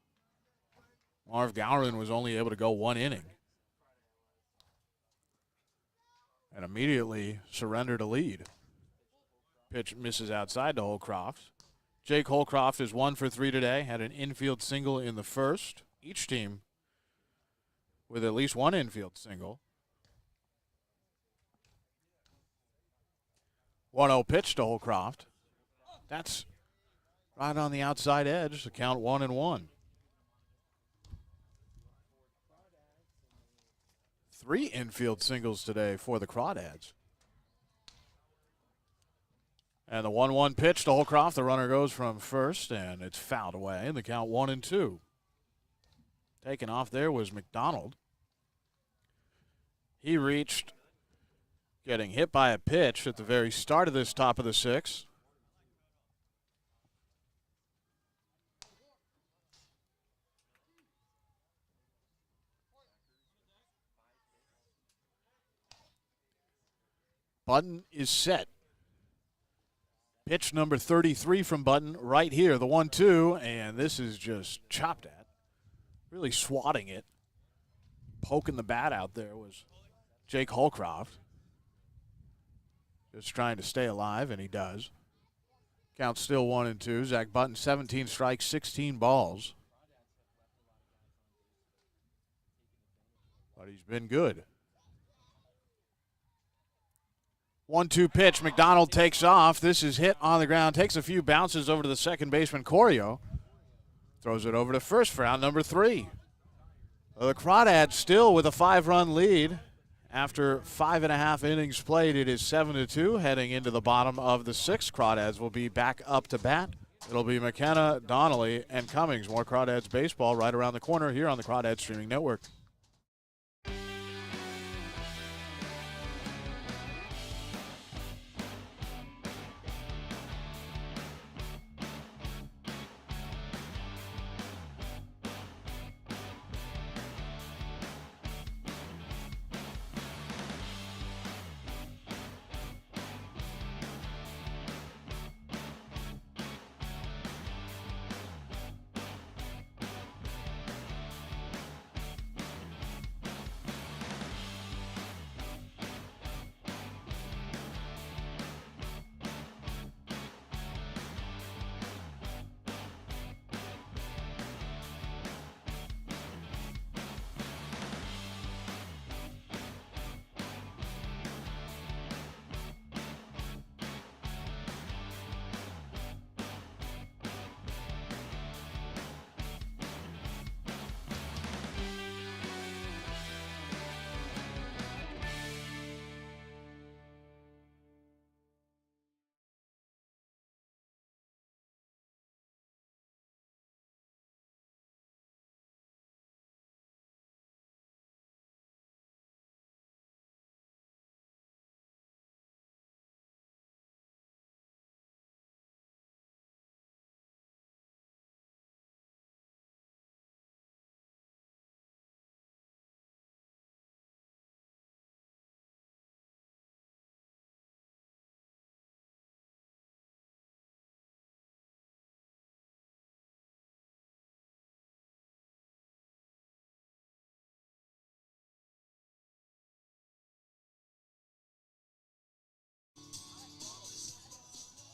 Marv Gowron was only able to go 1 inning and immediately surrendered a lead. Pitch misses outside to Holcroft. Jake Holcroft is 1 for 3 today, had an infield single in the first. Each team with at least one infield single. 1-0 pitch to Holcroft. That's right on the outside edge. The count 1-1. 3 infield singles today for the Crawdads. And the 1-1 pitch to Holcroft. The runner goes from first, and it's fouled away. And the count 1-2. Taken off there was McDonald. He reached, getting hit by a pitch at the very start of this top of the 6th. Button is set. Pitch number 33 from Button right here, the 1-2, and this is just chopped at. Really swatting it. Poking the bat out there was Jake Holcroft. Just trying to stay alive, and he does. Count still 1-2. Zach Button, 17 strikes, 16 balls. But he's been good. 1-2 pitch. McDonald takes off. This is hit on the ground. Takes a few bounces over to the second baseman, Corio. Throws it over to first for out number 3. The Crawdads still with a 5-run lead. After 5.5 innings played, it is 7-2. Heading into the bottom of the 6th, Crawdads will be back up to bat. It'll be McKenna, Donnelly, and Cummings. More Crawdads baseball right around the corner here on the Crawdads Streaming Network.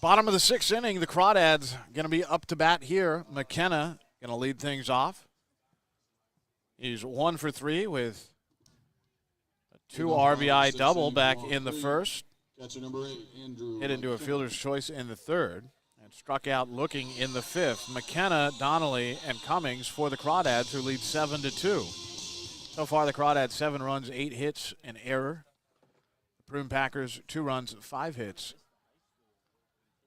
Bottom of the 6th inning, the Crawdads going to be up to bat here. McKenna going to lead things off. He's 1 for 3 with a 2 RBI double back in the first. Catcher number 8, Andrew. Hit into a fielder's choice in the third and struck out looking in the 5th. McKenna, Donnelly, and Cummings for the Crawdads, who lead 7-2. So far, the Crawdads 7 runs, 8 hits, an error. The Prune Packers 2 runs, 5 hits.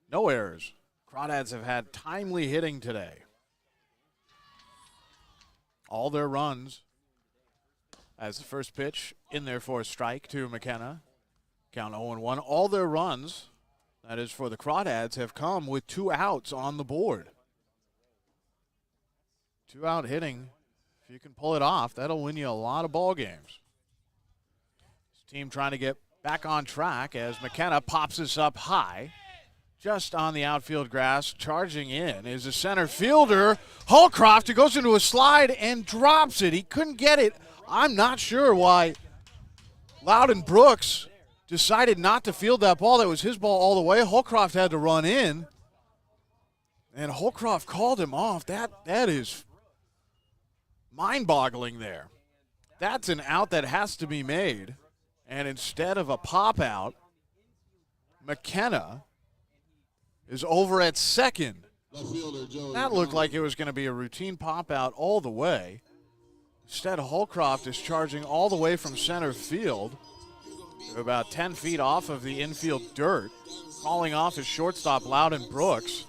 No errors. Crawdads have had timely hitting today. All their runs as the first pitch in there for a strike to McKenna. Count 0-1. All their runs, that is for the Crawdads, have come with 2 outs on the board. 2-out hitting, if you can pull it off, that'll win you a lot of ball games. This team trying to get back on track as McKenna pops this up high. Just on the outfield grass, charging in is a center fielder, Holcroft, who goes into a slide and drops it. He couldn't get it. I'm not sure why Loudon Brooks decided not to field that ball. That was his ball all the way. Holcroft had to run in, and Holcroft called him off. That is mind-boggling there. That's an out that has to be made, and instead of a pop-out, McKenna is over at second. That looked like it was going to be a routine pop-out all the way. Instead, Holcroft is charging all the way from center field to about 10 feet off of the infield dirt, calling off his shortstop, Loudon Brooks,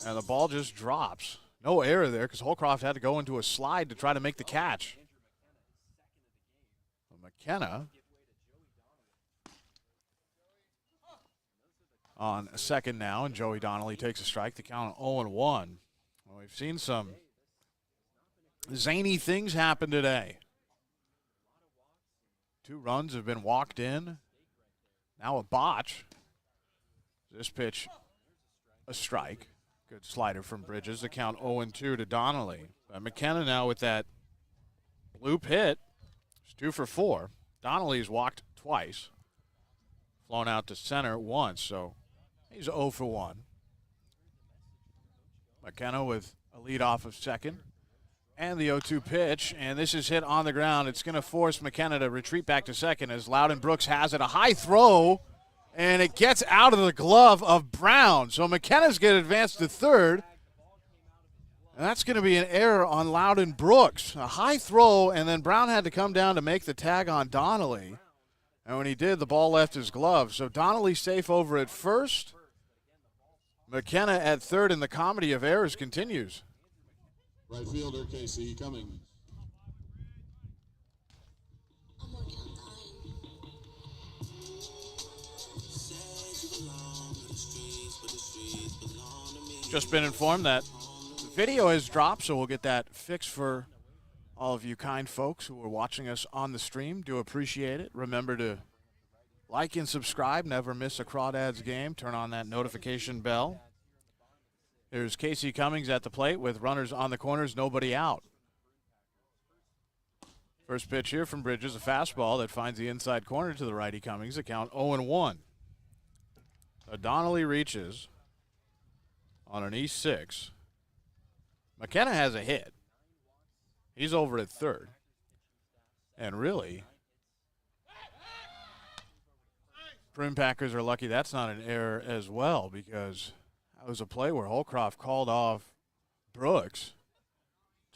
and the ball just drops. No error there because Holcroft had to go into a slide to try to make the catch. McKenna on second now, and Joey Donnelly takes a strike. The count 0-1. Well, we've seen some zany things happen today. 2 runs have been walked in. Now a botch. This pitch, a strike. Good slider from Bridges. The count 0-2 to Donnelly. McKenna now with that loop hit. It's 2 for 4. Donnelly's walked twice. Flown out to center once, so he's 0 for 1. McKenna with a lead off of second. And the 0-2 pitch, and this is hit on the ground. It's going to force McKenna to retreat back to second as Loudon Brooks has it. A high throw, and it gets out of the glove of Brown. So McKenna's going to advance to third, and that's going to be an error on Loudon Brooks. A high throw, and then Brown had to come down to make the tag on Donnelly. And when he did, the ball left his glove. So Donnelly safe over at first. McKenna at third, and the comedy of errors continues. Right fielder, Casey Cummings. Just been informed that the video has dropped, so we'll get that fixed for all of you kind folks who are watching us on the stream. Do appreciate it. Remember to like and subscribe. Never miss a Crawdads game. Turn on that notification bell. There's Casey Cummings at the plate with runners on the corners, nobody out. First pitch here from Bridges, a fastball that finds the inside corner to the righty Cummings. The count 0-1. Donnelly reaches on an E6. McKenna has a hit. He's over at third. And really, Prune Packers are lucky that's not an error as well, because that was a play where Holcroft called off Brooks.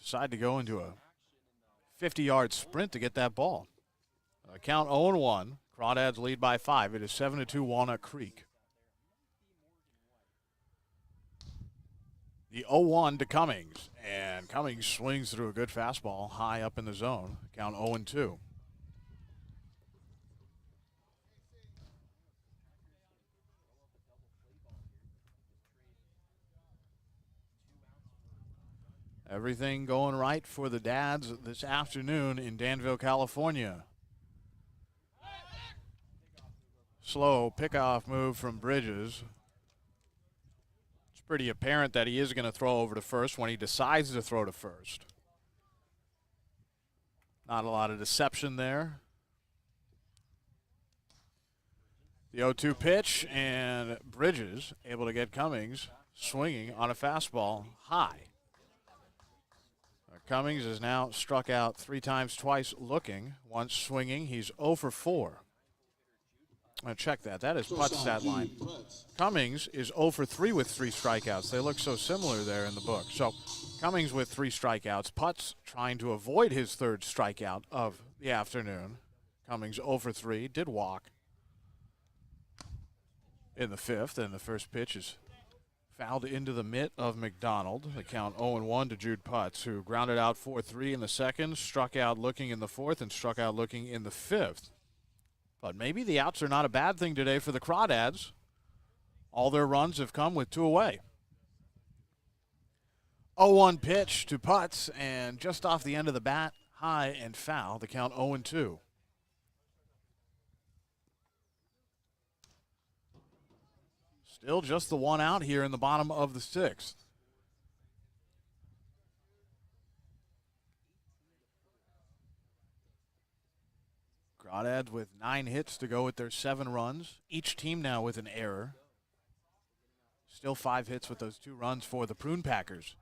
Decided to go into a 50-yard sprint to get that ball. Count 0-1. Crawdads lead by 5. It is 7-2 Walnut Creek. The 0-1 to Cummings. And Cummings swings through a good fastball high up in the zone. Count 0-2. Everything going right for the Dads this afternoon in Danville, California. Slow pickoff move from Bridges. It's pretty apparent that he is going to throw over to first when he decides to throw to first. Not a lot of deception there. The 0-2 pitch, and Bridges able to get Cummings swinging on a fastball high. Cummings is now struck out 3 times, twice looking, once swinging. He's 0 for 4. Check that. That is Putt's stat line. Cummings is 0 for 3 with 3 strikeouts. They look so similar there in the book. So Cummings with 3 strikeouts. Putt's trying to avoid his 3rd strikeout of the afternoon. Cummings 0 for 3, did walk in the 5th, and the first pitch is fouled into the mitt of McDonald. The count 0-1 to Jude Putz, who grounded out 4-3 in the 2nd, struck out looking in the 4th, and struck out looking in the 5th. But maybe the outs are not a bad thing today for the Crawdads. All their runs have come with 2 away. 0-1 pitch to Putz, and just off the end of the bat, high and foul. The count 0-2. Still just the one out here in the bottom of the 6th. Crawdads with 9 hits to go with their 7 runs. Each team now with an error. Still 5 hits with those 2 runs for the Prune Packers.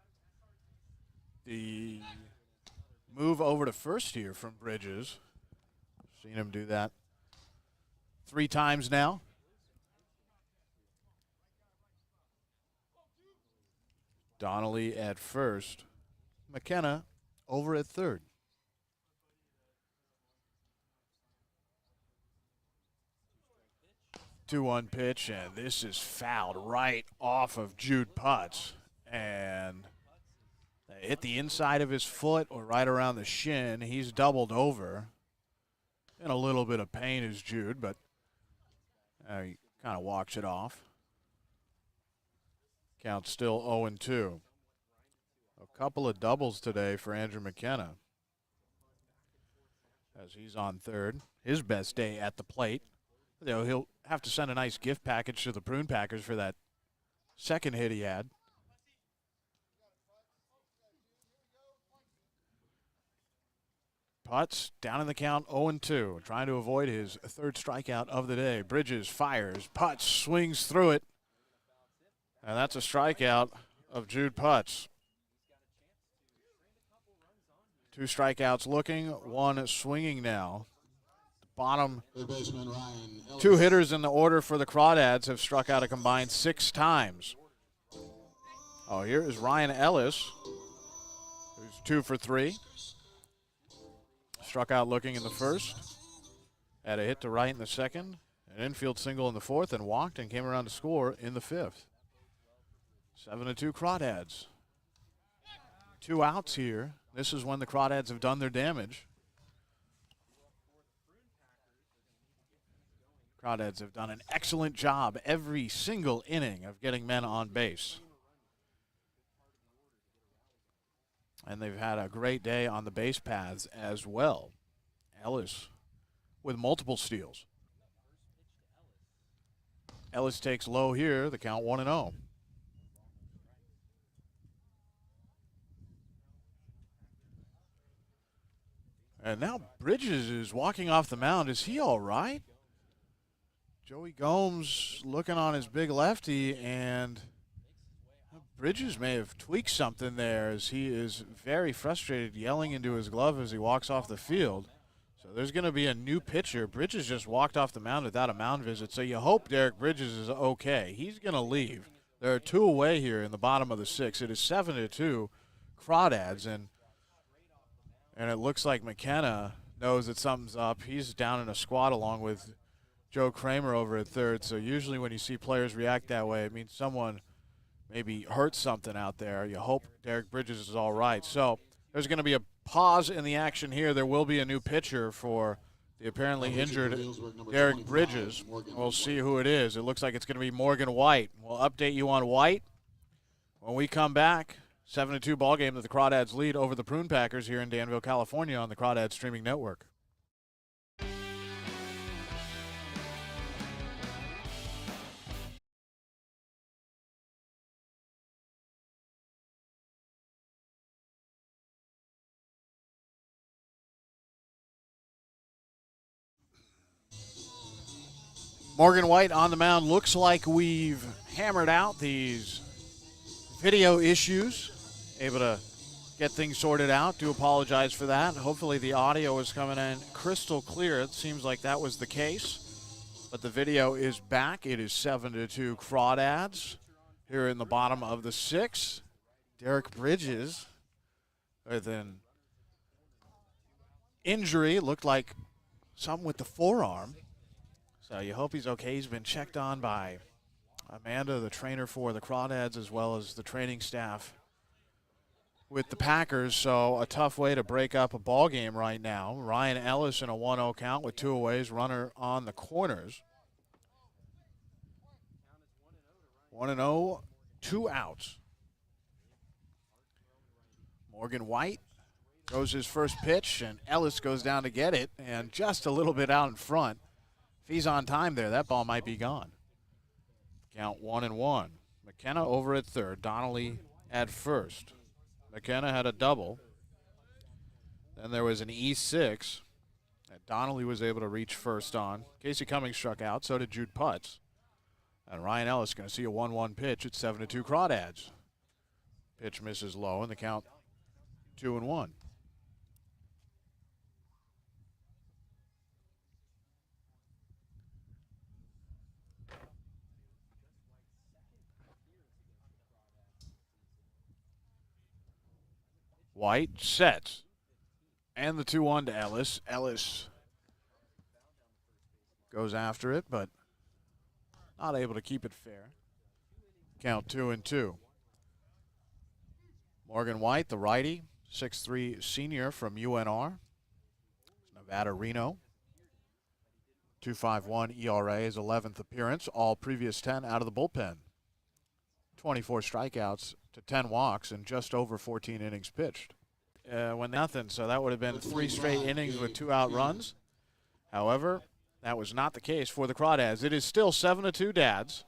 The move over to first here from Bridges. Seen him do that 3 times now. Donnelly at first. McKenna over at third. 2-1 pitch, and this is fouled right off of Jude Putz. And they hit the inside of his foot or right around the shin. He's doubled over. In a little bit of pain is Jude, but he kind of walks it off. Count still 0-2. A couple of doubles today for Andrew McKenna, as he's on third. His best day at the plate. You know, he'll have to send a nice gift package to the Prune Packers for that second hit he had. Putz down in the count, 0-2, trying to avoid his 3rd strikeout of the day. Bridges fires. Putz swings through it. And that's a strikeout of Jude Putz. 2 strikeouts looking, 1 swinging now. Bottom 2 hitters in the order for the Crawdads have struck out a combined 6 times. Oh, here is Ryan Ellis, who's 2 for 3. Struck out looking in the first. Had a hit to right in the second. An infield single in the 4th and walked and came around to score in the 5th. 7-2 Crawdads. 2 outs here. This is when the Crawdads have done their damage. Crawdads have done an excellent job every single inning of getting men on base. And they've had a great day on the base paths as well. Ellis with multiple steals. Ellis takes low here, the count 1-0. And now Bridges is walking off the mound. Is he all right? Joey Gomes looking on his big lefty, and Bridges may have tweaked something there, as he is very frustrated, yelling into his glove as he walks off the field. So there's going to be a new pitcher. Bridges just walked off the mound without a mound visit, so you hope Derek Bridges is okay. He's going to leave. There are 2 away here in the bottom of the 6th. It is 7-2 Crawdads, and it looks like McKenna knows that something's up. He's down in a squat along with Joe Kramer over at third. So usually when you see players react that way, it means someone maybe hurt something out there. You hope Derek Bridges is all right. So there's going to be a pause in the action here. There will be a new pitcher for the apparently injured Derek Bridges. We'll see who it is. It looks like it's going to be Morgan White. We'll update you on White when we come back. 7-2 ball game that the Crawdads lead over the Prune Packers here in Danville, California on the Crawdads streaming network. Morgan White on the mound. Looks like we've hammered out these video issues. Able to get things sorted out. Do apologize for that. Hopefully the audio is coming in crystal clear. It seems like that was the case. But the video is back. It is 7-2 Crawdads here in the bottom of the 6th. Derek Bridges with an injury. It looked like something with the forearm. So you hope he's okay. He's been checked on by Amanda, the trainer for the Crawdads, as well as the training staff with the Packers. So a tough way to break up a ball game right now. Ryan Ellis in a 1-0 count with 2 aways, runner on the corners. 1-0, 2 outs. Morgan White throws his first pitch, and Ellis goes down to get it, and just a little bit out in front. If he's on time there, that ball might be gone. Count 1-1. McKenna over at third. Donnelly at first. McKenna had a double. Then there was an E6 that Donnelly was able to reach first on. Casey Cummings struck out. So did Jude Putz. And Ryan Ellis going to see a 1-1 pitch at 7-2 Crawdads. Pitch misses low, and the count 2-1. White sets. And the 2-1 to Ellis. Ellis goes after it, but not able to keep it fair. Count 2-2. Morgan White, the righty, 6'3" senior from UNR. Nevada Reno. 2.51 ERA, his 11th appearance. All previous 10 out of the bullpen. 24 strikeouts to 10 walks and just over 14 innings pitched. When nothing, so that would have been 3 straight innings with 2 out runs. However, that was not the case for the Crawdads. It is still 7-2 Dads.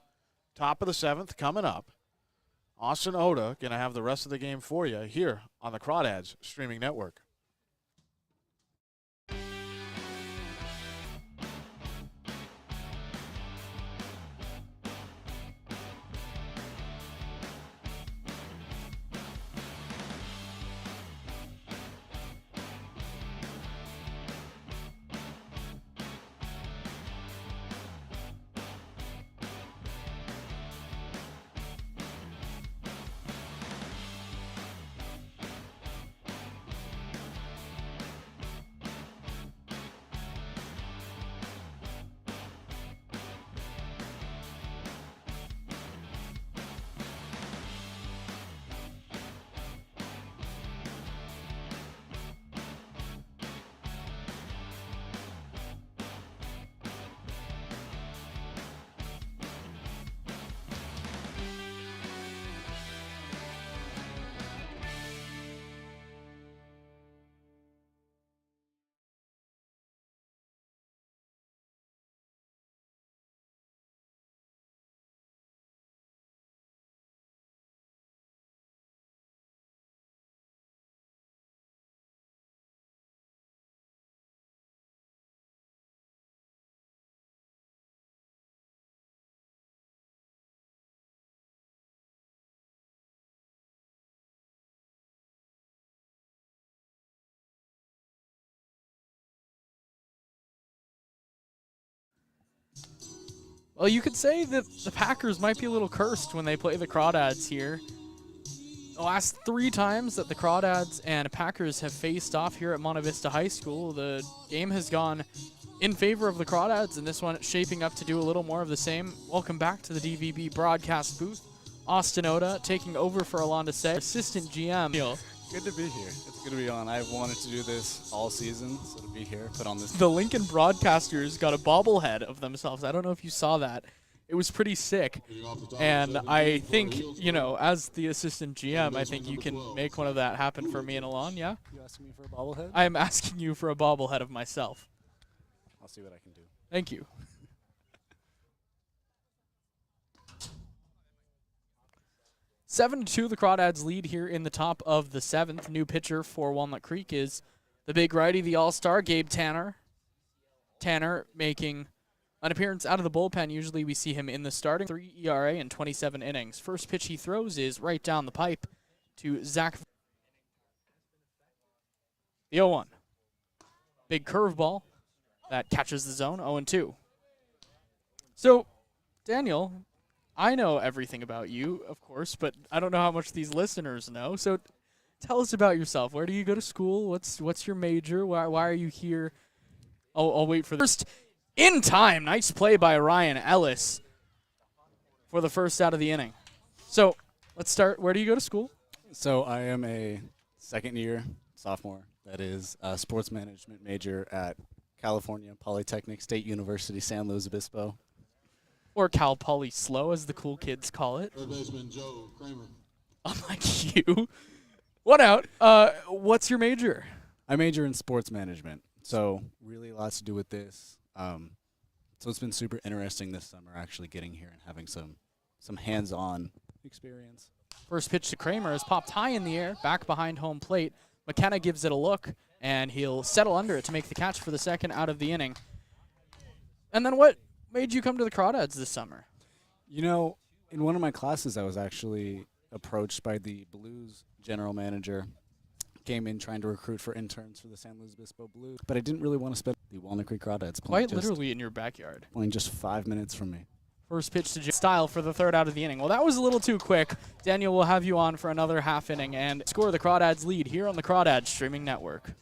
Top of the 7th coming up. Austin Oda going to have the rest of the game for you here on the Crawdads streaming network. Well, you could say that the Packers might be a little cursed when they play the Crawdads here. The last 3 times that the Crawdads and Packers have faced off here at Monte Vista High School, the game has gone in favor of the Crawdads, and this one shaping up to do a little more of the same. Welcome back to the DVB broadcast booth. Austin Oda taking over for Alonda Say, assistant GM. Good to be here. It's good to be on. I've wanted to do this all season, so to be here, put on this. The Lincoln broadcasters got a bobblehead of themselves. I don't know if you saw that. It was pretty sick. And I think, you know, as the assistant GM, I think you can make one of that happen for me and Alon, yeah? You asking me for a bobblehead? I'm asking you for a bobblehead of myself. I'll see what I can do. Thank you. 7-2, the Crawdads lead here in the top of the 7th. New pitcher for Walnut Creek is the big righty, the all-star, Gabe Tanner. Tanner making an appearance out of the bullpen. Usually we see him in the starting. 3 ERA and 27 innings. First pitch he throws is right down the pipe to Zach. The 0-1. Big curveball that catches the zone, 0-2. So, Daniel, I know everything about you, of course, but I don't know how much these listeners know. So tell us about yourself. Where do you go to school? What's your major? Why are you here? I'll wait for the first in time. Nice play by Ryan Ellis for the first out of the inning. So let's start. Where do you go to school? So I am a second-year sophomore. That is a sports management major at California Polytechnic State University, San Luis Obispo. Or Cal Poly Slow, as the cool kids call it. Third baseman Joe Kramer. Unlike you. What out? What's your major? I major in sports management, so really lots to do with this. So it's been super interesting this summer actually getting here and having some some hands-on experience. First pitch to Kramer is popped high in the air, back behind home plate. McKenna gives it a look, and he'll settle under it to make the catch for the second out of the inning. And then what made you come to the Crawdads this summer? You know, in one of my classes, I was actually approached by the Blues general manager. Came in trying to recruit for interns for the San Luis Obispo Blues, but I didn't really want to spend the Walnut Creek Crawdads Quite literally in your backyard. playing just 5 minutes from me. First pitch to Style for the third out of the inning. Well, that was a little too quick. Daniel will have you on for another half inning and score the Crawdads lead here on the Crawdads streaming network.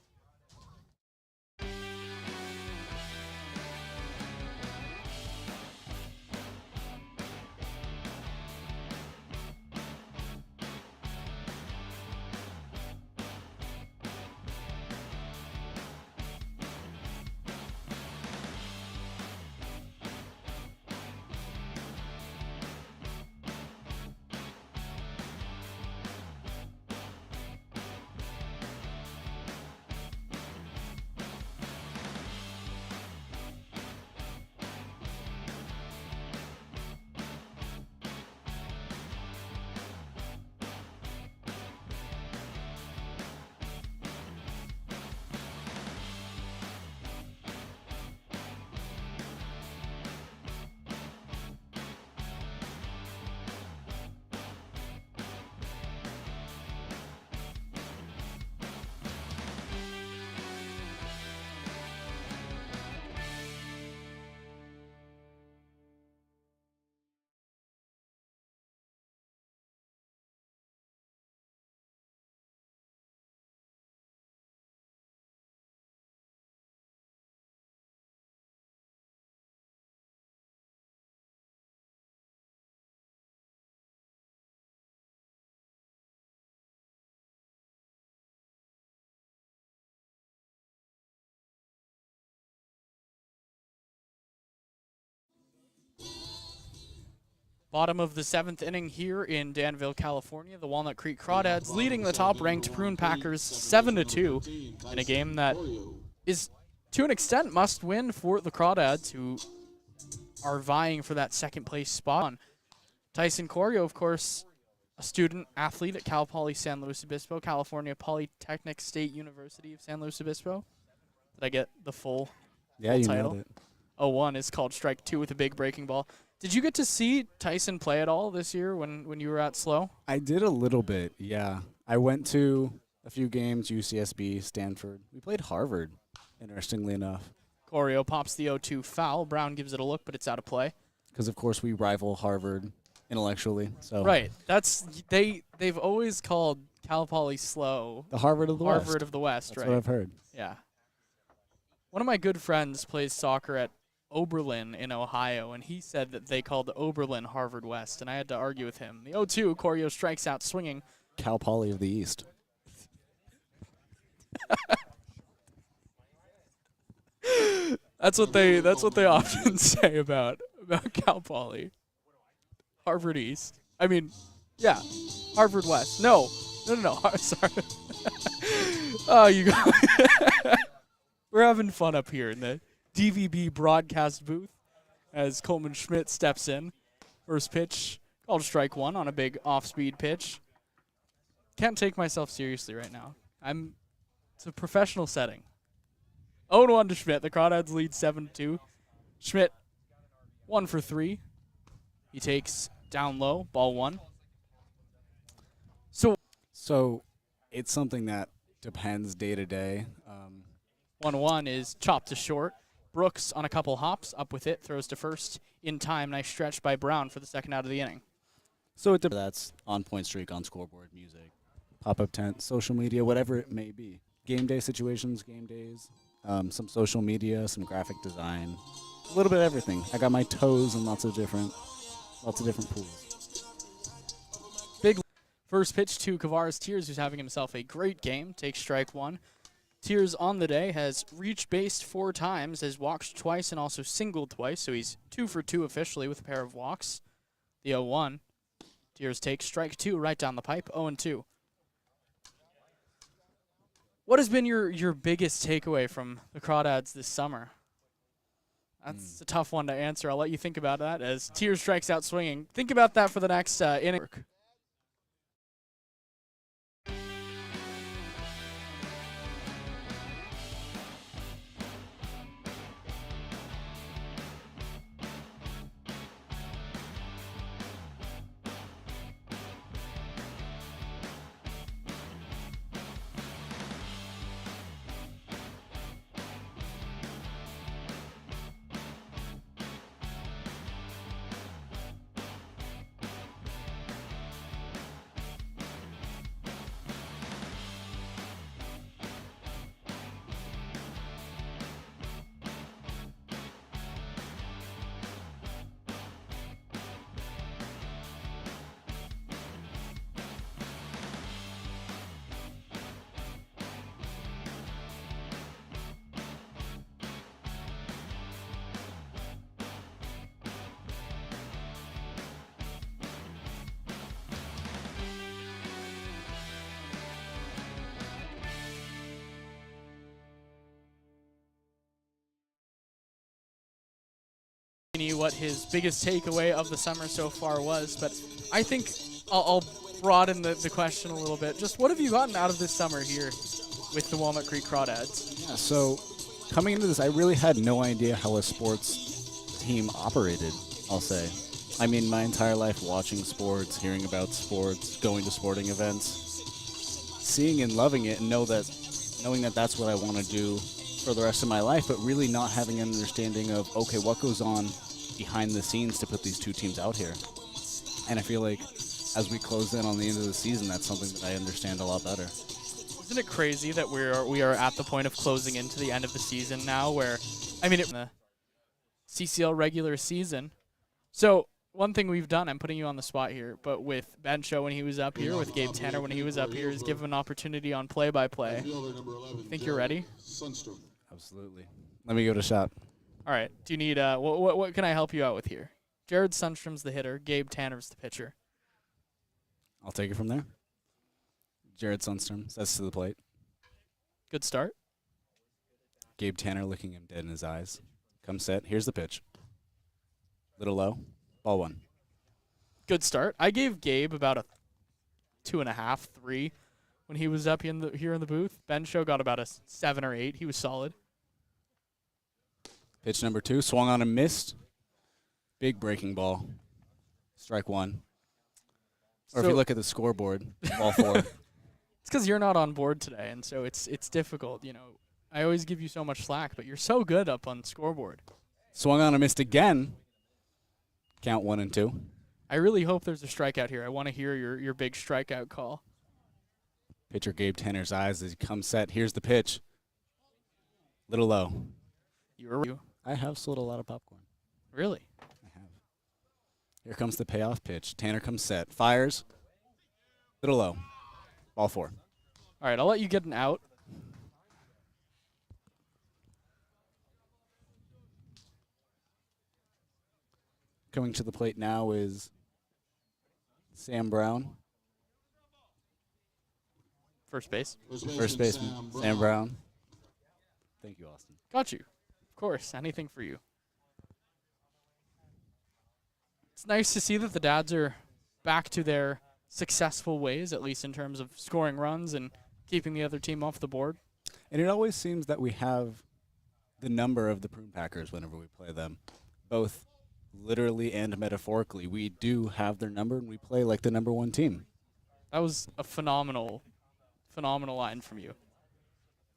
Bottom of the seventh inning here in Danville, California. The Walnut Creek Crawdads leading the top-ranked Prune Packers 7-2 in a game that is, to an extent, must-win for the Crawdads, who are vying for that second-place spot. Tyson Corio, of course, a student-athlete at Cal Poly San Luis Obispo, California Polytechnic State University of San Luis Obispo. Did I get the full You title? nailed it. 0-1 is called strike two with a big breaking ball. Did you get to see Tyson play at all this year when you were at SLO? I did a little bit, yeah. I went to a few games, UCSB, Stanford. We played Harvard, interestingly enough. Corio pops the 0-2 foul. Brown gives it a look, but it's out of play. Because, of course, we rival Harvard intellectually. So Right. They've always called Cal Poly SLO the Harvard of the West. Harvard of the West, That's right? what I've heard. Yeah. One of my good friends plays soccer at Oberlin in Ohio, and he said that they called Oberlin Harvard West, and I had to argue with him. The 0-2, Corio strikes out swinging. Cal Poly of the East. That's what they often say about Cal Poly. Harvard East. I mean, yeah, Harvard West. No. Sorry. Oh, you go. We're having fun up here in the DVB broadcast booth as Coleman Schmidt steps in. First pitch called strike one on a big off-speed pitch. Can't take myself seriously right now. It's a professional setting. 0-1 to Schmidt. The Crawdads lead 7-2. Schmidt 1 for 3. He takes down low, ball one. So it's something that depends day to day. 1-1 is chopped to short. Brooks on a couple hops, up with it, throws to first in time. Nice stretch by Brown for the second out of the inning. So that's on point streak, on scoreboard, music, pop-up tent, social media, whatever it may be. Game day situations, game days, some social media, some graphic design, a little bit of everything. I got my toes in lots of different pools. Big first pitch to Kavaris Tears, who's having himself a great game. Takes strike one. Tears on the day has reached base 4 times, has walked twice and also singled twice, so he's 2 for 2 officially with a pair of walks. The 0-1. Tears takes strike 2 right down the pipe, 0-2. What has been your biggest takeaway from the Crawdads this summer? That's a tough one to answer. I'll let you think about that as Tier strikes out swinging. Think about that for the next inning. What his biggest takeaway of the summer so far was, but I think I'll broaden the question a little bit. Just what have you gotten out of this summer here with the Walnut Creek Crawdads? Yeah, so coming into this, I really had no idea how a sports team operated, I'll say. I mean, my entire life watching sports, hearing about sports, going to sporting events, seeing and loving it, and knowing that that's what I want to do for the rest of my life, but really not having an understanding of, okay, what goes on behind the scenes to put these two teams out here. And I feel like as we close in on the end of the season, that's something that I understand a lot better. Isn't it crazy that we are at the point of closing into the end of the season now where, I mean, the CCL regular season. So one thing we've done, I'm putting you on the spot here, but with Ben Show when he was up here, with Gabe Tanner when he was up here, is give him an opportunity on play-by-play. Think you're ready? Absolutely. Let me go to shot. All right. Do you need what can I help you out with here? Jared Sundstrom's the hitter. Gabe Tanner's the pitcher. I'll take it from there. Jared Sundstrom sets to the plate. Good start. Gabe Tanner looking him dead in his eyes. Come set. Here's the pitch. Little low. Ball one. Good start. I gave Gabe about a 2.5, 3 when he was up here in the booth. Ben Show got about a 7 or 8. He was solid. Pitch number 2, swung on and missed. Big breaking ball. Strike 1. Or if you look at the scoreboard, ball 4. It's because you're not on board today, and so it's difficult. You know, I always give you so much slack, but you're so good up on the scoreboard. Swung on and missed again. Count 1 and 2. I really hope there's a strikeout here. I want to hear your big strikeout call. Pitcher Gabe Tanner's eyes as he comes set. Here's the pitch. Little low. I have sold a lot of popcorn. Really? I have. Here comes the payoff pitch. Tanner comes set. Fires. Little low. Ball 4. All right, I'll let you get an out. Coming to the plate now is Sam Brown. First base. First baseman, Sam Brown. Thank you, Austin. Got you. Of course, anything for you. It's nice to see that the Dads are back to their successful ways, at least in terms of scoring runs and keeping the other team off the board. And it always seems that we have the number of the Prune Packers whenever we play them, both literally and metaphorically. We do have their number, and we play like the number 1 team. That was a phenomenal line from you.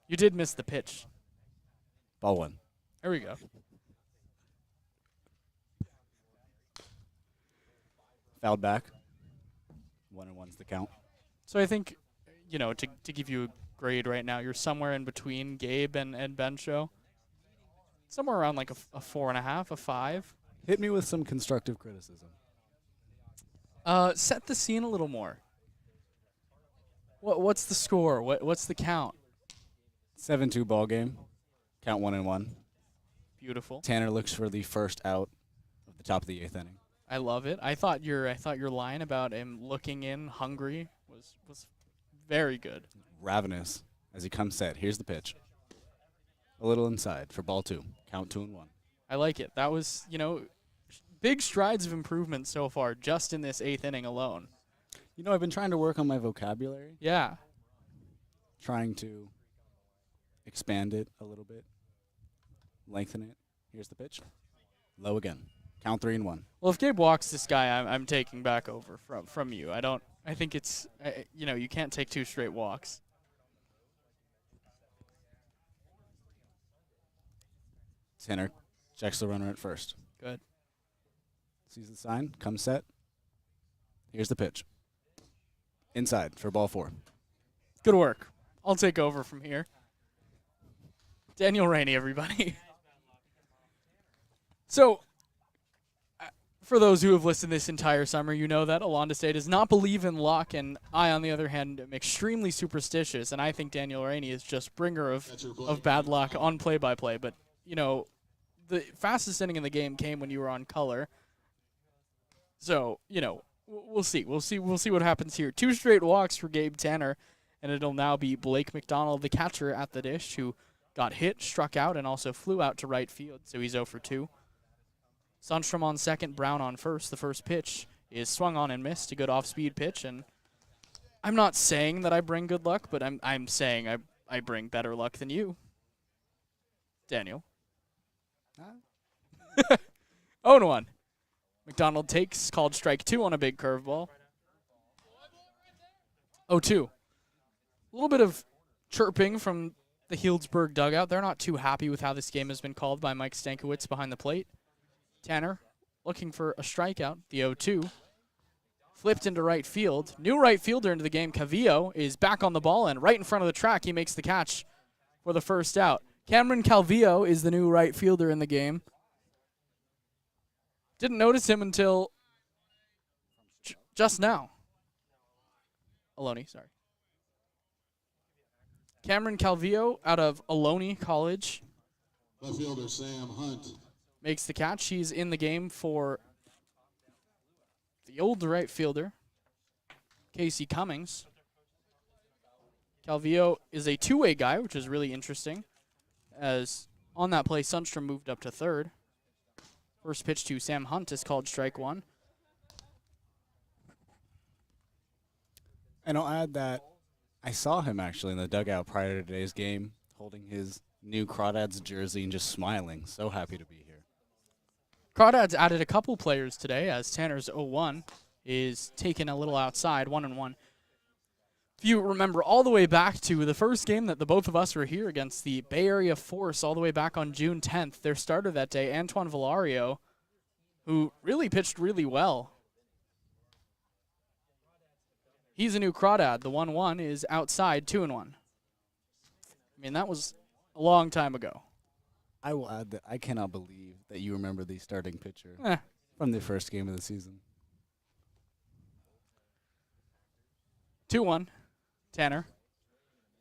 You did miss the pitch. Ball 1. There we go. Fouled back. 1 and 1's the count. So I think, you know, to give you a grade right now, you're somewhere in between Gabe and Ben Show. Somewhere around like a 4.5, a 5. Hit me with some constructive criticism. Set the scene a little more. What's the score? What's the count? 7-2 ball game. Count 1 and 1. Beautiful. Tanner looks for the first out of the top of the 8th inning. I love it. I thought your line about him looking in hungry was very good. Ravenous as he comes set. Here's the pitch. A little inside for ball 2. Count 2 and 1. I like it. That was, big strides of improvement so far just in this 8th inning alone. I've been trying to work on my vocabulary, Yeah. trying to expand it a little bit, lengthen it. Here's the pitch. Low again. Count 3-1. Well, if Gabe walks this guy, I'm taking back over from you. I think it's, you can't take 2 straight walks. Tanner checks the runner at first. Good. Sees the sign. Comes set. Here's the pitch. Inside for ball 4. Good work. I'll take over from here. Daniel Rainey, everybody. So, for those who have listened this entire summer, you know that Alonda State does not believe in luck, and I, on the other hand, am extremely superstitious, and I think Daniel Rainey is just bringer of bad luck on play-by-play. But, the fastest inning in the game came when you were on color. So, we'll see. We'll see what happens here. 2 straight walks for Gabe Tanner, and it'll now be Blake McDonald, the catcher at the dish, who got hit, struck out, and also flew out to right field, so he's 0 for 2. Sundstrom on second, Brown on first. The first pitch is swung on and missed, a good off-speed pitch, and I'm not saying that I bring good luck, but I'm saying I bring better luck than you, Daniel. 0-1. McDonald takes, called strike 2 on a big curveball. 0-2. A little bit of chirping from the Healdsburg dugout. They're not too happy with how this game has been called by Mike Stankiewicz behind the plate. Tanner looking for a strikeout. The 0-2. Flipped into right field. New right fielder into the game, Cavillo, is back on the ball, and right in front of the track, he makes the catch for the first out. Cameron Calvillo is the new right fielder in the game. Didn't notice him until just now. Ohlone, sorry. Cameron Calvillo out of Ohlone College. Left fielder Sam Hunt Makes the catch. He's in the game for the old right fielder, Casey Cummings. Calvillo is a two-way guy, which is really interesting, as on that play, Sundstrom moved up to third. First pitch to Sam Hunt is called strike 1. And I'll add that I saw him actually in the dugout prior to today's game, holding his new Crawdads jersey and just smiling. So happy to be here. Crawdads added a couple players today, as Tanner's 0-1 is taken a little outside, 1-1. If you remember all the way back to the first game that the both of us were here against the Bay Area Force all the way back on June 10th, their starter that day, Antoine Valario, who really pitched really well. He's a new Crawdad. The 1-1 is outside, 2-1. I mean, that was a long time ago. I will add that I cannot believe that you remember the starting pitcher from the first game of the season. 2-1, Tanner.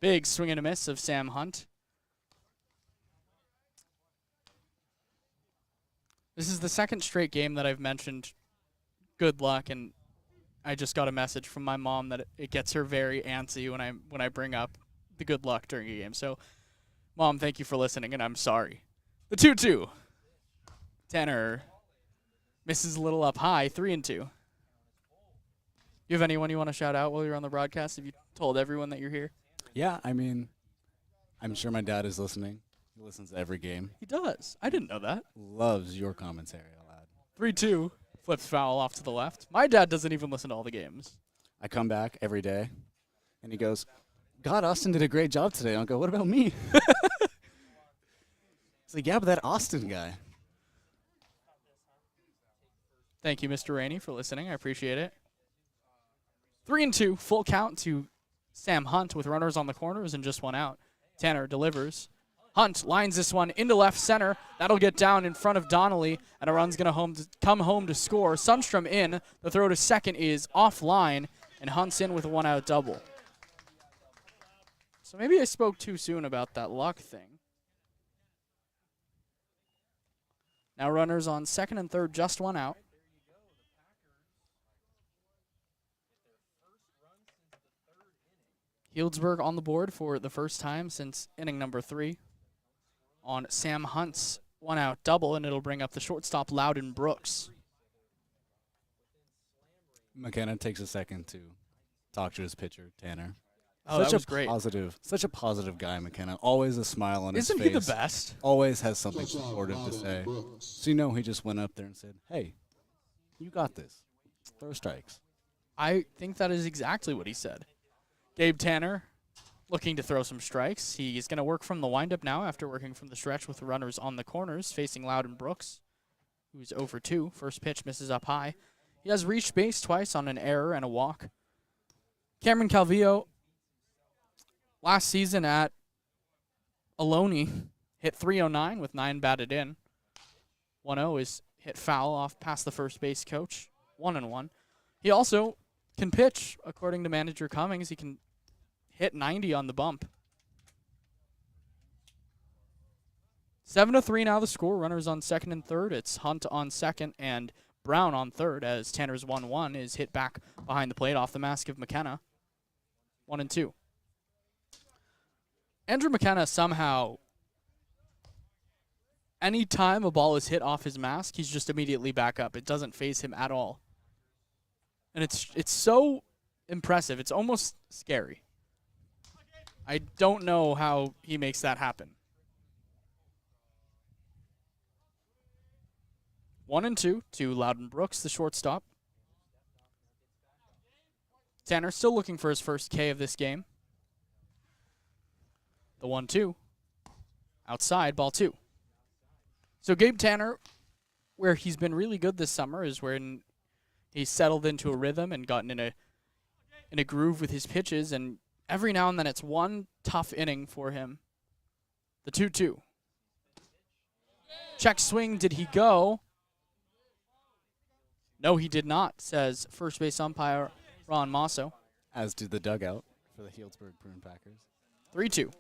Big swing and a miss of Sam Hunt. This is the second straight game that I've mentioned good luck, and I just got a message from my mom that it gets her very antsy when I bring up the good luck during a game. So, Mom, thank you for listening, and I'm sorry. The 2-2. Tanner misses a little up high, 3-2. You have anyone you want to shout out while you're on the broadcast? Have you told everyone that you're here? Yeah, I mean, I'm sure my dad is listening. He listens to every game. He does. I didn't know that. Loves your commentary, I'll add. 3-2. Flips foul off to the left. My dad doesn't even listen to all the games. I come back every day, and he goes, God, Austin did a great job today. I'll go, what about me? He's like, yeah, but that Austin guy. Thank you, Mr. Rainey, for listening. I appreciate it. 3-2, full count to Sam Hunt with runners on the corners and just one out. Tanner delivers. Hunt lines this one into left center. That'll get down in front of Donnelly, and a run's going to come home to score. Sundstrom in. The throw to second is offline, and Hunt's in with a one-out double. So maybe I spoke too soon about that luck thing. Now runners on second and third, just one out. Healdsburg on the board for the first time since inning number 3 on Sam Hunt's one out double, and it'll bring up the shortstop, Loudon Brooks. McKenna takes a second to talk to his pitcher, Tanner. Oh, that was great. Such a positive guy, McKenna. Always a smile on his face. Isn't he the best? Always has something supportive to say. So you know he just went up there and said, hey, you got this. Throw strikes. I think that is exactly what he said. Gabe Tanner looking to throw some strikes. He's going to work from the windup now after working from the stretch with the runners on the corners, facing Loudon Brooks, who's 0 for 2. First pitch misses up high. He has reached base twice on an error and a walk. Cameron Calvillo, last season at Ohlone, hit .309 with 9 batted in. 1-0 is hit foul off past the first base coach. 1-1. He also can pitch, according to manager Cummings. He can hit 90 on the bump. 7-3 now the score. Runners on second and third. It's Hunt on second and Brown on third, as Tanner's 1-1 is hit back behind the plate off the mask of McKenna. 1-2. Andrew McKenna somehow, any time a ball is hit off his mask, he's just immediately back up. It doesn't faze him at all. And it's so impressive. It's almost scary. I don't know how he makes that happen. 1-2 to Loudon Brooks, the shortstop. Tanner still looking for his first K of this game. The 1-2. Outside, ball 2. So Gabe Tanner, where he's been really good this summer, is when he's settled into a rhythm and gotten in a groove with his pitches, and every now and then it's one tough inning for him. The 2-2. Check swing, did he go? No, he did not, says first base umpire Ron Masso. As did the dugout for the Healdsburg Prune Packers. 3-2.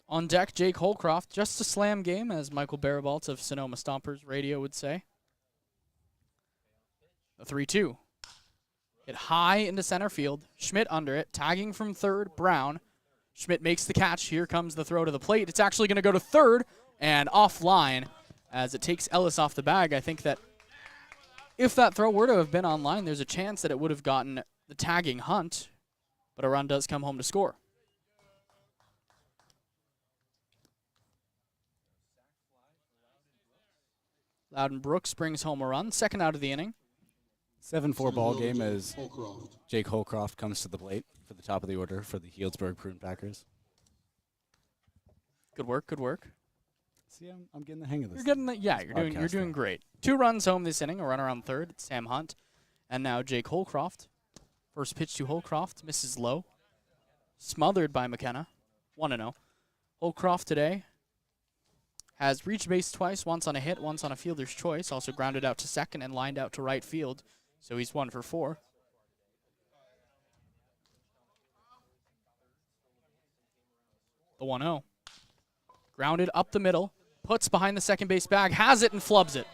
On deck, Jake Holcroft. Just a slam game, as Michael Barabalt of Sonoma Stompers Radio would say. The 3-2. Hit high into center field. Schmidt under it. Tagging from third, Brown. Schmidt makes the catch. Here comes the throw to the plate. It's actually going to go to third and offline as it takes Ellis off the bag. I think that if that throw were to have been online, there's a chance that it would have gotten the tagging Hunt, but a run does come home to score. Loudon Brooks brings home a run, second out of the inning. 7-4 ball game as Jake Holcroft comes to the plate for the top of the order for the Healdsburg Prune Packers. Good work, good work. See, I'm getting the hang of this. You're doing great. 2 runs home this inning, a runner on third, Sam Hunt, and now Jake Holcroft. First pitch to Holcroft, misses low. Smothered by McKenna, 1-0. Holcroft today has reached base twice, once on a hit, once on a fielder's choice, also grounded out to second and lined out to right field, so he's 1 for 4. The 1-0. Grounded up the middle, puts behind the second base bag, has it and flubs it.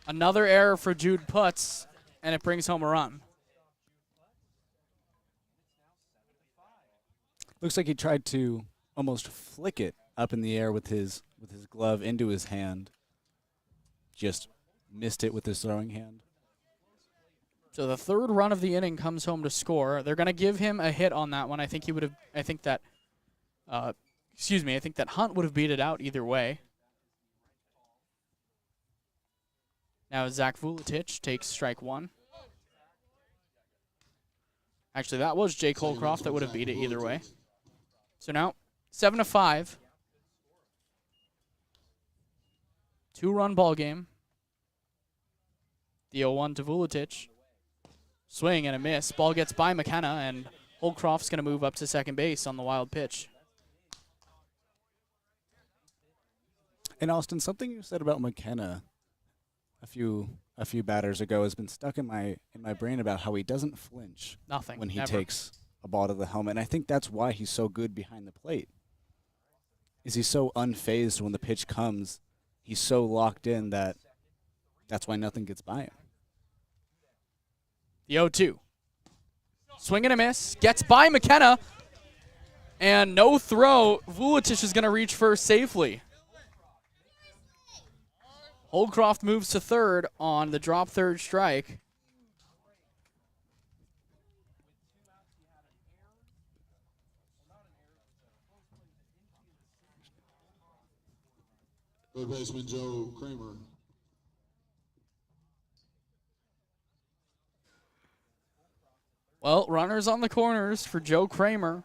Another error for Jude Putz, and it brings home a run. Looks like he tried to almost flick it up in the air with his glove into his hand. Just missed it with his throwing hand. So the third run of the inning comes home to score. They're going to give him a hit on that one. I think that Hunt would have beat it out either way. Now Zach Vuletic takes strike 1. Actually, that was Jake Holcroft that would have beat it either way. So now 7-5. 2-run ball game. The 0-1 to Vuletic. Swing and a miss. Ball gets by McKenna, and Holcroft's going to move up to second base on the wild pitch. And Austin, something you said about McKenna a few batters ago has been stuck in my brain about how he doesn't flinch when he takes a ball to the helmet. And I think that's why he's so good behind the plate. Is he's so unfazed when the pitch comes. He's so locked in that's why nothing gets by him. The 0-2. Swing and a miss. Gets by McKenna. And no throw. Vuletic is going to reach first safely. Holdcroft moves to third on the drop third strike. Third baseman Joe Kramer. Well, runners on the corners for Joe Kramer,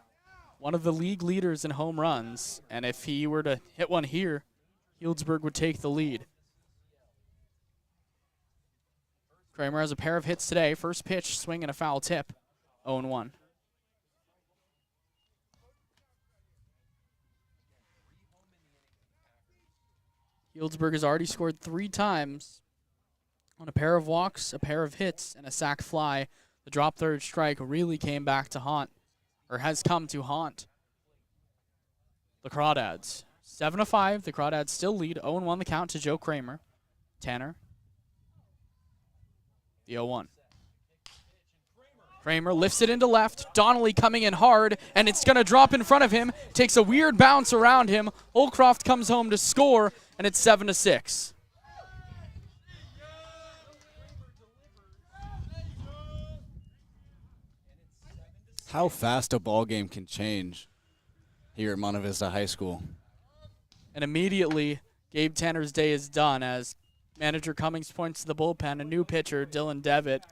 one of the league leaders in home runs. And if he were to hit one here, Healdsburg would take the lead. Kramer has a pair of hits today. First pitch, swing and a foul tip. 0-1. Healdsburg has already scored 3 times on a pair of walks, a pair of hits, and a sac fly. The drop third strike really came back to haunt, or has come to haunt, the Crawdads. 7-5, the Crawdads still lead. 0-1 the count to Joe Kramer. Tanner. The 0-1. Kramer lifts it into left. Donnelly coming in hard, and it's going to drop in front of him. Takes a weird bounce around him. Holcroft comes home to score, and it's 7-6. How fast a ball game can change here at Monte Vista High School. And immediately, Gabe Tanner's day is done as manager Cummings points to the bullpen. A new pitcher, Dylan Devitt.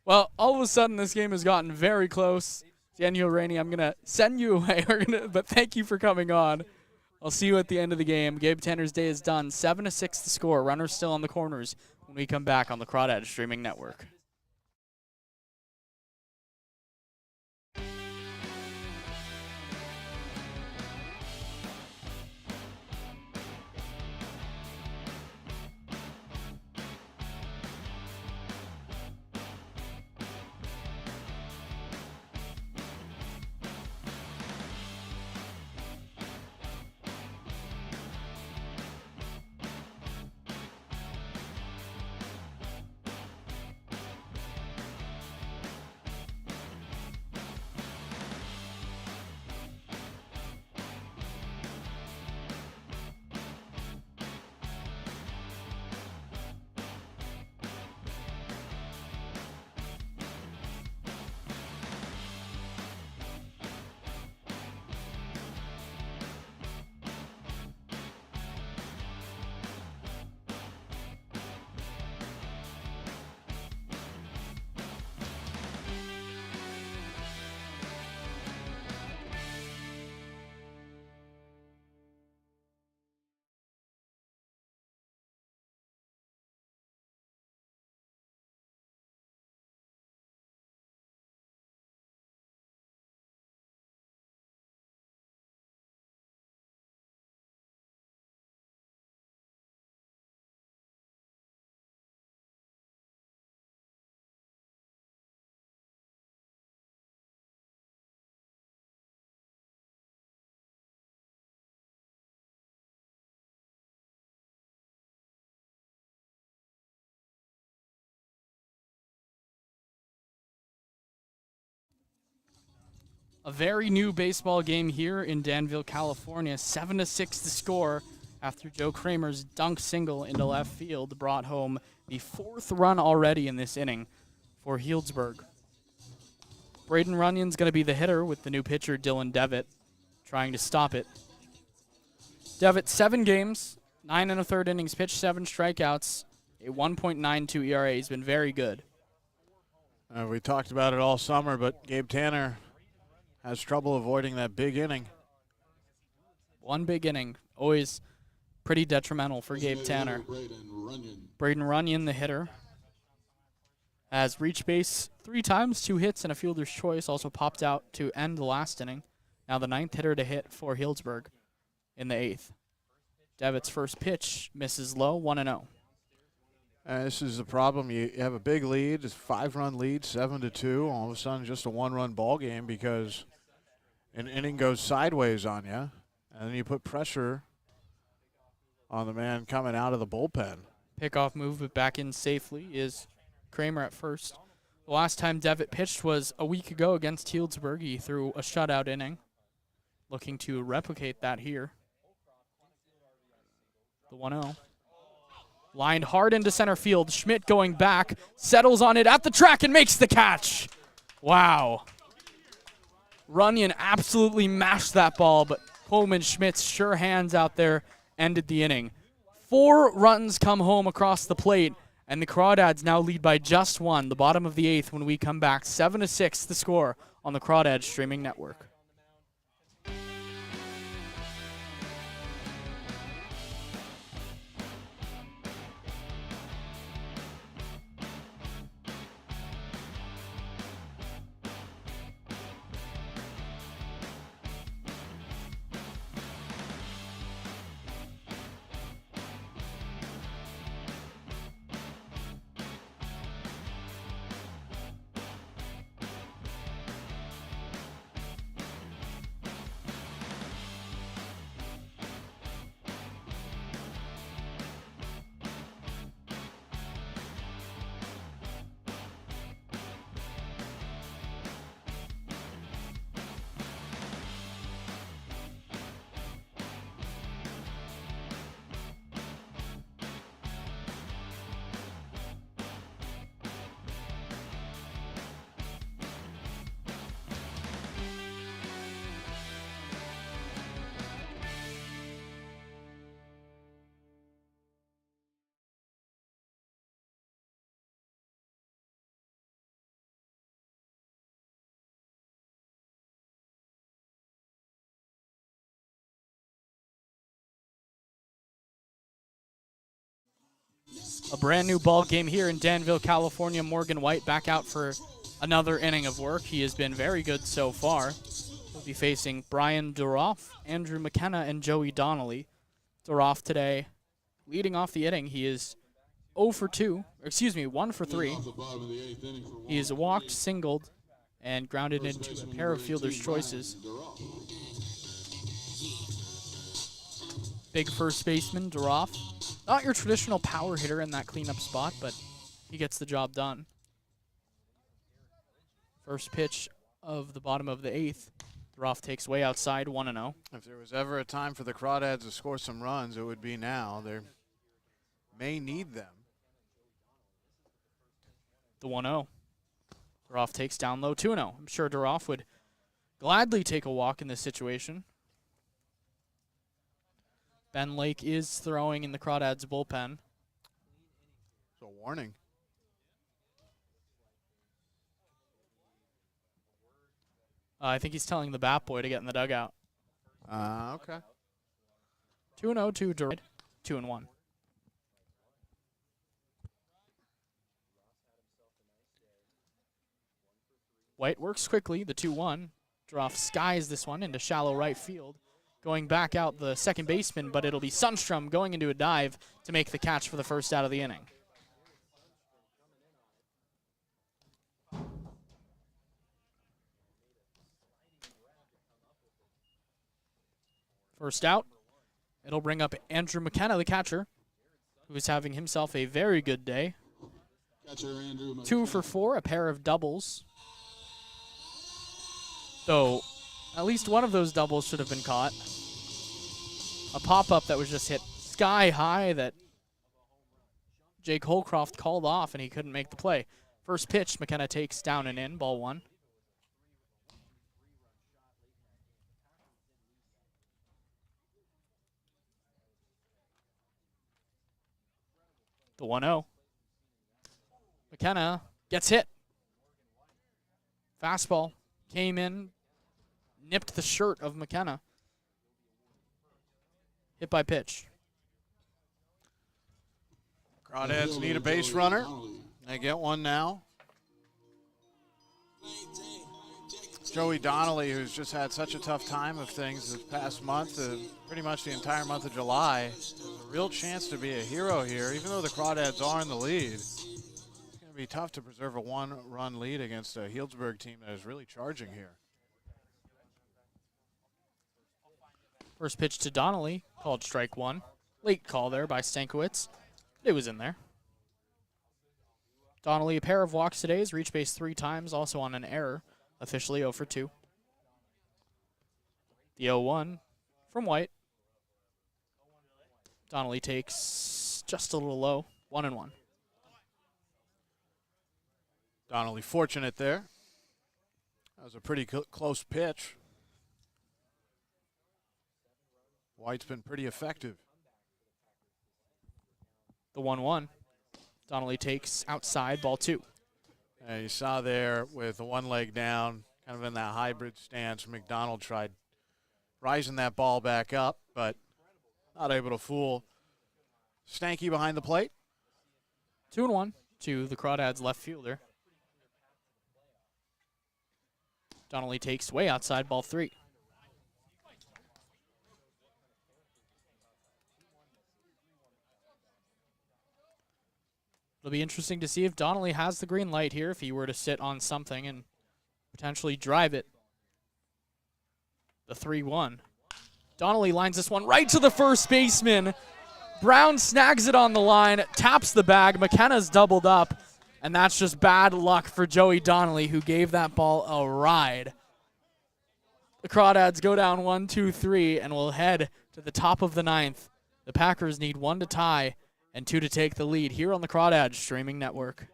Well, all of a sudden, this game has gotten very close. Daniel Rainey, I'm going to send you away, but thank you for coming on. I'll see you at the end of the game. Gabe Tanner's day is done. 7-6 the score. Runners still on the corners when we come back on the Crawdads Streaming Network. A very new baseball game here in Danville, California. 7-6 the score after Joe Kramer's dunk single into left field brought home the 4th run already in this inning for Healdsburg. Braden Runyon's going to be the hitter with the new pitcher Dylan Devitt trying to stop it. Devitt, 7 games, 9 1/3 innings pitched, 7 strikeouts, a 1.92 ERA. He's been very good. We talked about it all summer, but Gabe Tanner has trouble avoiding that big inning. One big inning, always pretty detrimental for Gabe Tanner. Braden Runyon, the hitter, has reached base 3 times, 2 hits and a fielder's choice. Also popped out to end the last inning. Now the 9th hitter to hit for Healdsburg in the 8th. Devitt's first pitch misses low, 1-0. This is the problem. You have a big lead, it's a 5-run lead, 7-2. All of a sudden, just a 1-run ball game because an inning goes sideways on you, and then you put pressure on the man coming out of the bullpen. Pickoff move, but back in safely is Kramer at first. The last time Devitt pitched was a week ago against Healdsburg. He threw a shutout inning. looking to replicate that here. The 1-0. Lined hard into center field. Schmidt going back, settles on it at the track and makes the catch. Wow. Runyon absolutely mashed that ball, but Coleman Schmidt's sure hands out there ended the inning. 4 runs come home across the plate, and the Crawdads now lead by just 1, the bottom of the 8th when we come back. 7-6 the score on the Crawdads streaming network. A brand new ball game here in Danville, California. Morgan White back out for another inning of work. He has been very good so far. He'll be facing Brian Duroff, Andrew McKenna, and Joey Donnelly. Duroff today leading off the inning. He is 1 for 3. He is walked, singled, and grounded into a pair of fielder's choices. Big first baseman, Duroff. Not your traditional power hitter in that cleanup spot, but he gets the job done. First pitch of the bottom of the 8th. Duroff takes way outside, 1-0. If there was ever a time for the Crawdads to score some runs, it would be now. They may need them. The 1-0. Duroff takes down low, 2-0. I'm sure Duroff would gladly take a walk in this situation. Ben Lake is throwing in the Crawdads bullpen. It's a warning. I think he's telling the bat boy to get in the dugout. Okay. 2-0 to Duroff. 2-1. White works quickly, the 2-1. Duroff skies this one into shallow right field. Going back out the second baseman, but it'll be Sundstrom going into a dive to make the catch for the first out of the inning. First out, it'll bring up Andrew McKenna, the catcher, who is having himself a very good day. 2 for 4, a pair of doubles. Though, at least one of those doubles should have been caught. A pop-up that was just hit sky high that Jake Holcroft called off, and he couldn't make the play. First pitch, McKenna takes down and in, ball 1. The 1-0. McKenna gets hit. Fastball came in, nipped the shirt of McKenna. Hit by pitch. Crawdads need a base runner. They get one now. Joey Donnelly, who's just had such a tough time of things this past month, pretty much the entire month of July, a real chance to be a hero here, even though the Crawdads are in the lead. It's going to be tough to preserve a one-run lead against a Healdsburg team that is really charging here. First pitch to Donnelly, called strike 1. Late call there by Stankiewicz. It was in there. Donnelly, a pair of walks today, has reached base 3 times, also on an error. Officially 0 for 2. The 0-1 from White. Donnelly takes just a little low, 1-1. Donnelly fortunate there. That was a pretty close pitch. White's been pretty effective. The 1-1. Donnelly takes outside, ball 2. You saw there with the one leg down, kind of in that hybrid stance, McDonald tried rising that ball back up, but not able to fool Stanky behind the plate. 2-1 to the Crawdads left fielder. Donnelly takes way outside, ball 3. It'll be interesting to see if Donnelly has the green light here, if he were to sit on something and potentially drive it. The 3-1. Donnelly lines this one right to the first baseman. Brown snags it on the line, taps the bag. McKenna's doubled up, and that's just bad luck for Joey Donnelly, who gave that ball a ride. The Crawdads go down 1-2-3 and will head to the top of the 9th. The Packers need 1 to tie and 2 to take the lead here on the Crawdads streaming network.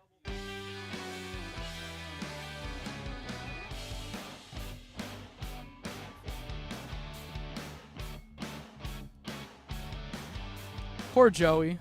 Poor Joey.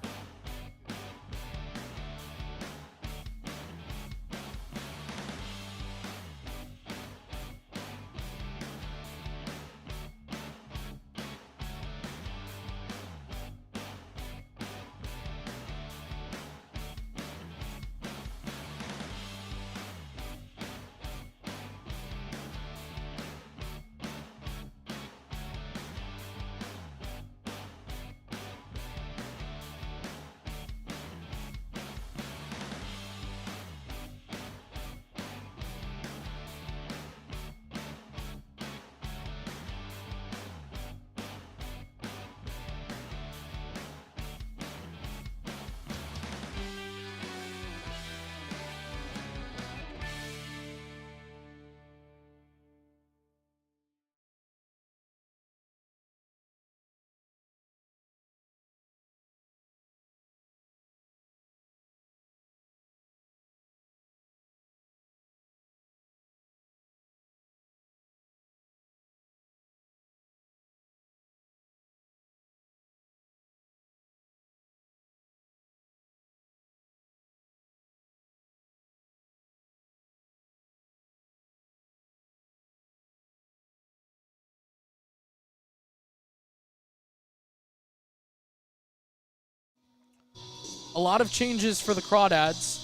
A lot of changes for the Crawdads.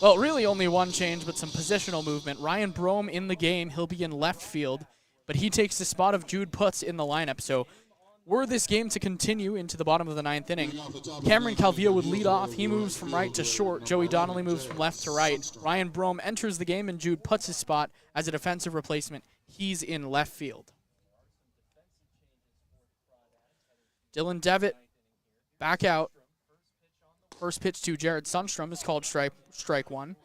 Well, really only one change, but some positional movement. Ryan Brome in the game. He'll be in left field, but he takes the spot of Jude Putz in the lineup. So were this game to continue into the bottom of the 9th inning, Cameron Calvillo would lead off. He moves from right to short. Joey Donnelly moves from left to right. Ryan Brome enters the game in Jude Putz's spot as a defensive replacement. He's in left field. Dylan Devitt back out. First pitch to Jared Sundstrom is called strike 1.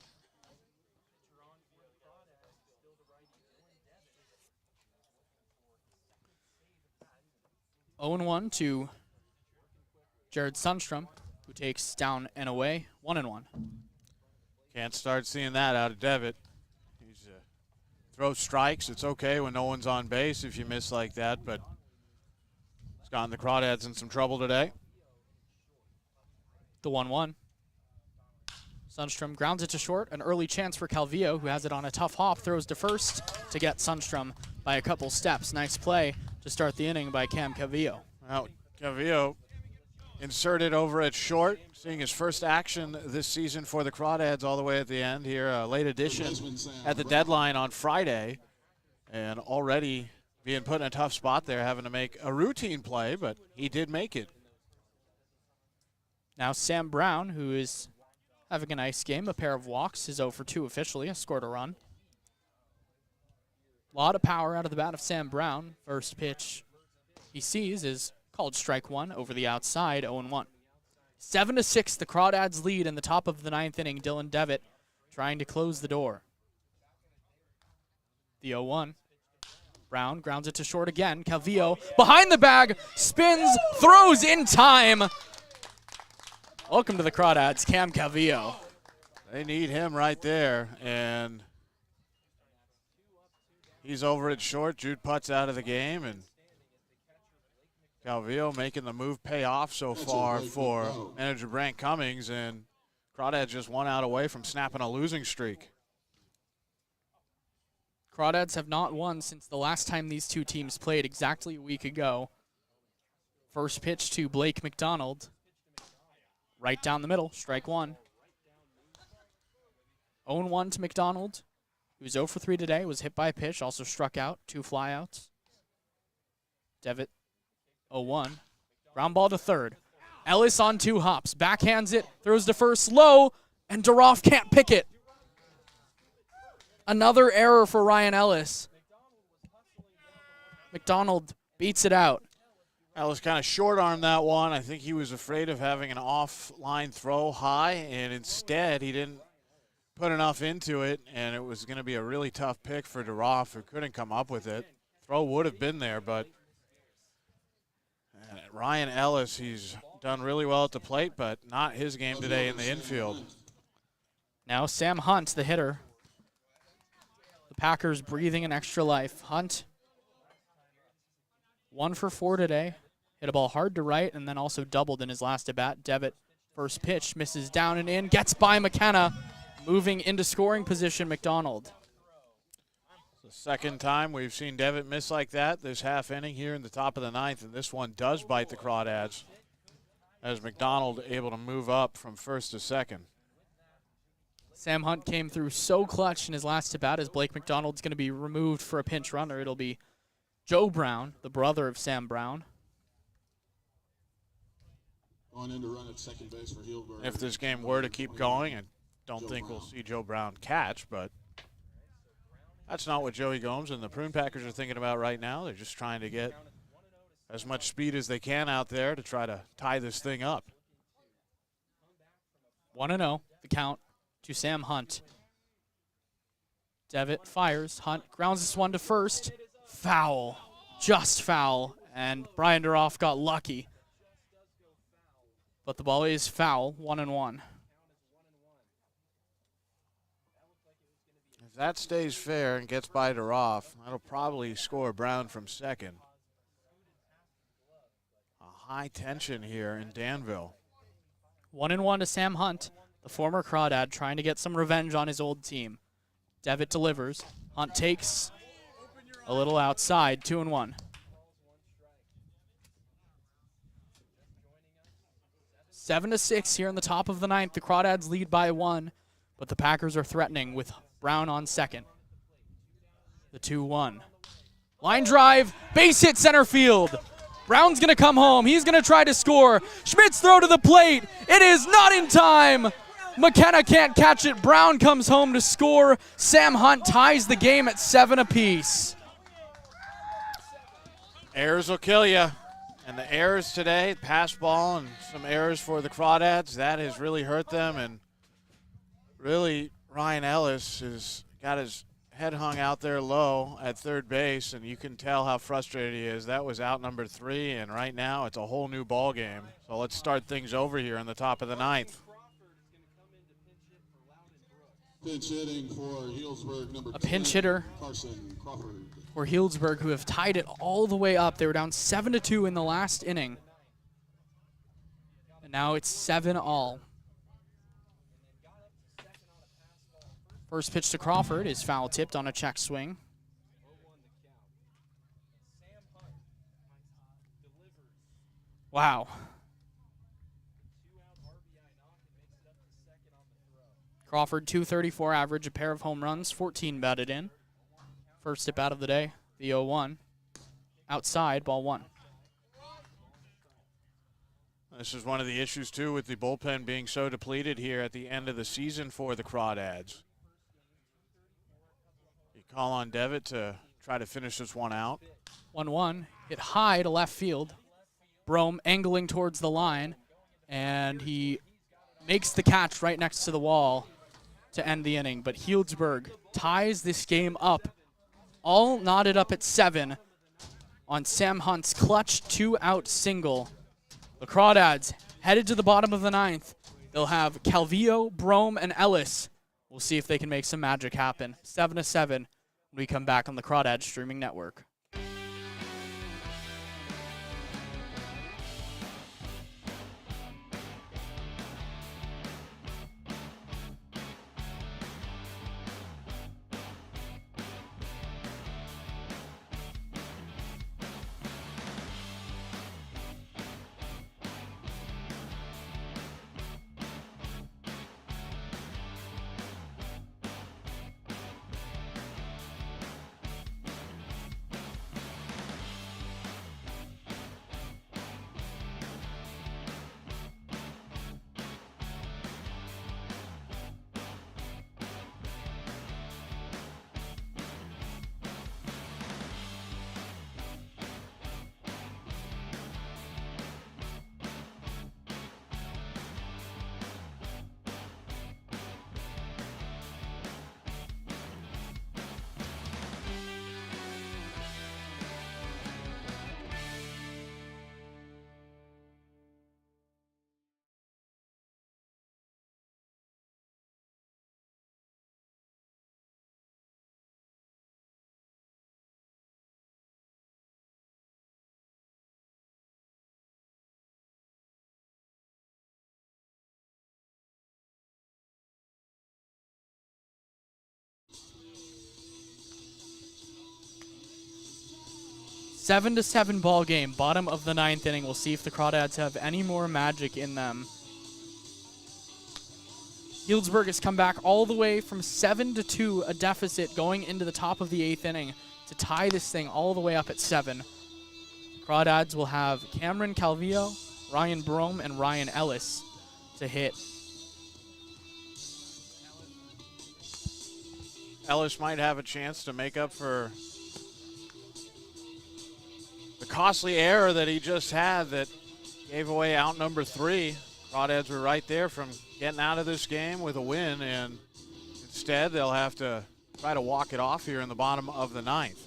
Oh and 1 to Jared Sundstrom, who takes down and away, 1-1. Can't start seeing that out of Devitt. He's throws strikes. It's okay when no one's on base if you miss like that, but it's gotten the Crawdads in some trouble today. The 1-1. Sundstrom grounds it to short. An early chance for Calvillo, who has it on a tough hop, throws to first to get Sundstrom by a couple steps. Nice play to start the inning by Cam Calvillo. Well, Calvillo inserted over at short, seeing his first action this season for the Crawdads all the way at the end here. A late addition at the deadline on Friday, and already being put in a tough spot there, having to make a routine play, but he did make it. Now Sam Brown, who is having a nice game, a pair of walks, is 0 for 2 officially, has scored a run. A lot of power out of the bat of Sam Brown. First pitch he sees is called strike 1 over the outside, 0-1. 7-6, the Crawdads lead in the top of the 9th inning. Dylan Devitt trying to close the door. The 0-1. Brown grounds it to short again. Calvillo behind the bag, spins, throws in time. Welcome to the Crawdads, Cam Calvillo. They need him right there, and he's over at short. Jude putts out of the game, and Calvillo making the move pay off so far for manager Brant Cummings, and Crawdads just 1 out away from snapping a losing streak. Crawdads have not won since the last time these two teams played exactly a week ago. First pitch to Blake McDonald. Right down the middle, strike one. 0-1 to McDonald, who was 0 for 3 today, was hit by a pitch, also struck out, 2 flyouts. Devitt, 0-1. Ground ball to third. Ellis on 2 hops, backhands it, throws to first low, and Duroff can't pick it. Another error for Ryan Ellis. McDonald beats it out. Ellis kind of short-armed that one. I think he was afraid of having an offline throw high, and instead he didn't put enough into it, and it was going to be a really tough pick for Duroff, who couldn't come up with it. Throw would have been there, but Ryan Ellis, he's done really well at the plate, but not his game today in the infield. Now Sam Hunt, the hitter. The Packers breathing an extra life. Hunt, 1 for 4 today. Hit a ball hard to right and then also doubled in his last at-bat. Devitt, first pitch, misses down and in, gets by McKenna. Moving into scoring position, McDonald. The second time we've seen Devitt miss like that this half inning here in the top of the 9th, and this one does bite the Crawdads as McDonald able to move up from first to second. Sam Hunt came through so clutch in his last at-bat as Blake McDonald's going to be removed for a pinch runner. It'll be Joe Brown, the brother of Sam Brown. On in to run at second base for Healdsburg. If this game were to keep going, I don't think we'll see Joe Brown catch, but that's not what Joey Gomes and the Prune Packers are thinking about right now. They're just trying to get as much speed as they can out there to try to tie this thing up. 1-0, the count to Sam Hunt. Devitt fires. Hunt grounds this one to first. Foul. Just foul. And Brian Duroff got lucky. But the ball is foul, 1-1. If that stays fair and gets by Duroff, that'll probably score Brown from second. A high tension here in Danville. 1-1 to Sam Hunt, the former Crawdad, trying to get some revenge on his old team. Devitt delivers. Hunt takes a little outside, 2-1. 7-6 here in the top of the 9th. The Crawdads lead by 1, but the Packers are threatening with Brown on second. The 2-1. Line drive, base hit center field. Brown's going to come home. He's going to try to score. Schmidt's throw to the plate. It is not in time. McKenna can't catch it. Brown comes home to score. Sam Hunt ties the game at 7 apiece. Errors will kill you. And the errors today, pass ball and some errors for the Crawdads, that has really hurt them. And really, Ryan Ellis has got his head hung out there low at third base, and you can tell how frustrated he is. That was out number 3, and right now it's a whole new ball game. So let's start things over here in the top of the 9th. Pinch hitting for Healdsburg, number A pinch hitter Carson Crawford. for Healdsburg, who have tied it all the way up. They were down 7-2 in the last inning. And now it's 7-all. First pitch to Crawford is foul tipped on a check swing. Wow. Crawford, .234 average, a pair of home runs, 14 batted in. First at bat of the day, the 0-1. Outside, ball 1. This is one of the issues, too, with the bullpen being so depleted here at the end of the season for the Crawdads. You call on Devitt to try to finish this one out. 1-1, hit high to left field. Brome angling towards the line, and he makes the catch right next to the wall to end the inning. But Healdsburg ties this game up all knotted up at 7 on Sam Hunt's clutch 2-out single. The Crawdads headed to the bottom of the 9th. They'll have Calvillo, Brome, and Ellis. We'll see if they can make some magic happen. 7-7 when we come back on the Crawdads streaming network. Seven to 7 ball game, bottom of the 9th inning. We'll see if the Crawdads have any more magic in them. Healdsburg has come back all the way from 7-2, a deficit going into the top of the 8th inning to tie this thing all the way up at 7. Crawdads will have Cameron Calvillo, Ryan Brome, and Ryan Ellis to hit. Ellis might have a chance to make up for the costly error that he just had that gave away out number 3. Crawdads were right there from getting out of this game with a win, and instead they'll have to try to walk it off here in the bottom of the 9th.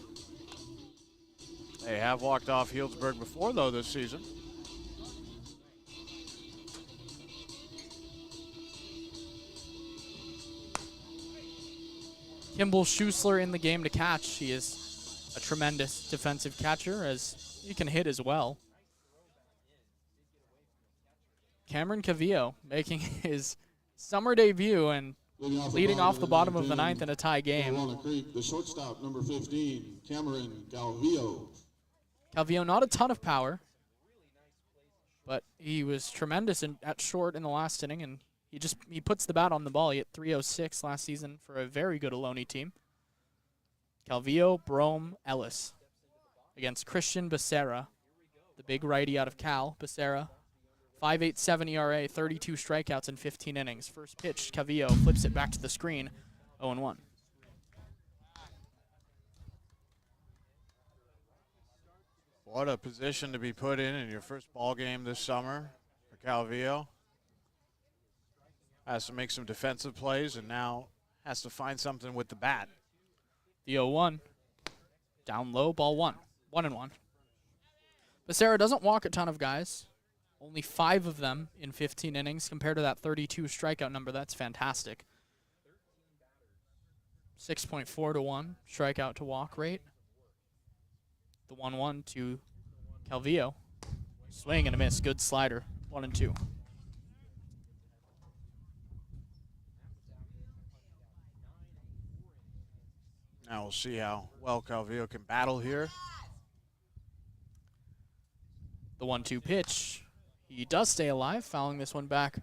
They have walked off Healdsburg before, though, this season. Kimball Schuessler in the game to catch. He is a tremendous defensive catcher, as he can hit as well. Cameron Calvillo making his summer debut and leading off the bottom of the 9th in a tie game. The shortstop, number 15, Cameron Calvillo. Calvillo, not a ton of power, but he was tremendous at short in the last inning, and he puts the bat on the ball. He hit .306 last season for a very good Ohlone team. Calvillo, Brome, Ellis against Christian Becerra, the big righty out of Cal. Becerra, 5.87 ERA, 32 strikeouts in 15 innings. First pitch, Calvillo flips it back to the screen, 0-1. What a position to be put in your first ball game this summer for Calvillo. Has to make some defensive plays and now has to find something with the bat. The 0-1. Down low, ball 1. 1-1. Becerra doesn't walk a ton of guys. Only 5 of them in 15 innings compared to that 32 strikeout number. That's fantastic. 6.4 to 1 strikeout to walk rate. The 1-1 to Calvillo. Swing and a miss. Good slider. 1-2. Now we'll see how well Calvillo can battle here. The 1-2 pitch. He does stay alive, fouling this one back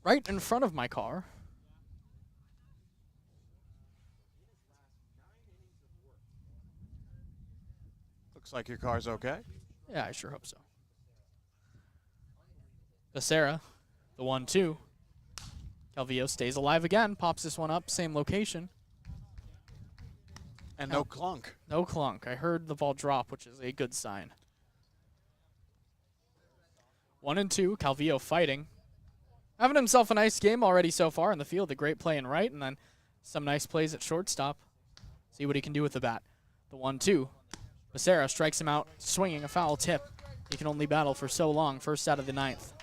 right in front of my car. Looks like your car's okay. Yeah, I sure hope so. Becerra, the 1-2. Calvillo stays alive again, pops this one up, same location. And no clunk. No clunk. I heard the ball drop, which is a good sign. 1-2, Calvillo fighting. Having himself a nice game already so far in the field. A great play in right, and then some nice plays at shortstop. See what he can do with the bat. The 1-2. Becerra strikes him out, swinging a foul tip. He can only battle for so long. First out of the 9th.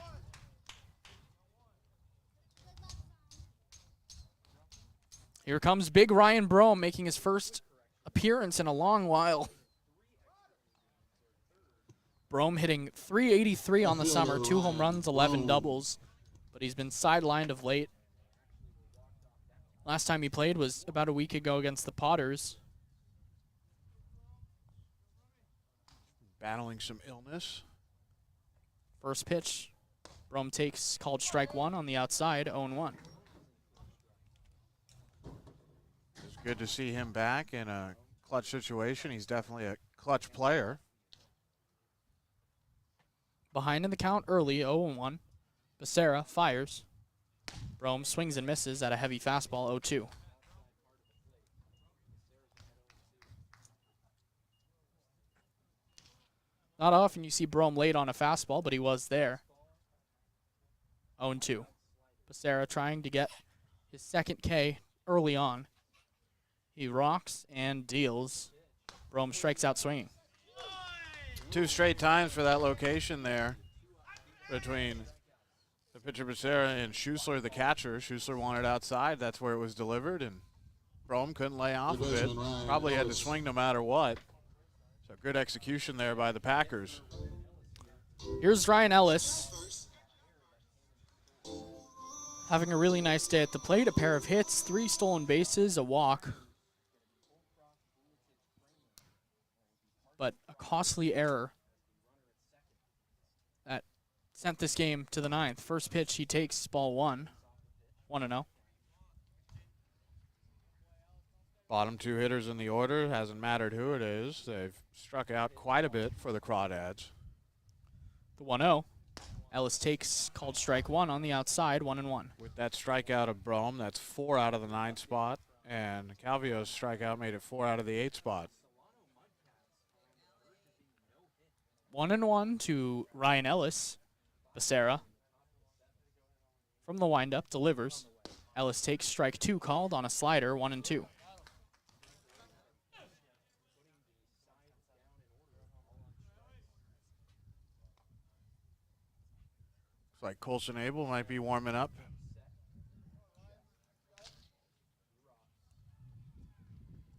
Here comes big Ryan Brome making his first appearance in a long while. Brome hitting .383 on the summer, 2 home runs, 11 doubles, but he's been sidelined of late. Last time he played was about a week ago against the Potters. Battling some illness. First pitch, Brome takes, called strike 1 on the outside, 0-1. It's good to see him back in a clutch situation. He's definitely a clutch player. Behind in the count early, 0-1. Becerra fires. Brome swings and misses at a heavy fastball, 0-2. Not often you see Brome late on a fastball, but he was there. 0-2. Becerra trying to get his second K early on. He rocks and deals. Brome strikes out swinging. 2 straight times for that location there between the pitcher Becerra and Schuessler, the catcher. Schuessler wanted outside. That's where it was delivered, and Brome couldn't lay off of it. Probably had to swing no matter what. So good execution there by the Packers. Here's Ryan Ellis. Having a really nice day at the plate. A pair of hits, 3 stolen bases, a walk. But a costly error that sent this game to the 9th. First pitch he takes, ball 1. 1-0. Bottom 2 hitters in the order. Hasn't mattered who it is. They've struck out quite a bit for the Crawdads. The 1-0. Ellis takes, called strike 1 on the outside, 1-1. With that strikeout of Brome, that's 4 out of the 9 spot. And Calvio's strikeout made it 4 out of the 8 spot. 1-1 to Ryan Ellis. Becerra from the windup delivers. Ellis takes strike 2 called on a slider, 1-2. Looks like Colson Abel might be warming up.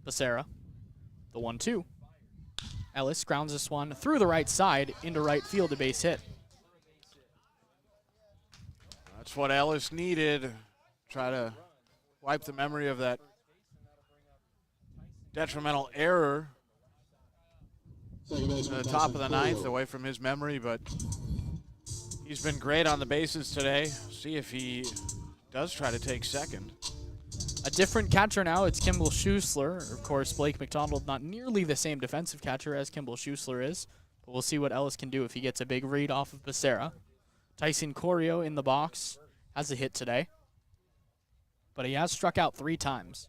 Becerra, the 1-2. Ellis grounds this one through the right side into right field, a base hit. That's what Ellis needed. Try to wipe the memory of that detrimental error at the top of the 9th away from his memory, but he's been great on the bases today. See if he does try to take second. A different catcher now, it's Kimball Schuessler. Of course, Blake McDonald not nearly the same defensive catcher as Kimball Schuessler is, but we'll see what Ellis can do if he gets a big read off of Becerra. Tyson Corio in the box has a hit today, but he has struck out 3 times.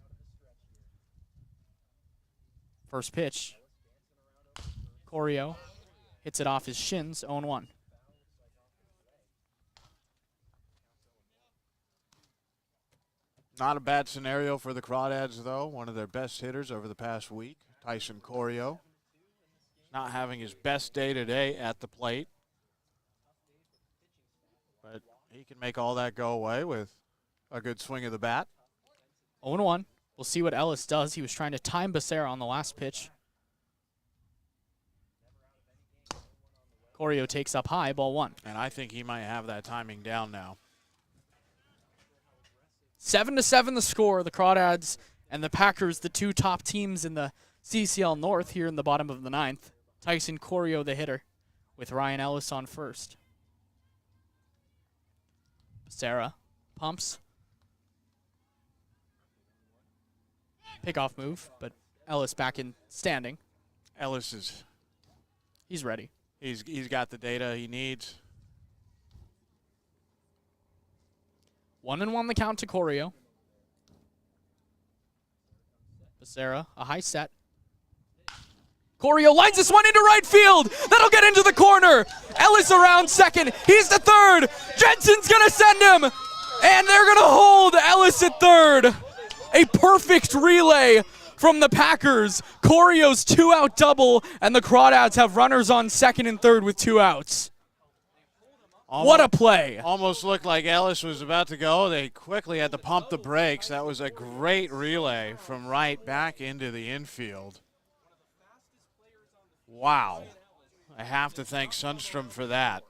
First pitch, Corio hits it off his shins, 0-1. Not a bad scenario for the Crawdads, though. One of their best hitters over the past week, Tyson Corio. Not having his best day today at the plate. But he can make all that go away with a good swing of the bat. 0-1. We'll see what Ellis does. He was trying to time Becerra on the last pitch. Corio takes up high, ball 1. And I think he might have that timing down now. 7-7 the score. The Crawdads and the Packers, the 2 top teams in the CCL North here in the bottom of the 9th. Tyson Corio, the hitter, with Ryan Ellis on first. Becerra pumps. Pickoff move, but Ellis back in standing. Ellis is... He's ready. He's got the data he needs. 1-1 the count to Corio. Becerra, a high set. Corio lines this one into right field. That'll get into the corner. Ellis around second. He's the third. Jensen's going to send him. And they're going to hold Ellis at third. A perfect relay from the Packers. Corio's 2-out double, and the Crawdads have runners on second and third with 2 outs. What a play. Almost looked like Ellis was about to go. They quickly had to pump the brakes. That was a great relay from right back into the infield. Wow. I have to thank Sundstrom for that.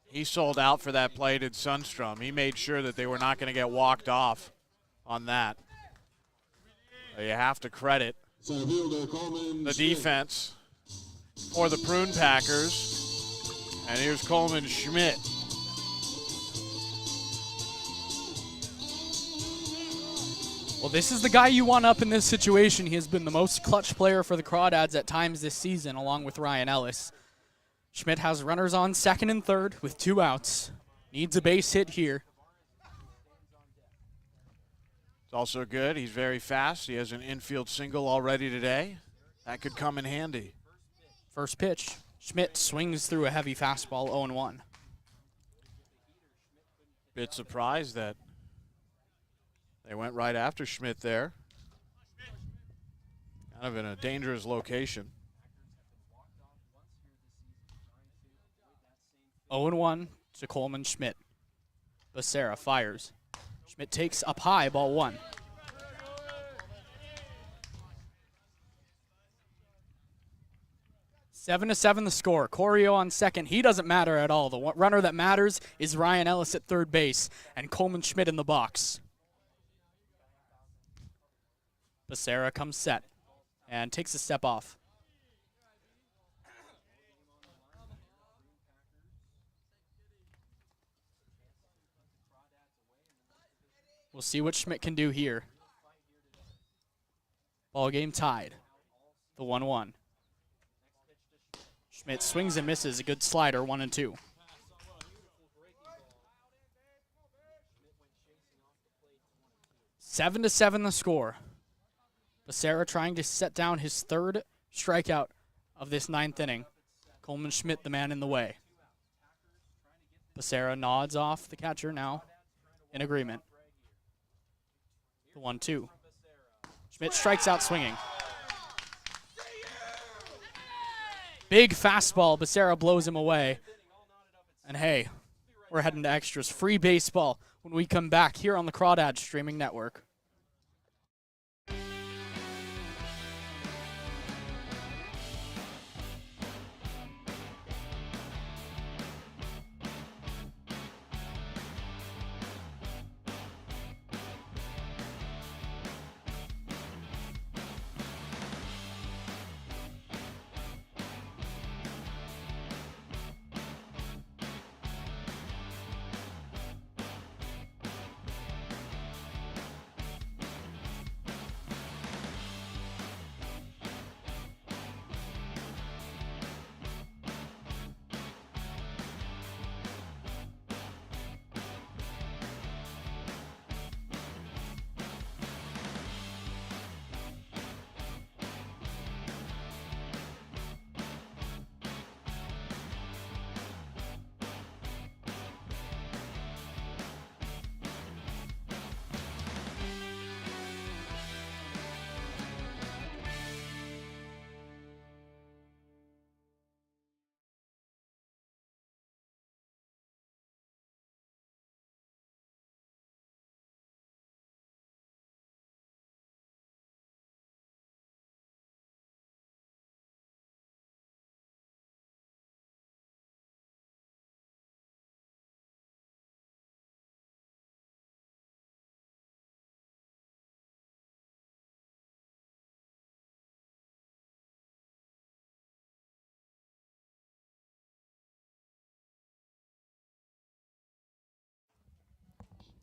He sold out for that play, did Sundstrom. He made sure that they were not going to get walked off on that. So you have to credit the defense for the Prune Packers. And here's Coleman Schmidt. Well, this is the guy you want up in this situation. He has been the most clutch player for the Crawdads at times this season, along with Ryan Ellis. Schmidt has runners on second and third with 2 outs. Needs a base hit here. It's also good. He's very fast. He has an infield single already today. That could come in handy. First pitch. Schmidt swings through a heavy fastball, 0-1. Bit surprised that they went right after Schmidt there. Kind of in a dangerous location. 0-1 to Coleman Schmidt. Becerra fires. Schmidt takes up high, ball 1. 7-7 the score. Corio on second. He doesn't matter at all. The runner that matters is Ryan Ellis at third base and Coleman Schmidt in the box. Becerra comes set and takes a step off. We'll see what Schmidt can do here. Ball game tied. The 1-1. Schmidt swings and misses. A good slider, 1-2. Seven to 7 the score. Becerra trying to set down his third strikeout of this 9th inning. Coleman Schmidt, the man in the way. Becerra nods off the catcher now in agreement. The 1-2. Schmidt strikes out swinging. Big fastball. Becerra blows him away. And hey, we're heading to extras. Free baseball when we come back here on the Crawdads streaming network.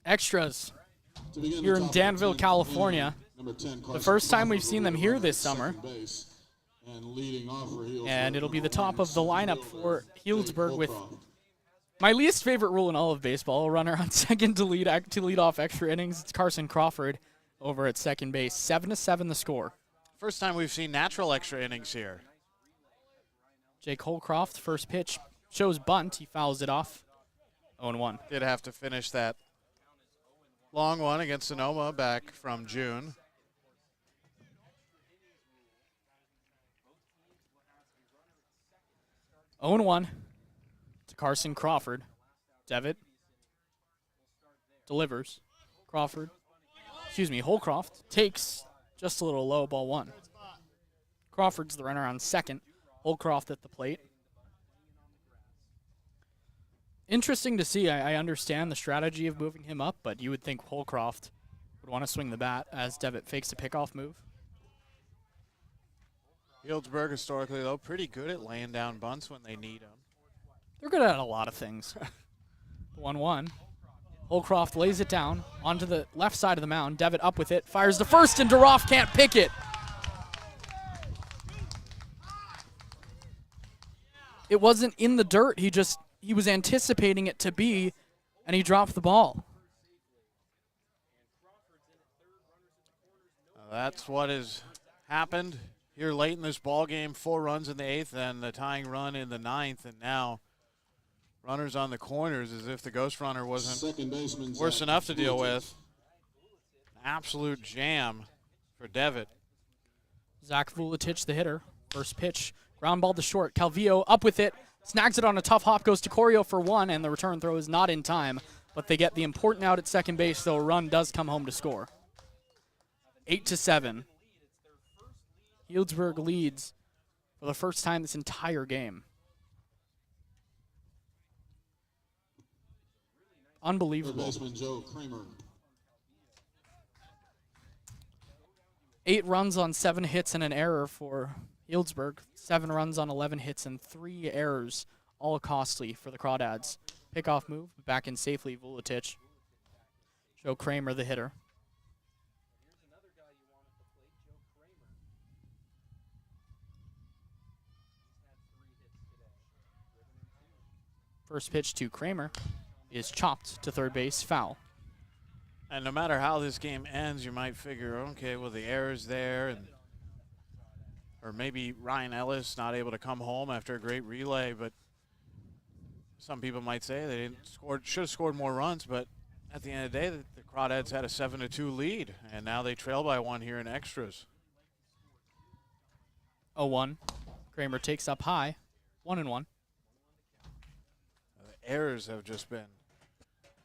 Extras here in Danville, California. The first time we've seen them here this summer. And it'll be the top of the lineup for Healdsburg with my least favorite rule in all of baseball, a runner on second to lead off extra innings. It's Carson Crawford over at second base. 7-7 the score. First time we've seen natural extra innings here. Jake Holcroft, first pitch, shows bunt. He fouls it off. 0-1. Did have to finish that Long one against Sonoma back from June. Oh and 1 to Carson Crawford. Devitt delivers. Holcroft takes just a little low, ball 1. Crawford's the runner on second. Holcroft at the plate. Interesting to see. I understand the strategy of moving him up, but you would think Holcroft would want to swing the bat as Devitt fakes a pickoff move. Healdsburg historically, though, pretty good at laying down bunts when they need them. They're good at a lot of things. 1-1. Holcroft lays it down onto the left side of the mound. Devitt up with it, fires to first, and Duroff can't pick it. It wasn't in the dirt. He was anticipating it to be, and he dropped the ball. That's what has happened here late in this ball game. 4 runs in the 8th and the tying run in the 9th, and now runners on the corners as if the ghost runner wasn't worse enough to deal with. Absolute jam for Devitt. Zach Vuletich, the hitter. First pitch, ground ball to short. Calvillo up with it, snags it on a tough hop, goes to Corio for 1, and the return throw is not in time. But they get the important out at second base, so a run does come home to score. 8-7. Healdsburg leads for the first time this entire game. Unbelievable. Baseman Joe Kramer. 8 runs on 7 hits and an error for Healdsburg. 7 runs on 11 hits and 3 errors, all costly for the Crawdads. Pickoff move, back in safely, Vuletich. Joe Kramer, the hitter. First pitch to Kramer is chopped to third base, foul. And no matter how this game ends, you might figure, okay, well, the error's there, or maybe Ryan Ellis not able to come home after a great relay, but some people might say they should have scored more runs, but at the end of the day, the Crawdads had a 7-2 lead, and now they trail by 1 here in extras. 0-1. Kramer takes up high, 1-1. The errors have just been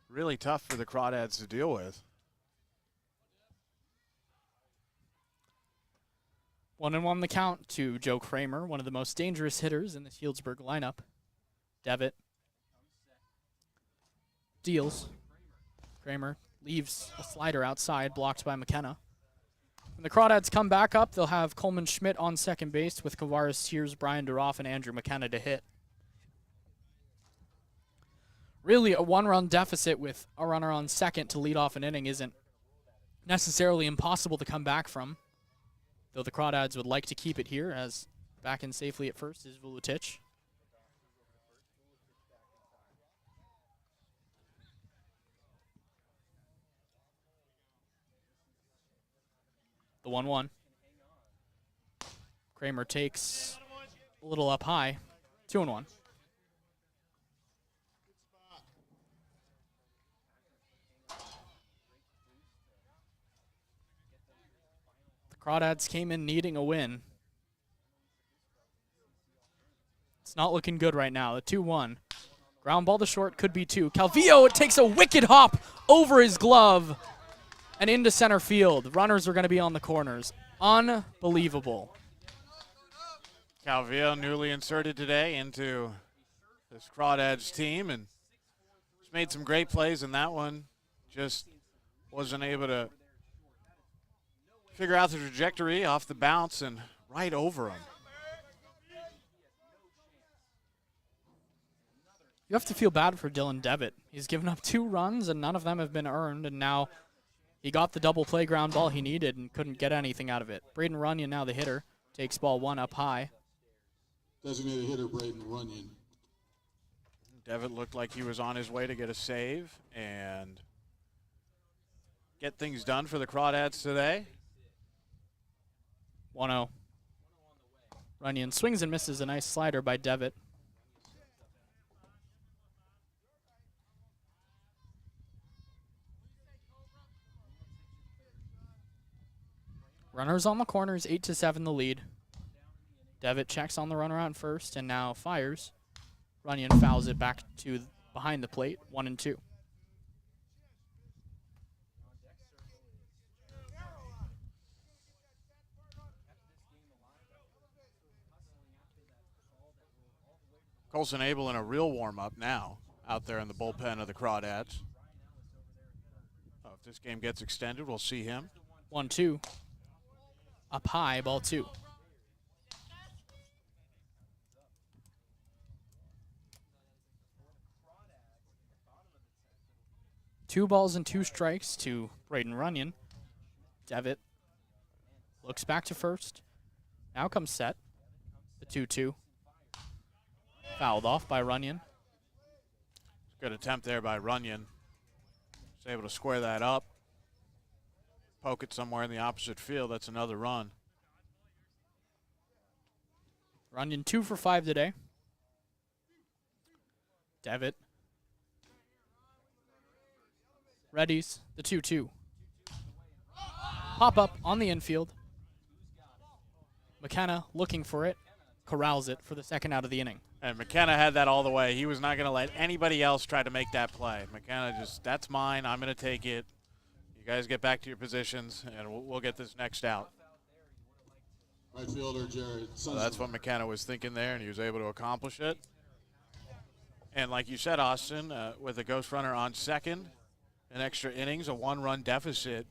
really tough for the Crawdads to deal with. 1-1 the count to Joe Kramer, one of the most dangerous hitters in this Healdsburg lineup. Devitt deals. Kramer leaves a slider outside, blocked by McKenna. When the Crawdads come back up, they'll have Coleman Schmidt on second base with Kavaris Sears, Brian Duroff, and Andrew McKenna to hit. Really, a 1-run deficit with a runner on second to lead off an inning isn't necessarily impossible to come back from, though the Crawdads would like to keep it here, as back in safely at first is Vuletich. The 1-1. Kramer takes a little up high, 2-1. Crawdads came in needing a win. It's not looking good right now. The 2-1. Ground ball to short, could be 2. Calvillo, it takes a wicked hop over his glove and into center field. Runners are going to be on the corners. Unbelievable. Calvillo newly inserted today into this Crawdads team and just made some great plays in that one. Just wasn't able to figure out the trajectory off the bounce and right over him. You have to feel bad for Dylan Devitt. He's given up 2 runs, and none of them have been earned, and now he got the double play ground ball he needed and couldn't get anything out of it. Braden Runyon, now the hitter, takes ball 1 up high. Designated hitter Braden Runyon. Devitt looked like he was on his way to get a save and get things done for the Crawdads today. 1-0. Runyon swings and misses a nice slider by Devitt. Runners on the corners, 8-7 the lead. Devitt checks on the runner on first and now fires. Runyon fouls it back to behind the plate, 1-2. Colson Abel in a real warm-up now out there in the bullpen of the Crawdads. If this game gets extended, we'll see him. 1-2. Up high, ball 2. Two balls and 2 strikes to Braden Runyon. Devitt looks back to first. Now comes set. The 2-2. Fouled off by Runyon. Good attempt there by Runyon. Was able to square that up. Poke it somewhere in the opposite field. That's another run. Runyon 2 for 5 today. Devitt. Readies, the 2-2. Pop up on the infield. McKenna looking for it. Corrals it for the second out of the inning. And McKenna had that all the way. He was not going to let anybody else try to make that play. McKenna just, that's mine. I'm going to take it. You guys get back to your positions, and we'll get this next out. Right fielder, Jared. So that's what McKenna was thinking there, and he was able to accomplish it. And like you said, Austin, with a ghost runner on second, in extra innings, a 1-run deficit.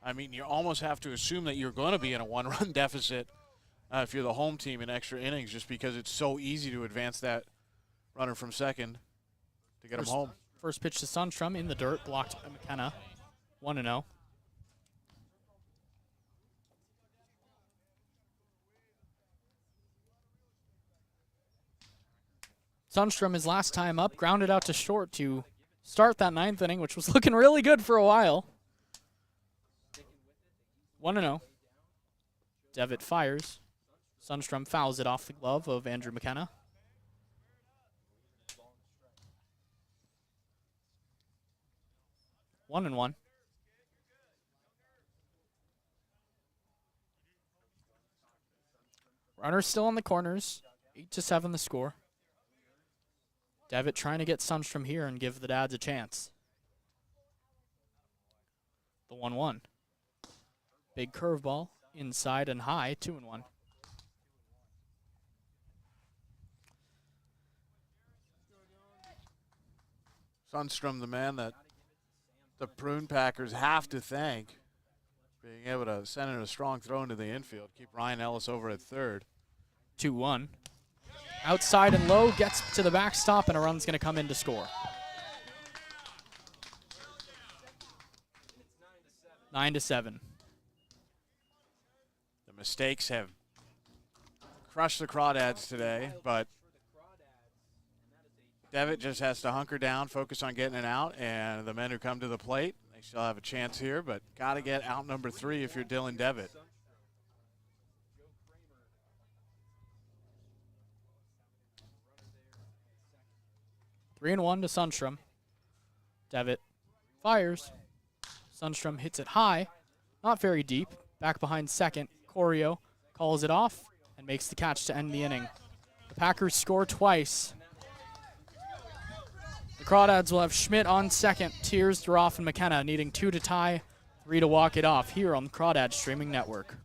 I mean, you almost have to assume that you're going to be in a 1-run deficit if you're the home team in extra innings, just because it's so easy to advance that runner from second to get him home. First pitch to Sundstrom in the dirt, blocked by McKenna. 1-0. Sundstrom, his last time up, grounded out to short to start that 9th inning, which was looking really good for a while. 1-0. Devitt fires. Sundstrom fouls it off the glove of Andrew McKenna. One and one. Runners still on the corners. 8-7 the score. Devitt trying to get Sundstrom here and give the Dads a chance. The 1-1. Big curveball inside and high, 2-1. Sundstrom, the man that the Prune Packers have to thank, being able to send in a strong throw into the infield, keep Ryan Ellis over at third. 2-1. Outside and low, gets to the backstop, and a run's going to come in to score. 9-7. The mistakes have crushed the Crawdads today, but Devitt just has to hunker down, focus on getting it out, and the men who come to the plate, they still have a chance here, but got to get out number 3 if you're Dylan Devitt. Three and one to Sundstrom. Devitt fires. Sundstrom hits it high, not very deep. Back behind second, Corio calls it off and makes the catch to end the inning. The Packers score twice. The Crawdads will have Schmidt on second, Tiers, Duroff, and McKenna needing 2 to tie, 3 to walk it off here on the Crawdads Streaming Network.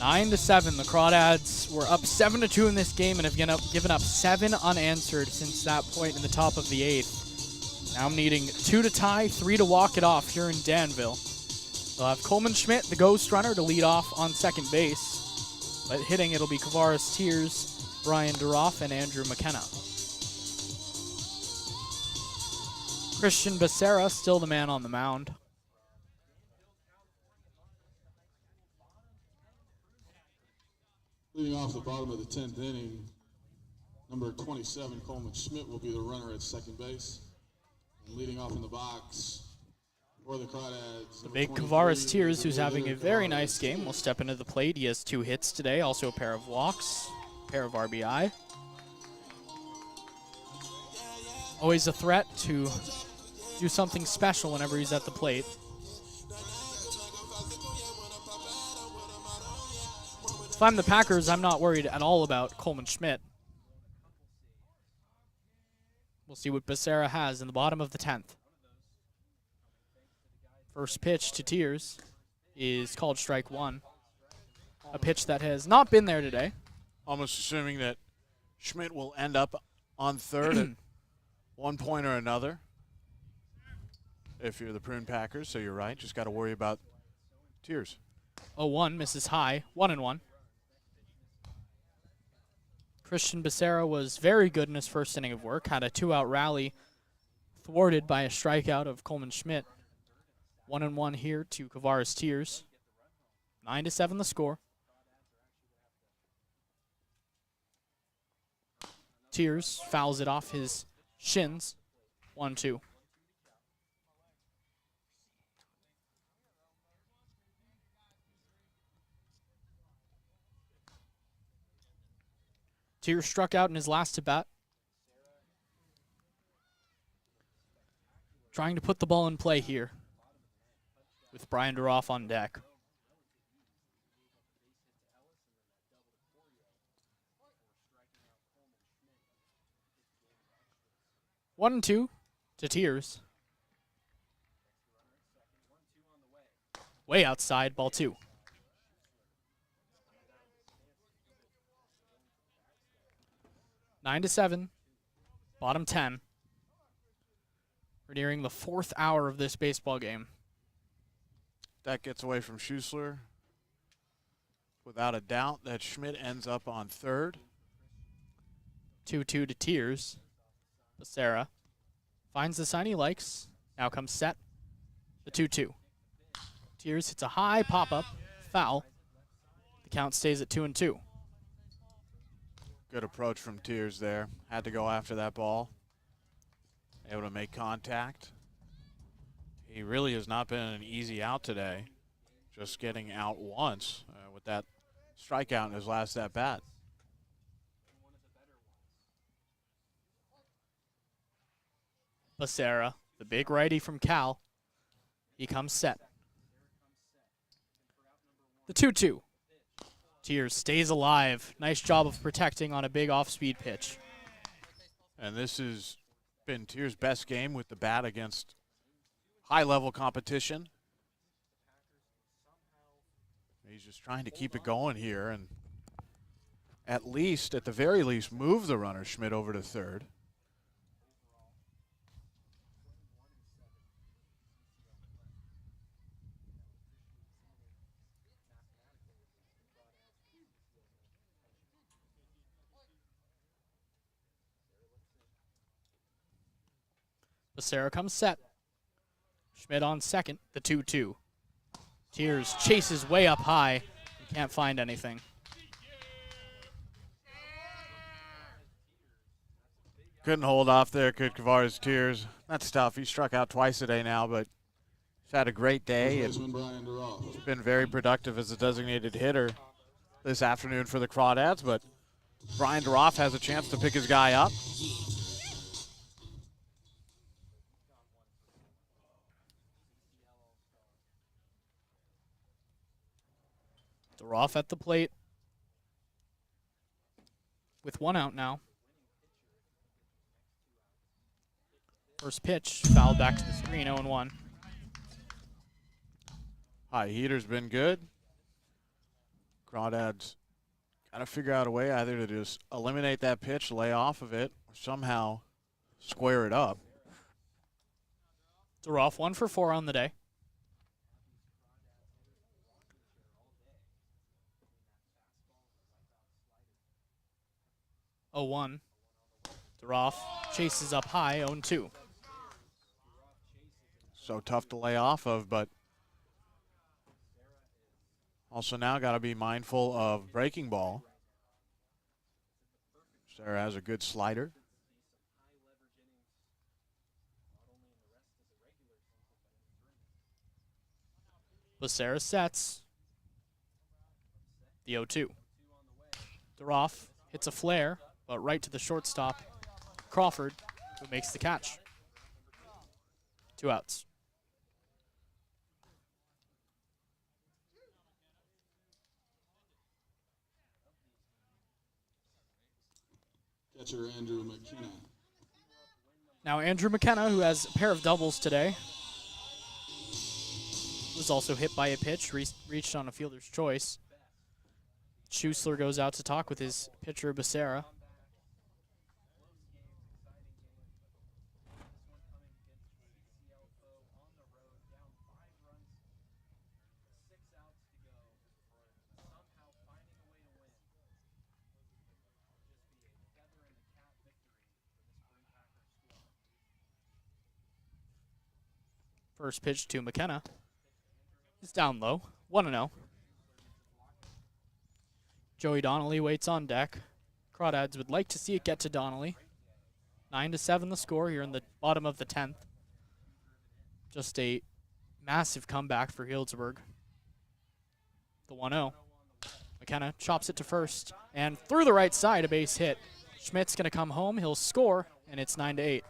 9-7. The Crawdads were up 7-2 in this game and have given up 7 unanswered since that point in the top of the 8th. Now I'm needing 2 to tie, 3 to walk it off here in Danville. They'll have Coleman Schmidt, the ghost runner, to lead off on second base. But hitting, it'll be Kavaris Tears, Brian Duroff, and Andrew McKenna. Christian Becerra, still the man on the mound. Leading off the bottom of the 10th inning, number 27, Coleman Schmidt, will be the runner at second base. And leading off in the box for the Crawdads. The big Kavaris Tears, who's having a very nice game, will step into the plate. He has 2 hits today, also a pair of walks, a pair of RBI. Always a threat to do something special whenever he's at the plate. If I'm the Packers, I'm not worried at all about Coleman Schmidt. We'll see what Becerra has in the bottom of the 10th. First pitch to Tears is called strike 1. A pitch that has not been there today. Almost assuming that Schmidt will end up on third at one point or another. If you're the Prune Packers, so you're right. Just got to worry about Tears. 0-1, misses high, 1-1. Christian Becerra was very good in his first inning of work, had a 2-out rally thwarted by a strikeout of Coleman Schmidt. 1-1 here to Kavaris Tears. 9-7 the score. Tears fouls it off his shins. 1-2. Tears struck out in his last at-bat. Trying to put the ball in play here with Brian Duroff on deck. One and 2 to Tears. Way outside, ball 2. 9-7, bottom 10. We're nearing the 4th hour of this baseball game. That gets away from Schuessler. Without a doubt that Schmidt ends up on third. 2-2 to Tears. Becerra finds the sign he likes. Now comes set. The 2-2. Tears hits a high pop-up. Foul. The count stays at 2-2. Good approach from Tears there. Had to go after that ball. Able to make contact. He really has not been an easy out today. Just getting out once with that strikeout in his last at-bat. Becerra, the big righty from Cal. He comes set. The 2-2. Tears stays alive. Nice job of protecting on a big off-speed pitch. And this has been Tears' best game with the bat against high-level competition. He's just trying to keep it going here and at the very least, move the runner Schmidt over to third. Becerra comes set. Schmidt on second, the 2-2. Tears chases way up high. He can't find anything. Couldn't hold off there, could Kavaris Tears. That's tough. He struck out twice today now, but he's had a great day. It's been very productive as a designated hitter this afternoon for the Crawdads, but Brian Duroff has a chance to pick his guy up. Duroff at the plate with 1 out now. First pitch, fouled back to the screen, 0-1. High heater's been good. Crawdads got to figure out a way either to just eliminate that pitch, lay off of it, or somehow square it up. They're off 1 for 4 on the day. Oh, 1. They're off. Chases up high, 0-2. So tough to lay off of, but also now got to be mindful of breaking ball. Sarah has a good slider. Becerra sets. The 0-2. They're off. Hits a flare, but right to the shortstop, Crawford, who makes the catch. 2 outs. Catcher Andrew McKenna. Now Andrew McKenna, who has a pair of doubles today, was also hit by a pitch, reached on a fielder's choice. Schussler goes out to talk with his pitcher, Becerra. First pitch to McKenna is down low, 1-0. Joey Donnelly waits on deck. Crawdads would like to see it get to Donnelly. 9-7 the score here in the bottom of the 10th. Just a massive comeback for Healdsburg. The 1-0. McKenna chops it to first, and through the right side, a base hit. Schmidt's going to come home. He'll score, and it's 9-8.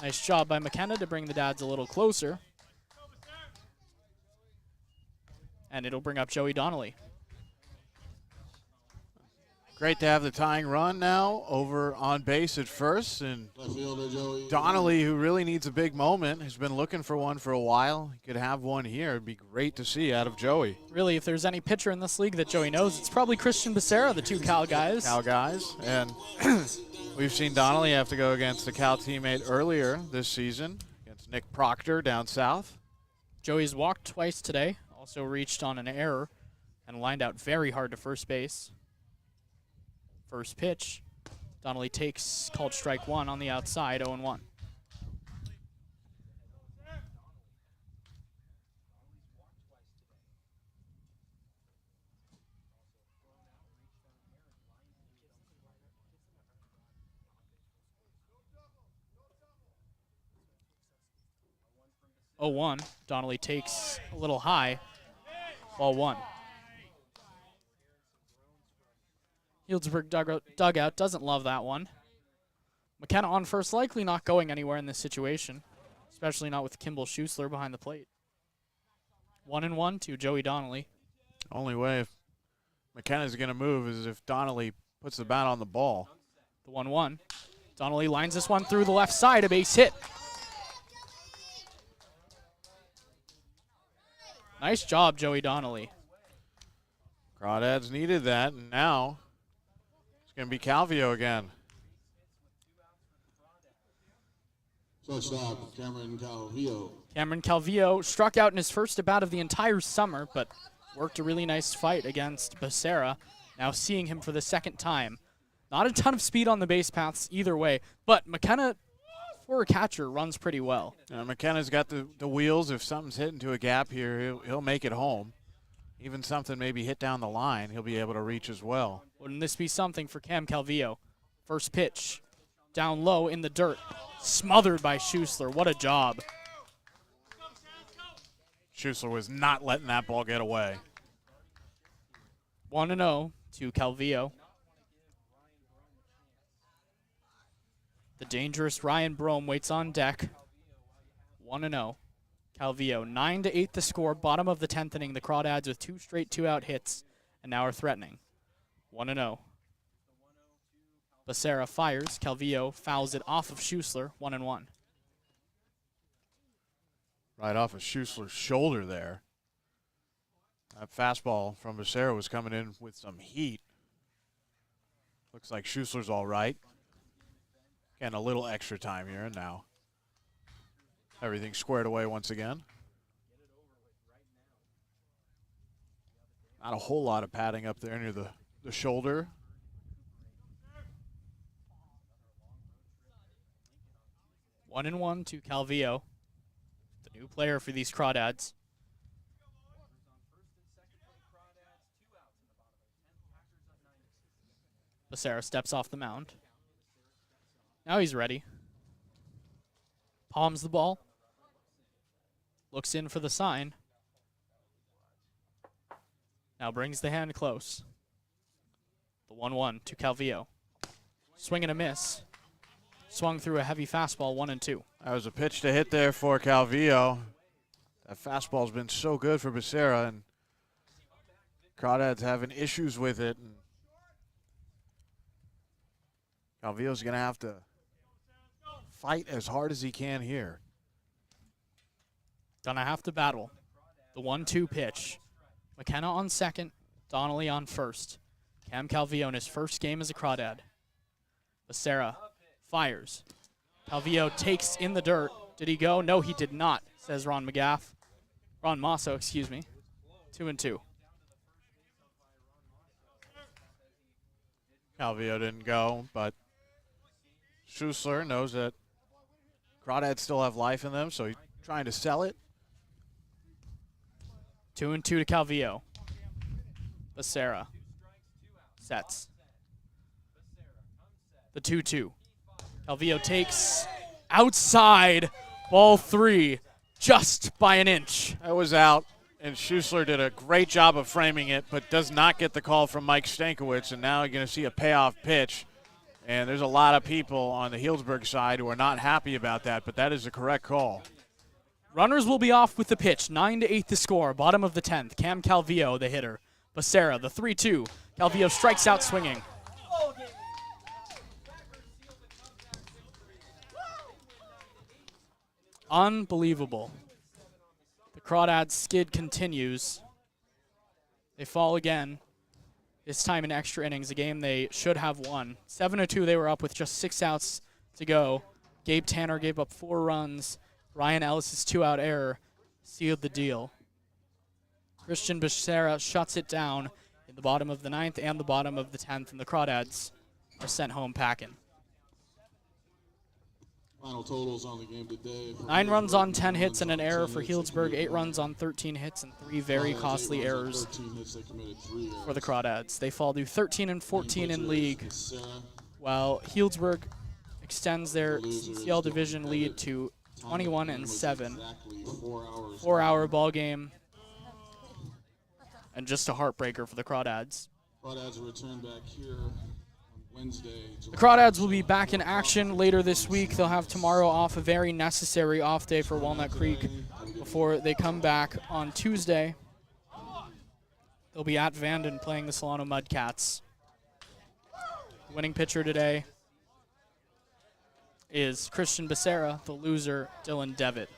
Nice job by McKenna to bring the Dads a little closer. And it'll bring up Joey Donnelly. Great to have the tying run now over on base at first. And Donnelly, who really needs a big moment, has been looking for one for a while. He could have one here. It'd be great to see out of Joey. Really, if there's any pitcher in this league that Joey knows, it's probably Christian Becerra, the 2 Cal guys. And we've seen Donnelly have to go against a Cal teammate earlier this season, against Nick Proctor down south. Joey's walked twice today, also reached on an error, and lined out very hard to first base. First pitch, Donnelly takes, called strike 1 on the outside, 0-1. Oh, 1. Donnelly takes a little high. Ball 1. Healdsburg dugout doesn't love that one. McKenna on first, likely not going anywhere in this situation, especially not with Kimball Schussler behind the plate. 1-1 to Joey Donnelly. Only way if McKenna's going to move is if Donnelly puts the bat on the ball. The 1-1. Donnelly lines this one through the left side, a base hit. Nice job, Joey Donnelly. Crawdads needed that, and now it's going to be Calvio again. Shortstop, Cameron Calvillo. Cameron Calvillo struck out in his first at-bat of the entire summer, but worked a really nice fight against Becerra. Now seeing him for the second time. Not a ton of speed on the base paths either way, but McKenna, for a catcher, runs pretty well. McKenna's got the wheels. If something's hit into a gap here, he'll make it home. Even something maybe hit down the line, he'll be able to reach as well. Wouldn't this be something for Cam Calvillo? First pitch, down low in the dirt, smothered by Schussler. What a job. Schussler was not letting that ball get away. 1-0 to Calvillo. The dangerous Ryan Brome waits on deck. 1-0. Calvillo, 9-8 the score, bottom of the 10th inning. The Crawdads with 2 straight 2-out hits, and now are threatening. 1-0. Becerra fires. Calvillo fouls it off of Schussler. 1-1. Right off of Schussler's shoulder there. That fastball from Becerra was coming in with some heat. Looks like Schussler's all right. Getting a little extra time here, and now everything squared away once again. Not a whole lot of padding up there near the shoulder. One and one to Calvillo, the new player for these Crawdads. Becerra steps off the mound. Now he's ready. Palms the ball. Looks in for the sign. Now brings the hand close. The 1-1 to Calvillo. Swing and a miss. Swung through a heavy fastball, 1-2. That was a pitch to hit there for Calvillo. That fastball's been so good for Becerra, and Crawdads having issues with it. And Calvillo's going to have to fight as hard as he can here. Gonna have to battle. The 1-2 pitch. McKenna on second, Donnelly on first. Cam Calvillo in his first game as a Crawdad. Becerra fires. Calvillo takes in the dirt. Did he go? No, he did not, says Ron Masso, excuse me. 2-2. Calvillo didn't go, but Schussler knows that Crawdads still have life in them, so he's trying to sell it. 2-2 to Calvillo. Becerra sets. The 2-2. Calvillo takes outside, ball 3, just by an inch. That was out, and Schussler did a great job of framing it, but does not get the call from Mike Stankiewicz, and now you're going to see a payoff pitch. And there's a lot of people on the Healdsburg side who are not happy about that, but that is the correct call. Runners will be off with the pitch. 9-8 the score. Bottom of the 10th. Cam Calvillo, the hitter. Becerra, the 3-2. Calvillo strikes out swinging. Unbelievable. The Crawdads skid continues. They fall again. This time in extra innings, a game they should have won. 7-2, they were up with just 6 outs to go. Gabe Tanner gave up 4 runs. Ryan Ellis' 2-out error sealed the deal. Christian Becerra shuts it down in the bottom of the 9th and the bottom of the 10th, and the Crawdads are sent home packing. Final totals on the game today. 9 runs on 10 hits and an error for Healdsburg, 8 runs on 13 hits and 3 very costly errors for the Crawdads. They fall to 13-14 in league, while Healdsburg extends their CCL division lead to 21-7. 4-hour ball game, and just a heartbreaker for the Crawdads. Crawdads return back here on Wednesday. The Crawdads will be back in action later this week. They'll have tomorrow off, a very necessary off day for Walnut Creek, before they come back on Tuesday. They'll be at Vanden playing the Solano Mudcats. Winning pitcher today is Christian Becerra, the loser, Dylan Devitt.